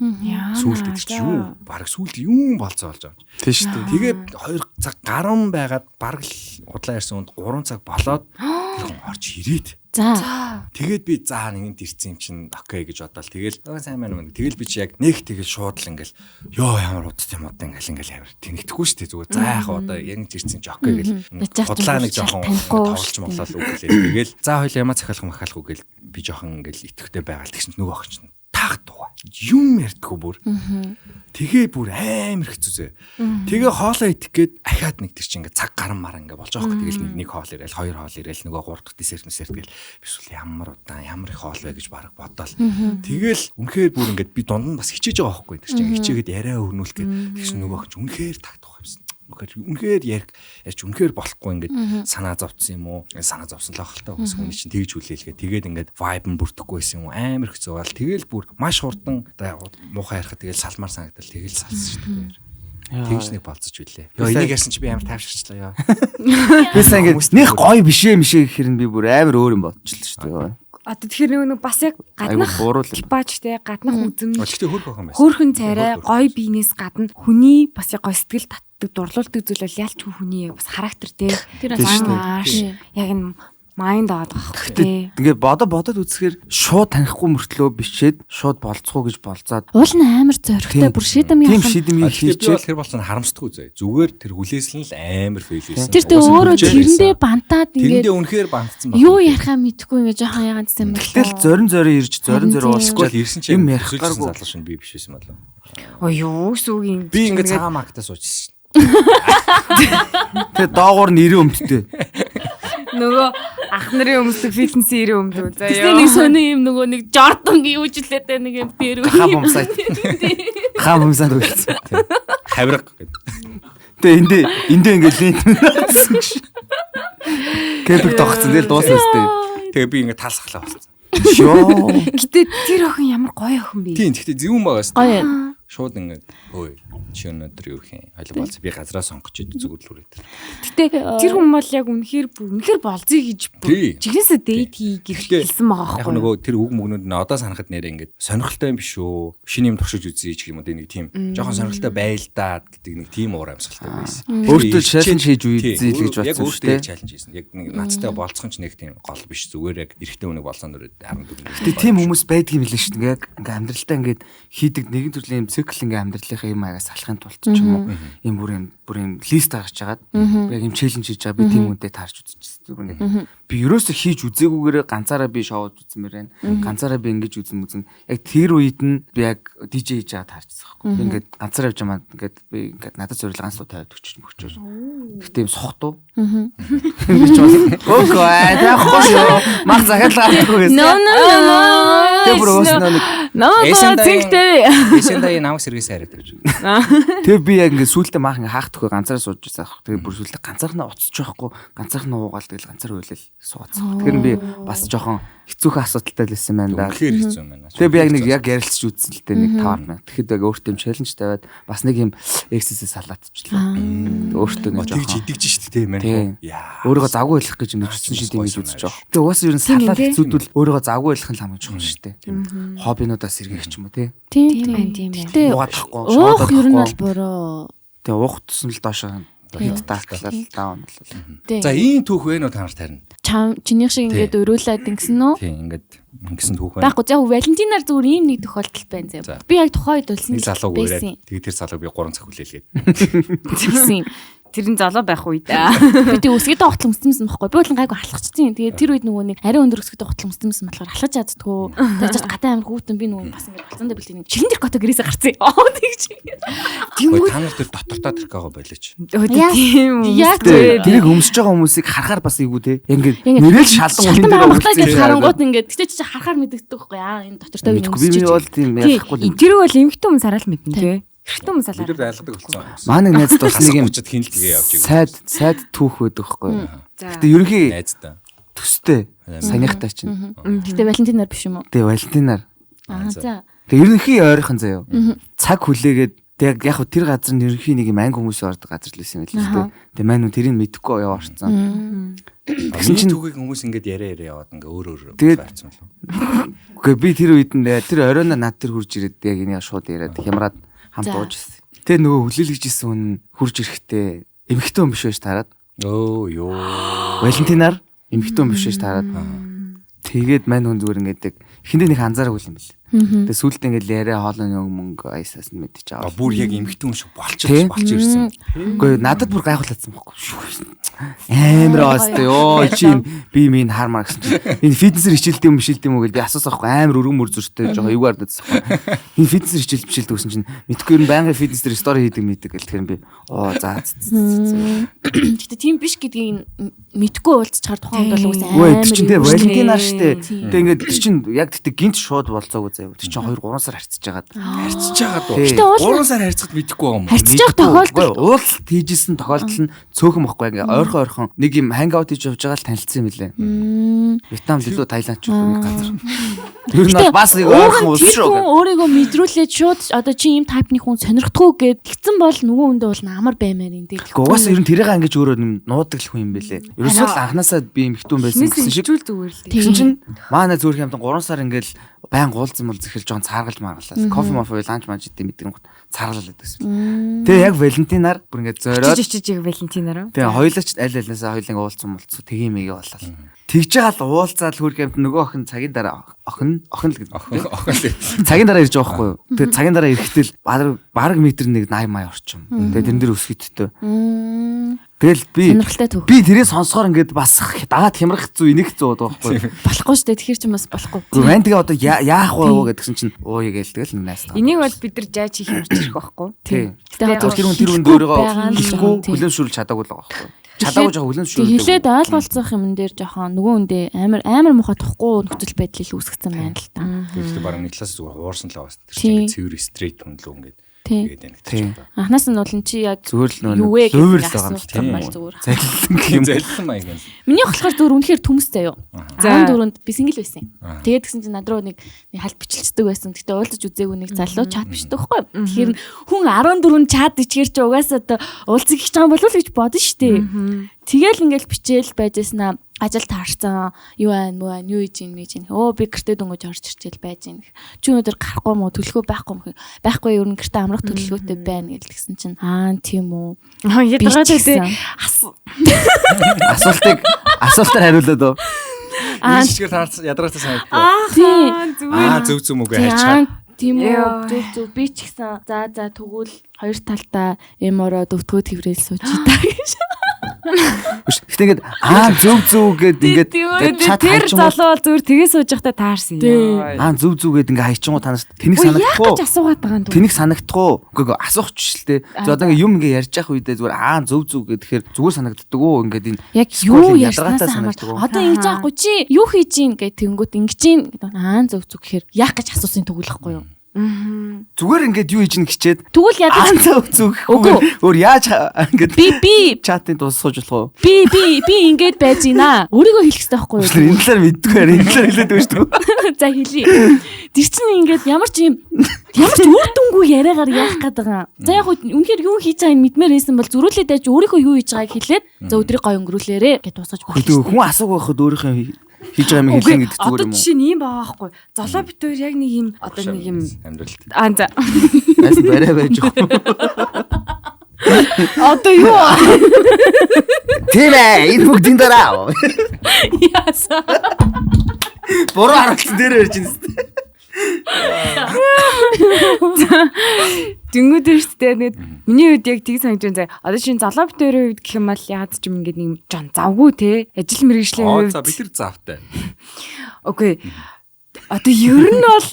Сүултээ чи юу? Баг сүулт юм болцоо болж байгаа. Тийм шүү дээ. Тэгээ 2 цаг гарам байгаад баг л удлаа ярьсан үнд 3 цаг болоод тэр хүн орж ирээд. За. Тэгээд би заа нэгэнт ирсэн юм чинь окей гэж бодоол. Тэгэл сайн байна. Тэгэл би чи яг нэг тэгэл шууд л ингээл ёо ямар удаа юм одоо ингээл ямар тэнэгдэхгүй шүү дээ зүгээр. За яах одоо яг ирсэн чи окей гэл. Худлаа нэг жоохон тоглож моглол үгэлээ. Тэгэл за хоёул ямаа цахилах махалах үгээл би жоохон ингээл итгэвтэй байгаал тэгсэн нөгөө охин чинь тагтугаа. Юм ярьдаггүй бүр. Тэгээ бүр амар хэцүү зөө. Тэгээ хоолоо идэх гээд ахаад нэг тэр чинь ингээ цаг гарам мар ингээ болж байгаа хөө. Тэгэл нэг хоол ирээл 2 хоол ирээл нөгөө 3 дахь десерт гэл бисүүл ямар удаан ямар их хоол вэ гэж баг бодоол. Тэгэл үнэхээр бүр ингээ би дунд нь бас хичээж байгаа хөөхгүй. Тэр чинь хичээгээд яриа өрнүүлэх гээд тэгсэн нөгөө охин үнэхээр тагтугаа юмсан. Үнэхээр ярьж үнэхээр болохгүй ингээд санаа зовцсон юм уу? Санаа зовсон л ахaltaа хүмүүс хүний чинь тэгж хүлээлгээ. Тэгээд ингээд vibe нь бүрдэхгүй байсан юм уу? Амар хэцүү гал. Тэгэл бүр маш хурдан муухай ярихад тэгэл салмаар санагдал тэгэл салсан шүү дээ. Тэгж нэг болцож билээ. Йоо энийг ярьсан чи би амар тайвширчлаа ёо. Бисаа ингээд нэх гоё бишээ гэхэр нь би бүр амар өөр юм бодчихлоо шүү дээ. Одоо тэгэхээр нэг бас яг гаднах баажтэй гаднах үзэм. Гэхдээ хөрх охин байсан. Хөөрхөн царай гой биенээс гадна хүний бас яг гой сэтгэл дурлуулдаг зүйл бол ялч хүний бас характер те. Тэр маш яг энэ майнд аваад байгаа хөө. Ингээ бодоод үзэхээр шууд танихгүй мөртлөө бичээд шууд болцгоо гэж болцоод Уул нь амар зоригтой бүр шийдэм тийм яах. шийдэмийг хийчихэл хийчихэл тэр болсон харамсдаггүй зөө. Зүгээр тэр хүлээсэн л амар фейл хийсэн. Тэр тэ өөрөө тэрэндээ бантаад ингээд тэрэндээ үнэхээр бантсан юу ярихаа мэдхгүй ингээ жоохон яагаад гэсэн юм бэ? тэгэл зорин ирж зорин Эсвэл ирсэн чинь юм ярих гаргүй гаргүй. залуу шин би биш байсан болов. Ой юу сүгийн. Би ингээ цагаан магтаа суучсан. Тэгээ доогуур нь 90 өмдтэй. Нөгөө ах нарын өмсдөг фитнесийн 90 өмдөв заяа. Тэсний нэг сони юм нөгөө нэг Jordan юу жилээд нэг юм дээр үү. Хам бомсаад үлдсэн. Хавирга гэдэг. Тэгээ эндээ ингээ лент. Кэпик тогтсон тэгэл дуусна өстэй. Тэгээ би ингээ талсахлаа болсон. Шоо. Гэтэ тэр охин ямар гоё охин бэ? Тийм гэхдээ зөвүүн байгаа шүү. Гоё. Шууд ингээ ой чи өнөөдөр юу гэх юм хоёул болц би газараа сонгож идэв зүгээр л үрээд. Гэтэ тэр хүн бол яг үнэхээр болзъё гэж чигнэсээ дейт хий гэж хэлсэн байгаа Яг байхгүй. нөгөө тэр үг мөгнүүд нь одоо санахад нэрээ ингээ сонирхолтой юм биш үү? Шинэ юм туршиж үзье ч гэх юм уу нэг тийм жоохон сонирхолтой байл даа гэдэг нэг тийм уур амьсгалтай байсан. Өөртөө challenge хийж үзье л гэж Яг бодсон шүү өөртөө дээ. challenge хийсэн. Яг нэг нацтай болцсон ч нэг тийм гол биш зүгээр яг эрэгтэй хүнийг болсон дөрөд 14. Гэтэ тийм хүмүүс байдаг юм лээ шүү дээ. Яг ингээ амьдралтаа ингээ хийдэг нэгэн төрлийн юм цикл ингээ амьдралынхаа юм аяга салахын тулд ч юм уу юм бүр юм лист гаргаж жагаад яг юм челленж хийж байгаа би тийм үнтэй таарч үзчихсэн. Зүгээр ингээ би ерөөсөө хийж үзээгүйгээр ганцаараа би шоуд үзмээр байна. Ганцаараа би ингэж үзэн. Яг тэр үед нь би яг DJ хийж байгаа таарчихсан байхгүй. Би ингээ ганцаараа явж байгаа ингээд би ингээд надад зориулсан ганц луу тавиад өчөж мөчөж. Гэтэ юм сохтуу. Би ч бол окей яахгүй юу. Мах захиал гарахгүй гэсэн. Тэр бүр өснө нэг Эсэндээ намайг сэргээсээ хараад тавьж. Тэгээ би яг ингээ сүултээ маах ингээ хаах төхөө ганцаараа сууж байсан аах. Тэгээ бүр сүултээ ганцаархнаа уцчих байхгүй. Ганцаархнаа уугаал тэгэл ганцаар уйлал сууцсан. Тэгэхээр би бас жоохон хэцүүхэн асуудалтай л байсан байна да. Тэгэхээр хэцүү юм байна. Тэгээ би яг нэг яг ярилцж үзсэн л дээ нэг 5 минут. Тэгэхэд яг өөртөө юм челленж тавиад бас нэг юм эксерсайз салаатчихлаа. Өөртөө нэг тэгж жоохон идэгж шүү дээ мэн. Яа. өөрийгөө завгүй байлгах гэж нэгсэн шийдэмийг үзэж байгаа. Тэгээ угаасаа ер нь салаад хэцүүдвэл өөрийгөө завгүй байлгах нь хамгийн чухал шүү дээ. Хоббинуудаас сэргээх ч юм уу тий. Тийм Гэтэ уугаадахгүй уух ер нь бол буруу. Тэгээ уух тусам л доошоо хит тааклал даун боллоо. За ийм түүх вэ нөө та нарт харин. Чинийх шиг ингээд өрөөлээд ингэсэн үү? Тийм ингээд ингэсэн түүх байна. Баггүй яг Валентинаар зүгээр ийм нэг тохиолдол байна зав. Би яг тухайд болсон Нэг залуу гүрээд тэгээ тэр залууг би 3 цаг хүлээлгээд. гэсэн. Тэр нь залуу байх үед Би тэг өсгөд тогтлон өмссөн байхгүй. Би бол гайгүй халахчихсан. Тэгээ тэр үед нөгөө нэг ариун өндөр өсгөд тогтлон өмссөн болохоор халахж чаддгүй. Тэгээд гадаа амир хүүтэн би нөгөө бас ингээд болцондоо бэлтгэн. Шилэн дэр кото гэрээсээ гарцсан. Тэгж. Тэгвэл та нар тэр дотортоо тэр каго болооч. тийм үү. Яг тэрийг өмсөж байгаа хүмүүсийг харахаар бас ийгүү те. Ингээд нэрэл шалан шалтан дээр амгалаа гэж харангууд ингээд тэгтээ чи харахаар мэддэгдэг байхгүй аа энэ дотортой юм би бол тийм яахгүй. Тэр бол эмхтэн хүмүүс хараад мэднэ тий. Эрэгтэн хүмүүс Бид алаа. нар айлгадаг болсон. Манай найз бас нэг юм Хучид хин л тгээ явж байгаа. сайд түүх байдаг байхгүй. За. Гэтэ ерөнхий Найздаа. төстэй санийхтай чинь. Гэтэ Валентинаар биш юм уу? Тэгээ Валентинаар. За. Тэгээ ерөнхий ойрхон заяа. Цаг хүлээгээд тэг яг тэр газар нь ерөнхий нэг юм анги хүмүүс ордог газар л байсан юм л л дээ. Тэгээ маань тэрийг мэдэхгүй яваарсан. Тэгсэн чинь түүхийг хүмүүс ингээд яриа яваад ингээ өөр Тэгээд- байцсан болов. Үгүй би тэр үед нь тэр оройно над тэр хурж ирээд яг энийг шууд яриад хямраад хамт За. ууж ирсэн. Тэгээ нөгөө хүлээлгэжсэн хүн хурж ирэхдээ эмхтэн хүн биш байж таарад. Өө ёо. Валентинаар эмхтэн хүн биш байж таарад. Тэгээд мань хүн зүгээр ингээд яг эхэндээ нэг анзаараагүй юм бэл. Тэгээ сүултээ ингээд яриа хоолойны мөнгө аясаас нь мэдчих А аваад. бүр яг эмхтэн хүн шиг Тий. болж ирсэн. Үгүй надад бүр гайхуулсан байхгүй. Амар оостой ёо чи би минь хармаар гэсэн чинь энэ фитнесээр хичээлдэг юм бишэлдэг юм уу гэж би асуусан байхгүй амар өргөн мөр зөртэй жоохон эвгүй ардадсан байхгүй. Энэ фитнесээр хичээл бишэлдэг гэсэн чинь мэдгүй юм байнгын фитнесээр стори хийдэг мэддэг гэл тэгэхээр би оо за. Гэтэ тийм биш гэдгийг мэдгүй уулзчаар тухайн бол үгүй Үгүй амар. тэр чинь тэгээ Валентинаар штэ. Тийм. Тэгээ ингээд тэр чинь яг тэгтээ гинт шууд болцоогүй заяа. Тэр чинь 2-3 сар харьцаж байгаад. Харьцаж байгаа дөө. Тий. Гэтэ уул 3 сар харьцахад мэдэхгүй юм. харьцаж явах тохиолдол Уулзалт хийжсэн тохиолдол нь цөөхөн байхгүй ингээ ойрхон нэг юм хангаут хийж явж байгаа л танилцсан юм билээ. Вьетнам илүү Таиланд ч нэг газар. Ер нь бол бас нэг ойрхон улс тэр шүү. хүн өөрийгөө мэдрүүлээд шууд одоо чи ийм тайпны хүн сонирхдаггүй гэд тэгсэн бол нөгөө хүндээ бол амар баймаар юм дээ. Гэхдээ угаасаа ер нь тэрийг ангиж өөрөө нуудаг л хүн юм бэлээ. Ерөөсөө л анханасаа би эмхтэн байсан гэсэн шиг. хичүүл зүгээр л дээ. Тэгсэн чинь манай зүрх юмтан 3 сар ингээл баян уулзсан бол зэхэл жоон цааргалж маргалаа. Кофе мофе ланч манж гэдэг мэдгэн гот цааргалаад байсан. Тэгээ яг Валентинаар бүр ингээд зориод чичиж яг Валентинаар. Тэгээ хоёулаач аль алиасаа хоёулаа уулзсан болцсон тэгийн мэйгээ боллоо. Тэгж байгаа л уулзаад хөрх амт нөгөө охин цагийн дараа охин л гэдэг. Охин. Цагийн дараа ирж байгаа байхгүй юу? Тэгээ цагийн дараа ирэхдээ бараг метр нэг 80 мая орчим. Тэгээ тэрэн дээр өсгөдтэй. Тэгэл би тэрийг сонсохоор ингээд бас дагаад хямрах зүй нэг зүү байгаа байхгүй. Болохгүй шүү дээ. Тэгэхээр ч юм бас болохгүй. Гүрэн тэгээ одоо яах вэ гэдгсэн чинь ууя гээл тэгэл найс таа. Энийг бол бид нар жаач хийх юмч ирэх байхгүй. Тийм. Тэгээ тэр хүн өөрийгөө хэлэхгүй хүлэмжшүүлж чадаагүй л байгаа байхгүй. Чадаагүй жоо хүлэмжшүүлж. Хилээд ойлголцох юм дээр жоохон нөгөө үндэ амар муухай тохгүй нөхцөл байдал ил үүсгэсэн байна л та. Тэгэхээр бараг нэг талаас зүгээр хуурсан л байгаа шүү. Тэр чинь цэвэр стрейт хүнлүү ингээд. Тэгээд байна гэж. Анхнаас нь бол чи яг зүгээр л юу вэ зүгээр л гэж байгаа юм асуусан бол зүгээр. Залилсан маяг юм. Миний болохоор зүгээр үнэхээр төмс заяо. 14-нд би сингл байсан. Тэгээд гэсэн чинь над руу нэг халт бичлцдэг байсан. Гэтэ уулзаж үзээгүй нэг залуу чат бичдэг байхгүй. Тэгэхээр хүн 14 чат ичгэр чи угаасаа одоо уулзах гэж байгаа болов уу гэж бодно штэ. Тэгэл ингээл бичээл байжсанаа ажил таарсан юу байна юу хийж ийн мэж ийн би гэртээ дөнгөж орж ирчихэл байж ийн чи өнөөдөр гарахгүй мó төлөхөө байхгүй ер нь гэртээ амрах төлөвлөгөөтэй байна гэж тэгсэн чинь тийм үү ядаргаад үү асуултаар хариулаад оо чичгээр таарсан ядаргатай санагдав. Зөв мөг хайчаа. Тийм үү зөв би ч гэсэн за тэгвэл хоёр талдаа эмороо дөвтгөө тэрэл сууж идэ гэж. Гэтэ ингээд зөв гэд ингээд чат тэр залуу бол зүгээр тгээс сууж байхдаа таарсан юм. Зөв гэд ингээд хайчингуу танаас тэнийг санагдахгүй. Яаж асуугаад байгаа юм бэ? Тэнийг санагдахгүй. Үгүй асуух ч шилтэй. За одоо ингээд юм ингээд ярьж явах үедээ зүгээр зөв гэхээр зүгээр санагддаг уу ингээд энэ яг юу ярьснаас хамаардаг. Одоо ингэж аахгүй чи юу хийж ийн гэд тэнгүүт ингэж ийн зөв гэхээр яах гэж асуусан төгөлөхгүй юу? Зүгээр ингээд юу хийж ин хичээд тэгвэл ядаж зөв өөр яаж ингээд би чатын дуус сууж болох уу? Би ингээд байж гинэ. Өөрийгөө хэлэх хэрэгтэй байхгүй юу? Энэ талаар мэдгүй харин энэ талаар хэлээд байж шүү. За хэлье. Тэр чинь ингээд ямар ч үр дүнгүй яриагаар яах гээд байгаа. За яг үнэхээр юу хийж байгааг мэдмээр байсан бол зөрүүлээд байж өөрийнхөө юу хийж байгааг хэлээд за өдрийг гоё өнгөрүүлээрэ гэж дуусгаж өгөх. Хүн асуух байхад өөрийнхөө хийж байгаа юм хэлэн гэдэг зүгээр юм уу? Одоо жишээ нь ийм байгаа байхгүй. Золоо бит өөр яг нэг юм одоо нэг юм амьдралт. За. Бас барай байж байгаа. Одоо юу? Тийм ээ, энэ бүгдийн дараа. Яасан. Буруу харуулсан дээр ярьж байна шүү дээ. Дүнгүүдэр шүү дээ. Миний үед яг тийг санаж байна. Одоо шинэ залуу битэрийн үед гэх юм бол яад ч юм ингээд нэг жон завгүй те. Ажил мэргэжлийн үед. За бид тэр завтай. Окей. Одоо ер нь бол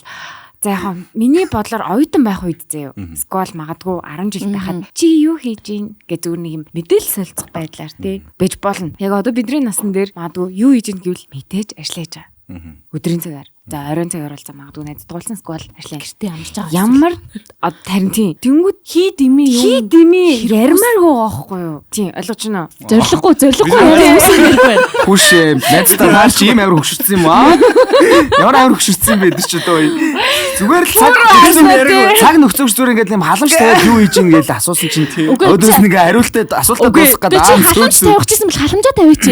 за яг миний бодлоор оюутан байх үед заяа. Скол магадгүй 10 жил байхад чи юу хийж ийн гэж зүгээр нэг юм мэдээлэл солилцох байдлаар тий бэж болно. Яг одоо бидний насн дээр магадгүй юу хийж ийн гэвэл мэдээж ажиллаж байгаа. Өдрийн цагаар. За оройн цагаар бол магадгүй найз дуулсан скол ажиллаа гэртээ амарч байгаа. Ямар тарин тийм. Тэнгүүд хий дими ярмаар байгаа байхгүй юу? Тийм ойлгож байна уу? Зориггүй яриа байна. Хүш найздаа наа чи ийм амар хөшөрсөн юм аа. Ямар амар хөшөрсөн бэ чи одоо зүгээр л цаг нөхцөгч зүгээр ингээд юм халамж тавиад юу хийж ин гэж асуусан чинь өдөөс нэг хариултад асуултад дуусах гэдэг халамж тавихчихсан бол халамжаа тавиач.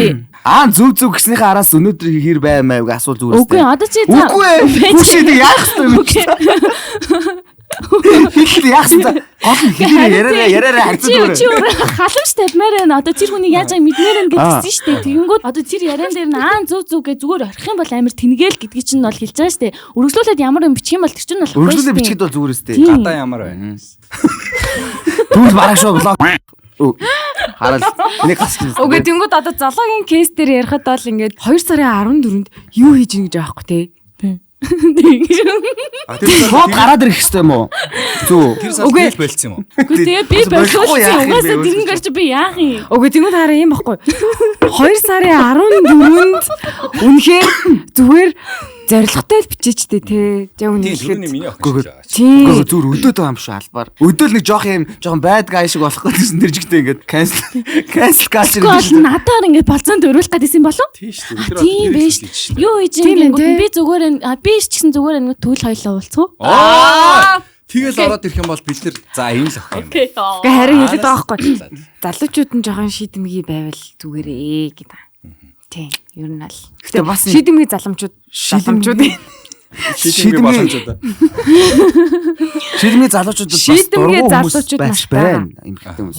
Зөв гэснийхээ араас өнөөдөр хэр баймаа гэж асуул зүгээр. Үгүй одоо чи Хүшээд яах вэ? Хэл яах вэ? Гол хэрэг яриараа харцдаг. Чи халамж тавьмаар байна. Одоо тэр хүний яаж байгааг мэдмээр байна гэдгийгсэн шүү дээ. Тэгэнгүүт одоо тэр яриан дээр нь зөв гэж зүгээр орхих юм бол амар тэнгээл гэдгийг чинь бол хэлж байгаа шүү дээ. Өргөжлүүлээд ямар юм бичих юм бол тэр чинь бол өргөжлүүлээд бичихд бол зүгээр өстэй. Гадаа ямар байна? Түл барах шүү блог. Хараад энийг хасчих. Окей, тэнгууд одоо залуугийн кейс дээр ярихад бол ингээд 2 сарын 14-нд юу хийж ийн гэж аахгүй те. Шууд гараад ирэх хэрэгтэй юм уу? Зүг. Тэр сар хэл байлцсан юм уу? Үгүй тэгээ би болчихсон. Угаасаа тэрнгээр чи би яах юм? Окей, тэнгууд хараа юм баггүй. 2 сарын 14-нд үнэхээр зүгээр зоригтой л бичээчтэй те. Яг үнэ хэлэхэд. Гэхдээ зүгээр өдөөд байгаа юм шүү албаар. Өдөөл нэг жоохон bad guy шиг болох гэсэн тэр жигтэй ингээд cancel culture гэдэг. Надаар ингээд болцоонд өрүүлэх гэдсэн болов? Тийм шүү. Тийм биш. Юу хийж юм бэ? Би зүгээр би ч гэсэн зүгээр нэг төл хоёлоо уулзах уу? Тэгэл ороод ирэх юм бол бид нар за ийм л ах юм. Окей, харин хэлээд байгаа байхгүй. Залуучууд нь жоохон шийдэмгий байвал зүгээрээ гэдэг. Тийм, ер нь л. Гэтэ бас шийдэмгий заламжууд. Шийдэмгийн боломжтой. Шийдэмгийн залуучууд бас Шийдэмгийн дургуй залуучууд байж маш байна. Эмэгтэй хүмүүс.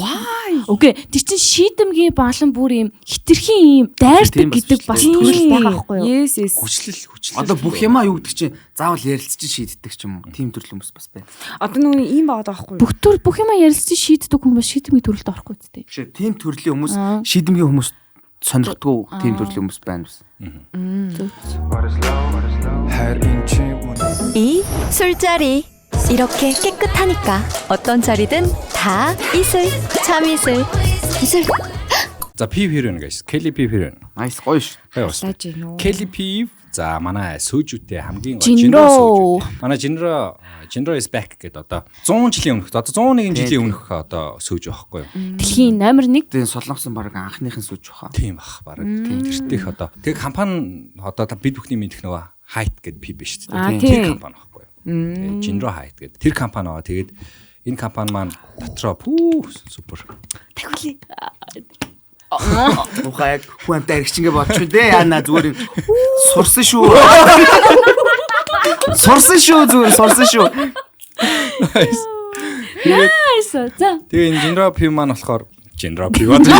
Окей, тэр чинь шийдэмгийн болон бүр юм хитрхийн юм дайрдаг гэдэг бас төрөл байгаа байхгүй юу? Yes. Хүчлэл. Одоо бүх юмаа юу гэдэг чинь заавал ярилцчих шийддэг ч юм уу. Тим төрөл хүмүүс бас байна. Одоо нөгөө ийм байгаа байхгүй юу? Бүх юм ярилцсан шийддэг хүмүүс шийдэмгийн төрөлд орохгүй үстэй. Биш ээ, тим төрлийн хүмүүс шийдэмгийн хүмүүс сонирхдаггүй тим төрлийн хүмүүс байна бас. 이 술자리 이렇게 깨끗하니까 어떤 자리든 다 이슬 참이슬 이슬 За P Heron guys. Kelly P Heron. Nice гоё ш. Лаж гин үү? Kelly P за манай сүүжүүтэй хамгийн Jinro. Манай Jinro is back гэдэг одоо 100 жилийн өмнөх одоо 101 жилийн өмнөх одоо сүүж байхгүй юу? Дэлхийн номер 1 Тэгээ солонгосон баг анхныхын сүүж баха. Тийм бах баг. Тийм тэртех одоо. Тэгээ компани одоо бид бүхний мэдэх нөгөө Height гэдэг P биш үү? Тэр компани байхгүй юу? Jinro Height гэдэг. Тэр компани аа тэгээд энэ компани маань дотроо супер. тахилын Ухаа яг хүн амтай аригч ингээ бодчих дээ. Яана зүгээр сурсан шүү. Сурсан шүү. Nice. За. Тэгээ энэ Jinro P маань болохоор Jinro P бодсон.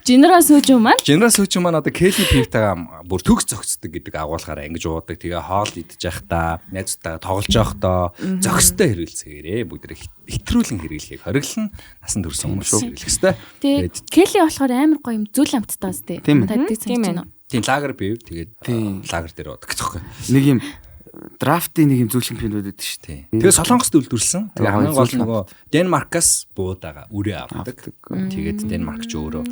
Jinro сүүж юм маань. Jinro сүүч маань одоо Kelly P-тагаа бүр төгс зогцдог гэдэг агуулгаараа ингэж уудаг. Тэгээ хоол идэж явахдаа найзтайгаа тоглож явахдаа зөкстэй хэрэгэлцгээрээ бүгд хэтрүүлэн хэрэглэхийг хориглон насан турш хүмүүс хэрэглэх хэвээр. Тэгээд Kelly болохоор амар гоё юм зүйл амттаа үстэй. Таддаг санаж байна уу? Тийм лагер бив тэгээд лагер дээр уудаг гэх юм. Нэг юм драфтын нэг юм зүйлхэн фильм байдаг шүү дээ. Тэгээ Солонгост үйлдвэрлсэн. Тэгээ хамгийн гол нь нөгөө Денмаркаас буудаага үрээ авдаг. Тэгээд Денмарк ч өөрөө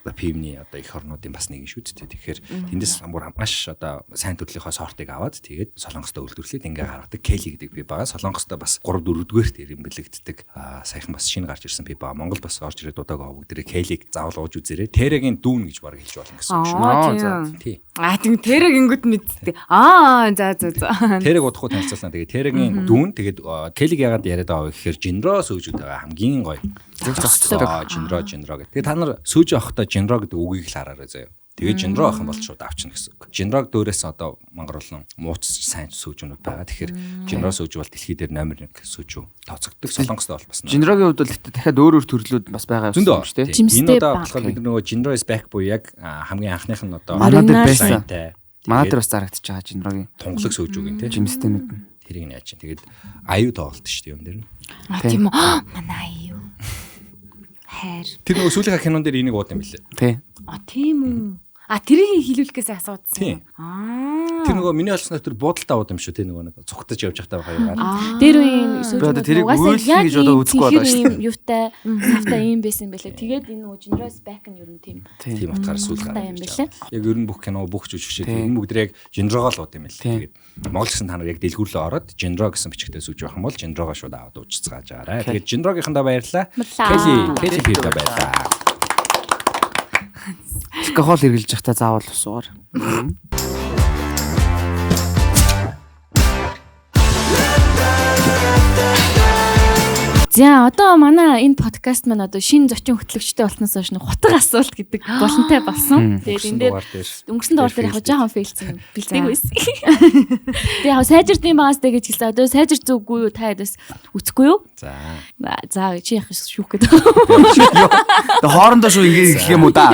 пивний одоо их орнуудын бас нэг шүү дээ. Тэгэхээр тэндээс бүр маш одоо сайн төрлийнхөө сортыг аваад тэгээд Солонгост үйлдвэрлээд ингээ гаргадаг Kelly гэдэг пив байгаа. Солонгост бас 3 4-р дээр юм бэлэгддэг. Саяхан бас шинэ гарч ирсэн пив байгаа. Монгол бас орж ирээд удаагаа бүгдээ Kelly-г заавал ууж үзээрэй. Тэрэгийн дүүн гэж баг хэлж болно гэсэн үг шүү. Тийм. Тийм тэрэг ингэд мэддэг. За. Тэрэг удахгүй танилцуулсан. Тэгээд тэрэгийн дүүн тэгээд Kelly-г ягаад яриад байгаа вэ гэхээр Jinro сүүжүүд байгаа хамгийн гоё. Jinro гэх. Тэгээд та нар сүүж авахдаа Jinro гэдэг үгийг л хараарай заяа. Тэгээд Jinro авах юм бол шууд авчихна гэсэн үг. Jinro дөөрөөс одоо мангаруулсан мууц сайн сүүжүүнүүд байгаа. Тэгэхээр Jinro сүүж бол дэлхий дээр номер 1 сүүжүү тооцогддог. Солонгост бол бас. Jinro-гийн хувьд бол дахиад өөр төрлүүд бас байгаа юм шүү дээ. Энэ удаа болохоор бид нөгөө Jinro is back буюу яг хамгийн анхных нь одоо манай дээр байсан. сайтай. Манай дээр бас зарагдчихж байгаа Jinro-гийн тунгалаг сүүжүүг нь тийм. жимстэнүүд нь. Тэрийг яаж чинь. Тэгээд аюу тоглолт шүү дээ юм дээр нь. Тийм үү? Манай аюу. Хайр. Тэр нөгөө сүүлийнхаа кинон дээр энийг ууд юм билээ. Тий. Тийм үү? Тэрийг хилүүлэхээс асуудсан. Тэр нөгөө миний олсноор тэр буудалтаа ууд юм шүү. Тэр нөгөө нэг цугтаж явж байхдаа хоёроор. Тэр үеийн сүүж одоо тэрийг үйлсэн гэж одоо үзэхгүй байгаа шүү дээ. Юутай савтай юм байсан байлаа. Тэгээд энэ нөгөө Jinro's back нь ер нь тийм. Тийм утгаараа сүүл гараад юм явж байлаа. байгаа. Яг ер нь бүх кино бүх жүжигчид энэ бүгд яг Jinro-гоо л ууд юм л. Тэгээд Монгол гэсэн та нар яг дэлгүүрлээ ороод Jinro гэсэн бичгтээ сүүж байх юм бол Jinro-гоо шууд аваад уучцгааж байгаарай. Тэгээд Jinro-гийнхандаа баярлалаа. Kelly P-тэй баярлалаа. Алкогол хэрглэж явахдаа заавал усуугаар. За одоо манай энэ подкаст маань одоо шинэ зочин хөтлөгчтэй болсноос хойш нэг хутга асуулт гэдэг болонтой болсон. Тэгээд энэ дээр өнгөрсөн дугаар дээр яг жоохон фейлсэн бэлдээг байсан. Тэгээд яг сайжирдсан байгаас тэ гэж хэлсэн. Одоо сайжир зүггүй юу та ядас үцэхгүй юу? За чи яах шүүх гэдэг. Тэгээ хоорондоо шүү ингэ гэх юм уу да.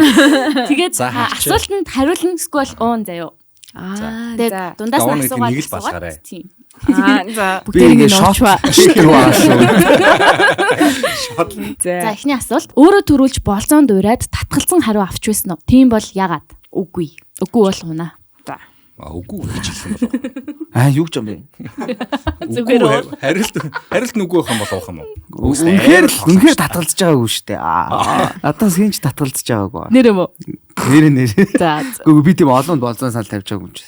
Тэгээд асуултанд хариулна эсвэл уун заяа. Тэгээд дундаас нь асуугаад нэг л башгаарай. Тийм. За. Бүгдийг шот шийдвэр шүү. За эхний асуулт. Өөрөө төрүүлж болзоонд ураад татгалзсан хариу авч байсан уу? Тийм бол яагаад? Үгүй. Үгүй бол унаа. За. Үгүй гэж хэлсэн болов. Юу ч юм бэ? Зүгээр хариулт нүггүй байх юм бол уух юм уу? Үнэхээр татгалзаж байгаагүй шүү дээ. Надаас хинч татгалзаж байгаагүй. Нэр юм уу? Нэр. За. Үгүй би тийм олон болзон санал тавьж байгаагүй юм чи.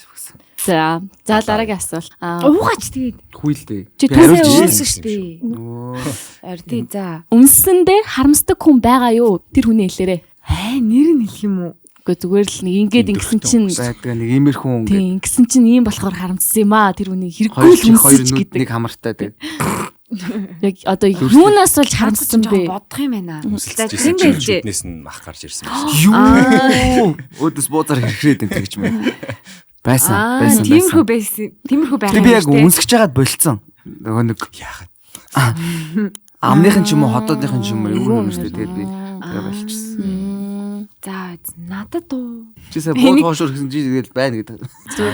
За дараагийн асуулт. Уугаач тэгээд. Хүйлдээ. Чи Хариулсан шүү дээ. Орди за. Үнсэндээ харамсдаг хүн байгаа юу? Тэр хүний хэлээрээ. Нэр нь хэлэх юм уу? Гэхдээ зүгээр л нэг ингээд ингэсэн чинь байдаг нэг иймэрхүү хүн. Тийм ингэсэн чинь ийм болохоор харамссан юм аа. Тэр хүний хэрэггүй л үнсэж гэдэг. Нэг хамартай дээ. Яг одоо юунаас болж харамссан бэ? Бодох юм байна. Тийм байлээ. Нүднээс нь мах гарч ирсэн байсан. Юу? Өдөс бууцаар хэрхрээд энэ тэгж мэ. Байсан. Тиймэрхүү байсан. Тиймэрхүү байгаа. Би яг үнсгэж байгаад болцсон. Нөгөө нэг Яагаад? амныхын ч юм уу хотоодынхын ч юм уу өөр юмштэй тэгээд би тэгээ болчихсон. За надад уу. Чисээ бууд хоошор гэсэн чи тэгэл байна гэдэг.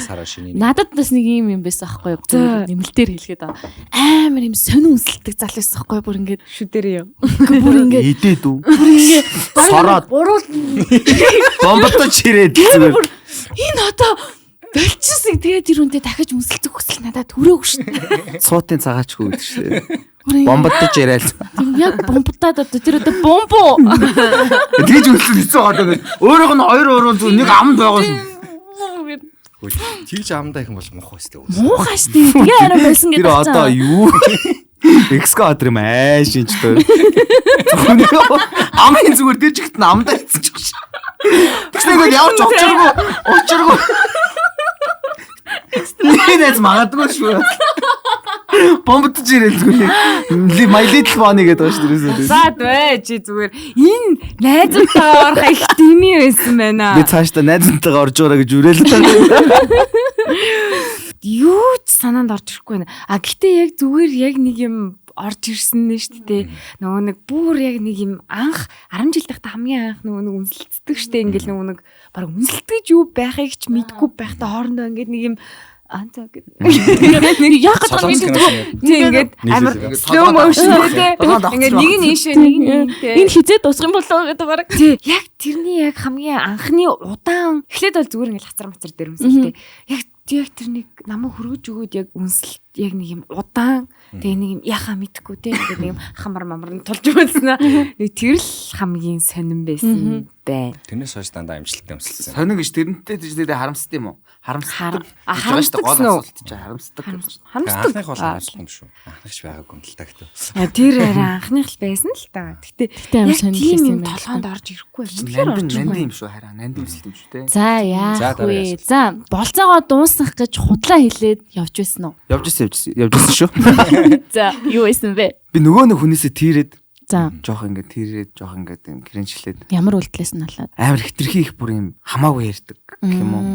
Сараа шиний. Надад бас нэг юм байсан аахгүй юу? Нэмэлтээр хэлгээд амар юм сонин үнсэлдэг зал байсан аахгүй юу? Бүр ингээд Шүдэрээ юу. бүр ингээд Идээд үү? ингээд Сороод бомбото чирээд зүгээр. энэ одоо болчихсон. Тэгээд тэр үнтэй дахиж үнсэлдэг хүсэл надад төрөөг шүү. Цуутын цагаач хөөд шүү. Бүр ингээд Бомбото чирээл. яг бомбтаад одоо тэр одоо бомбо. Тэгж үлсэн хэцүү одоо ингэ. Өөрөөх нь хоёр уруу зүг нэг амд байгаас. Тэгж амдаа их юм бол муухай өстэй. Муухай штий. Тэгээ арай байсан гэдэг Тэр одоо юу? Экскаватор юм аа шинж тоо. Амын зүгээр дээр чигт амдаа хийчих ш. Тэгснээр явж учиргүй. Нээдэж магадгүй шүү. Бомбот жирэл зүгээр. My little pony гэдэг байна шүү дээ. Заад бай чи зүгээр энэ найзтайгаа орох их дими байсан байна. Би цаашдаа найзантайгаа орж байгаараа гэж үрээл. Юу ч санаанд орж ирэхгүй байна. Гэхдээ яг зүгээр яг нэг юм орж ирсэн нэ шүү дээ. Нөгөө нэг бүр яг нэг юм анх 10 жил тахта хамгийн анх нөгөө нэг үнсэлцдэг шүү дээ. Ингээл нөгөө нэг баг үнсэлтгэж юу байхыг ч мэдгүй байхдаа хоорондоо ингээд нэг юм анцаа гэдэг. Яг Солонгос кино шиг. ингээд амар slow motion гэдэг. Ингээд нэг нь ийшээ нэг нь ийшээ. Энэ хизээ дуусах юм болоо гэдэг баг. Тий, яг тэрний яг хамгийн анхны удаан эхлээд бол зүгээр ингээл хацар мацар дээр үнсэлтэй. Яг тэр нэг намайг хөргөж өгөөд яг үнсэлт яг нэг юм удаан тэгээ нэг юм яхаа мэдхгүй те нэг юм хамар мамар нь тулж байсан. Тэр л хамгийн сонирн байсан байна. Тэрнээс хойш дандаа амжилттай өмсөлсөн. Сонин гэж тэрнтэй тийж харамсдаг юм уу? Харамсдаг. Харамсдаг асуулт чи харамсдаг. Харамсдаг. Анхных бол харамсдаг юм шүү. Анхных ч байгаагүй юм л та гэдэг. Тэр анхных л байсан л та. Гэтэ амар сонирхолтой юм байна. толгоонд орж ирэхгүй. Нанди юм шүү хараа. Нанди өмсөлт юм шүү те. За яах вэ? За болцоогоо дуусгах гэж худлаа хэлээд явж байсан уу? Явж ирсэн шүү. За юу байсан бэ? Би нөгөө нэг хүнээсээ тийрээд За жоох ингээд гэрэнчлээд ямар үйлдэлээс нь болоод амар хитрхи их бүр юм хамаагүй ярьдаг гэх юм уу.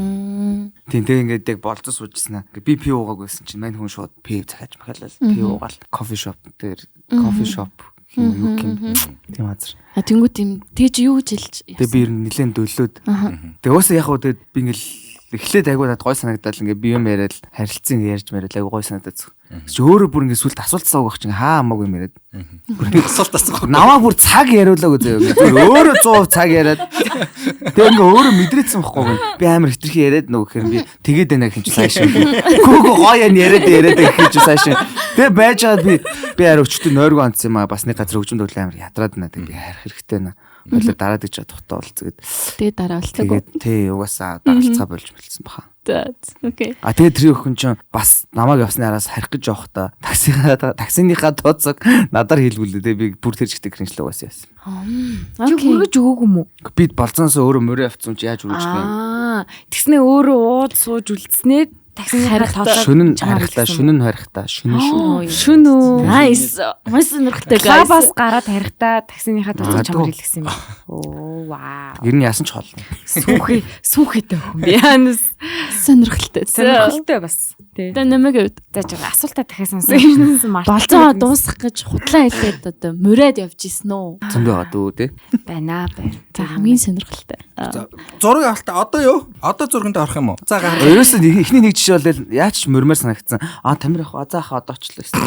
Тийм тэг ингээд яг болцоо суужснаа. Би пи уугааг байсан чинь мань хүн шууд пи захаж махалал пи уугаал кофе шоп дээр кофе шоп юу юм тийм азар. А тэнгуү тийм тэгж юу гэж хэлж. Тэг би ер нь нилээн дөлөөд. Тэг уусаа яг уу тэг би ингээл эхлээд айгуу надад гой санагдал ингээ би юм яриад харилцсан ярьж яриад айгуу гой санагдаад. Чи өөрөө бүр ингээ сүлд асуулт асуух чинь хаа хамаагүй юм яриад. Бүр асуулт асуух. Намаа бүр цаг яриулаагүй зөө. Өөрөө 100% цаг яриад. Тэг ингээ өөрөө мэдрээдсэн байхгүй. Би амар хитрхи яриад нөгөө гэхээр би тэгээд байна гэхин чи сайшин. Гүгөө гоё яриад гэхин чи сайшин. Тэг байж чад би арай өчтөд нойргоо онцсон юм аа бас нэг газар хөгжмөд өглөө амар ятраад байна. Тэг би харах хэрэгтэй нэ. Болоо дараад гэж бодохдоо болцгээд. Тэгээ дараа болцоо. Тэгээд тий угаасаа даралцаа болж мэлсэн баха. Окей. А тэгээд тэр өхөн чинь бас намайг явсны араас харих гэж явахдаа таксиныхаа тооцоог надаар хэлгүүлээ. Тэгээд би бүр тэр чигтээ гэрэнчлээ угаасаа яасан. Чи хүргэж өгөөгүй мүү? Би болцоосоо өөрөө мөрөө авцсан чи яаж үргэлж байна? Тэгснээ өөрөө ууд сууж үлдснээ таксины харих тоолоо шүнэн харихтаа шүнэн шүү. Шүн үү. Nice. Маш сонирхолтой guys. Клабас гараад харихтаа таксиныхаа тооцоо чамаар хэлсэн юм ба. Оо вау. Ер нь яасан ч хол. Сүнхийтэй хүн би яанаас Сонирхолтой. сонирхолтой бас. Тий. Тэ нэмэг үед. За жоо асуултаа дахиад сонссон март. Болцоогоо дуусгах гэж худлаа хэлээд одоо мөрөөд явж исэн үү? Зөндөө байгаа дүү те. байна. За хамгийн сонирхолтой. Зураг авалтаа одоо юу? Одоо зурганд орох юм уу? За гараа. Ерөөсөө эхний нэг жишээ бол яаж ч мөрмөр санагдсан. Тамир ах за хаа одоочлоо гэсэн.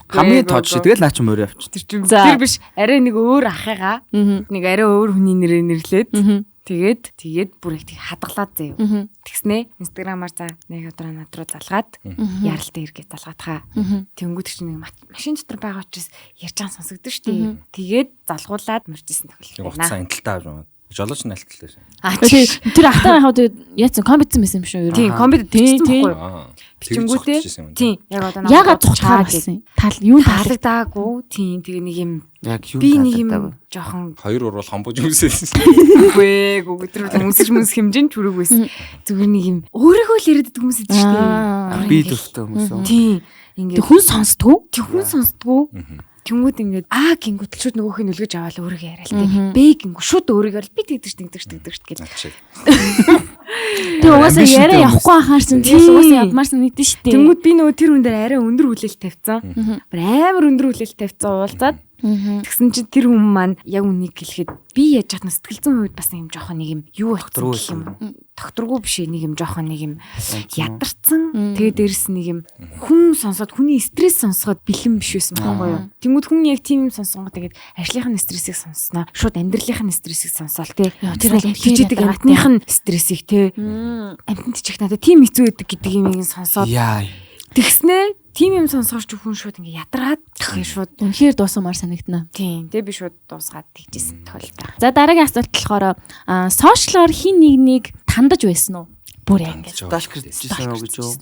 Хамгийн тод шиг тэгэл наа чи мөрөө авчих. Тэр биш арай нэг өөр ахыгаа нэг арай өөр хүний нэрээр нэрлээд тэгээд бүр их хадгалаад заяа. Тэгснэ инстаграмаар за нэг өдрөө над руу залгаад яралтай иргээ залгаатхаа. Тэнгүүд чинь нэг машин дотор байгаа учраас ярьж байгаа сонсогдсон шүү дээ. Тэгээд залгуулад мөржсэн тохиол. Уцаа энтэлтэй авч байна. Жолооч нь алталтай шээ. Тэр ахтаа яхаа яатсан комбитсэн байсан юм шүү юу? Тийм комбит тийм Бичингүүтэй. Тийм яг одоо ягаад цугтаар болсон. Тал юу таалагдаагүй. Тийм тэгээ нэг юм Яг юу би нэг юм жоохон хоёр урвал хомбож үссэн. үгүй өдрөөр өмсөж хэмжээнд чүрэг байсан. Зүгээр нэг юм өөрөөгөө л яриад хүмүүс идэв шүү дээ. би дөрөвтэй хүмүүс. Тийм ингээд хүн сонсдгоо. хүн сонсдгоо. Тэнгүүд ингээд гингүүд л шууд нөгөөх нь үлгэж аваад өөрийгөө яриа л тий. Б гингүү шууд өөрийгөө л би тэгдэж гэж. Тэг угаасаа яриа явахгүй анхаарсан. Тэгэл угаасаа явмаарсан нэгдэн шүү дээ. Тэнгүүд би нөгөө тэр хүн дээр арай өндөр хүлээлт тавьсан. Амар өндөр хүлээлт тавьсан уулзаад тэгсэн чинь тэр хүн маань яг үнийг хэлэхэд би яаж яах нь сэтгэл зүйн хувьд бас юм жоохон нэг юм юу болчихсон юм. Докторгүй биш нэг юм жоохон нэг юм ядарсан. Тэгээд дээрэс нэг юм хүн сонсоод хүний стресс сонсоход бэлэн биш байсан байхгүй юу. Тэнгүүд хүн яг тийм юм сонсгоо тэгээд ажлынхын стрессийг сонссноо шууд амьдралынхын стрессийг сонсоол тий. Тэр бол хийждэг амтныхын стрессийг тий. Амтнд чих надад тийм хэцүү байдаг гэдэг юм сонсоод тэгснэ тийм юм сонсгооч хүн шууд ингээ ядраад шууд үнэхээр дуусамаар санагдана. Тийм. Тэгээ би шууд дуусгаад тэгжсэн тохиолдол. За дараагийн асуулт болохоор сошиалоор хин нэг тандаж байсан уу? Бүр ингэж. Сталкержсэн уу гэж юу?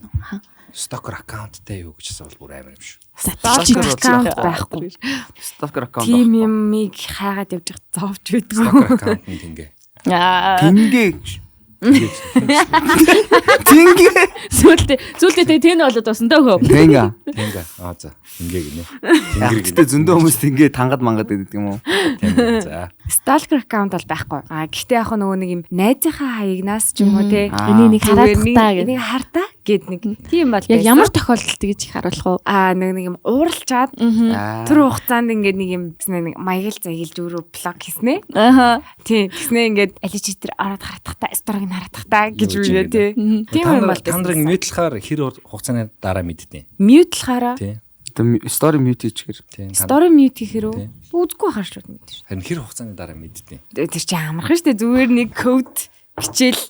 Stalker аккаунттай юу гэж асуувал бүр амар юм шүү. Stalker аккаунт байхгүй. Stalker аккаунт. Тийм юмыг хайгаад явж зовж байдгүй. Stalker аккаунт нь тингээ. Тингээ. Зүйлдээ тэн болоод басан дөөхөө. Тингээ. За. Тингээ гинэ. Тэгтээ зөндөө хүмүүс тингээ тангад мангад гэдэг юм уу? Тингээ. За. Stalker аккаунт бол байхгүй. Гэхдээ яг нөгөө нэг юм найзынхаа хаягнаас ч юм уу те. Энийг энийг хартаа гэд нэг тийм бол яг ямар тохиолдолд гэж их харуулах уу? Нэг юм ууралчаад тэр хугацаанд ингээд нэг юм нэг маягл заягилж өөрөө блок хийснэ. Тийм. Тэгснэ ингээд алиж тэр ороод харатахтаа сториг нь харатахтаа гэж үгээ тий. Тийм юм бол тандрыг мьютлахаар хэр хугацааны дараа мэдтiin. Мьютлахаараа. Тийм. Story mute хийчихэр. Story mute хийхэр үү? Үзгүй харж байна мэдээ шүү. Харин хэр хугацааны дараа мэдтiin. Тэр чинь амархан шүү дээ. Зүгээр нэг код бичээл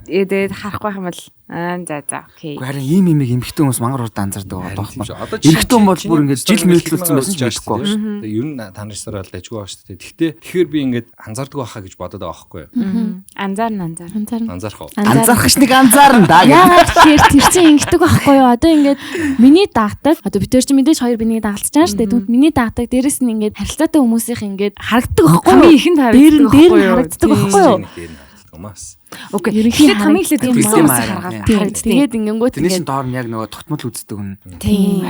тэгээд харахгүй юм бол за окей. Харин ийм эмхтэй хүмүүс мангар урд анзаардаг байхгүй. Эрэгтэй хүн бол бүр ингэж жил мэлтүүлсэн байсан ч болохгүй. Тэгээ ер нь та нар сар бол дайггүй байгаа шүү дээ. Тэгэхээр би ингэж анзаардаг байхаа гэж бодоод байгаа байхгүй юу? Анзаарах уу? Анзаарах ш нэг анзаарна да. Яагаад тэгэхээр тэр чинь ингэдэг байхгүй юу? Одоо ингэж миний даагдаг. Одоо бид тэр чинь мэдээж хоёр бинийг дагалцж байгаа шүү дээ. Тэгвэл миний даагдаг дээрэс нь ингэж харилцаатай хүмүүсийнх ингэж харагддаг байхгүй юу? Ихэнд харагддаг байхгүй юу? Мас. Окей. Ерөнхийдөө хамгийн ихлэд харагддаг. Тэгээд ингэнгүүт тэрнээс доор нь яг нөгөө тогтмол үздэг хүн. Тийм.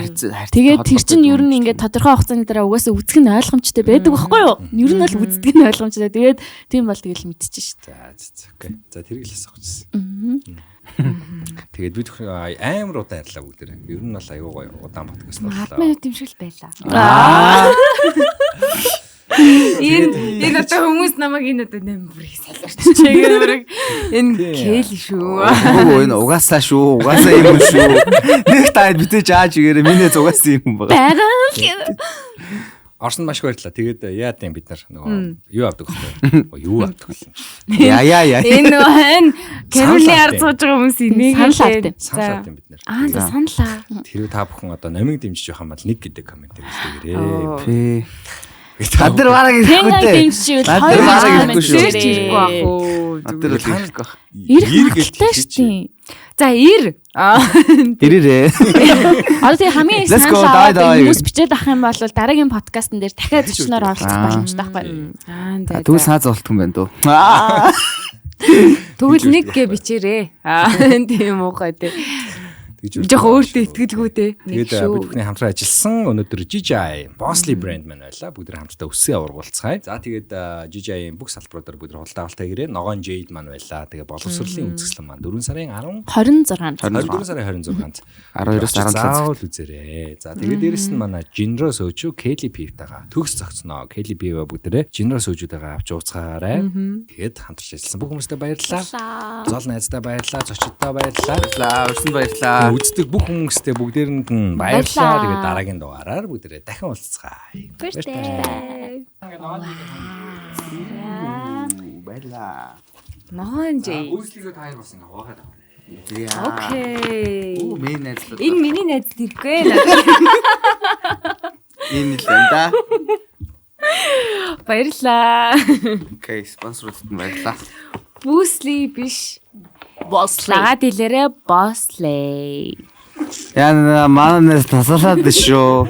Тэгээд тэр чинь ер нь ингээд тодорхой хугацааны дараа угаасаа үзэх нь ойлгомжтой байдаг байхгүй юу? Ер нь бол үздэг нь ойлгомжтой. Тэгээд тийм бол тэгэл мэдчихэж шүү. За окей. За тэрийг л асуух гэсэн. Тэгээд бид амар удаан ярьлаа бүгдээ. Ер нь бол аюу гоё удаан подкаст боллоо. 10 минут юм шиг л байлаа. Энэ одоо хүмүүс намайг энэ одоо нэмбэрийг салгирч чигээр энэ кэл шүү. Өө энэ угаасаа шүү. Угаасаа юм шүү. Нэг таад битэж ааж игээр минь угаасаа юм байгаа. Орсонд маш баярлалаа. Тэгээд яа гэм бид нар нөгөө юу авдаг вэ? Юу авдаг вэ? Яа. Энэ нөгөө Кэрлийн ард сууж байгаа хүмүүс энийг саналаа бид нар. За саналаа. Тэр та бүхэн одоо номыг дэмжиж явах юм бол 1 гэдэг комент хийгээрэй. Надад бараг ирэхгүй дээ. Надад бараг ирэхгүй шүү. Ирэхгүй ах уу. Надад ирэхгүй ах. Ирэх шүү. За ир. Ирээрээ. Одоо тийм хамгийн их санал хүмүүс бичээд авах юм бол дараагийн подкастн дээр дахиад зочноор оролцох боломжтой байхгүй. Тэгвэл сааз болтгүй юм байна дөө. Тэгвэл нэг гэ бичээрээ. Тийм уухай тий. Жохо өөртөө итгэлгүй дээ. Тэгээд бид бүхний хамтран ажилласан өнөөдөр GJI Bossly брэнд маань байлаа. Бүгд хамтдаа өсөө ургуулцгаая. За тэгээд GJI-ийн бүх салбаруудаар бүгд хултаалтаа гэрээ. Ногоон Jade маань байлаа. Тэгээд боловсролын үзэсгэлэн маань 4 сарын 24 сарын 26-нд 12-оос 17 заавал үзээрэй. За тэгээд дээрэс нь манай Jinro Soju Kelly Pivtaga төгс зогцноо. Kelly Piv бүгдээрээ Jinro Soju-дагаа авч ууцгаарай. Тэгээд хамтарч ажилласан бүх хүмүүстээ баярлалаа. Зол найздаа баярлалаа. Зочдтой баярлалаа. Өрсөнд баярлалаа. Үздэг бүх хүмүүстээ бүгдээрэнд нь баярлалаа. Тэгээд дараагийн дугаараар бүгдээрээ дахин уулзцгаая. Баярлалаа. Ногоон Jade. Үүслийгөө таяр бас ингээ хаваагаад аваа. Окей. Оо миний найзлаа. Энэ миний найз тэргүй. Энэ л энэ да. Баярлалаа. Окей, спонсорууд нь баярлалаа. Bossly биш. Дагаад илэрэ Bossly. Яна манаас тасалаад шүү.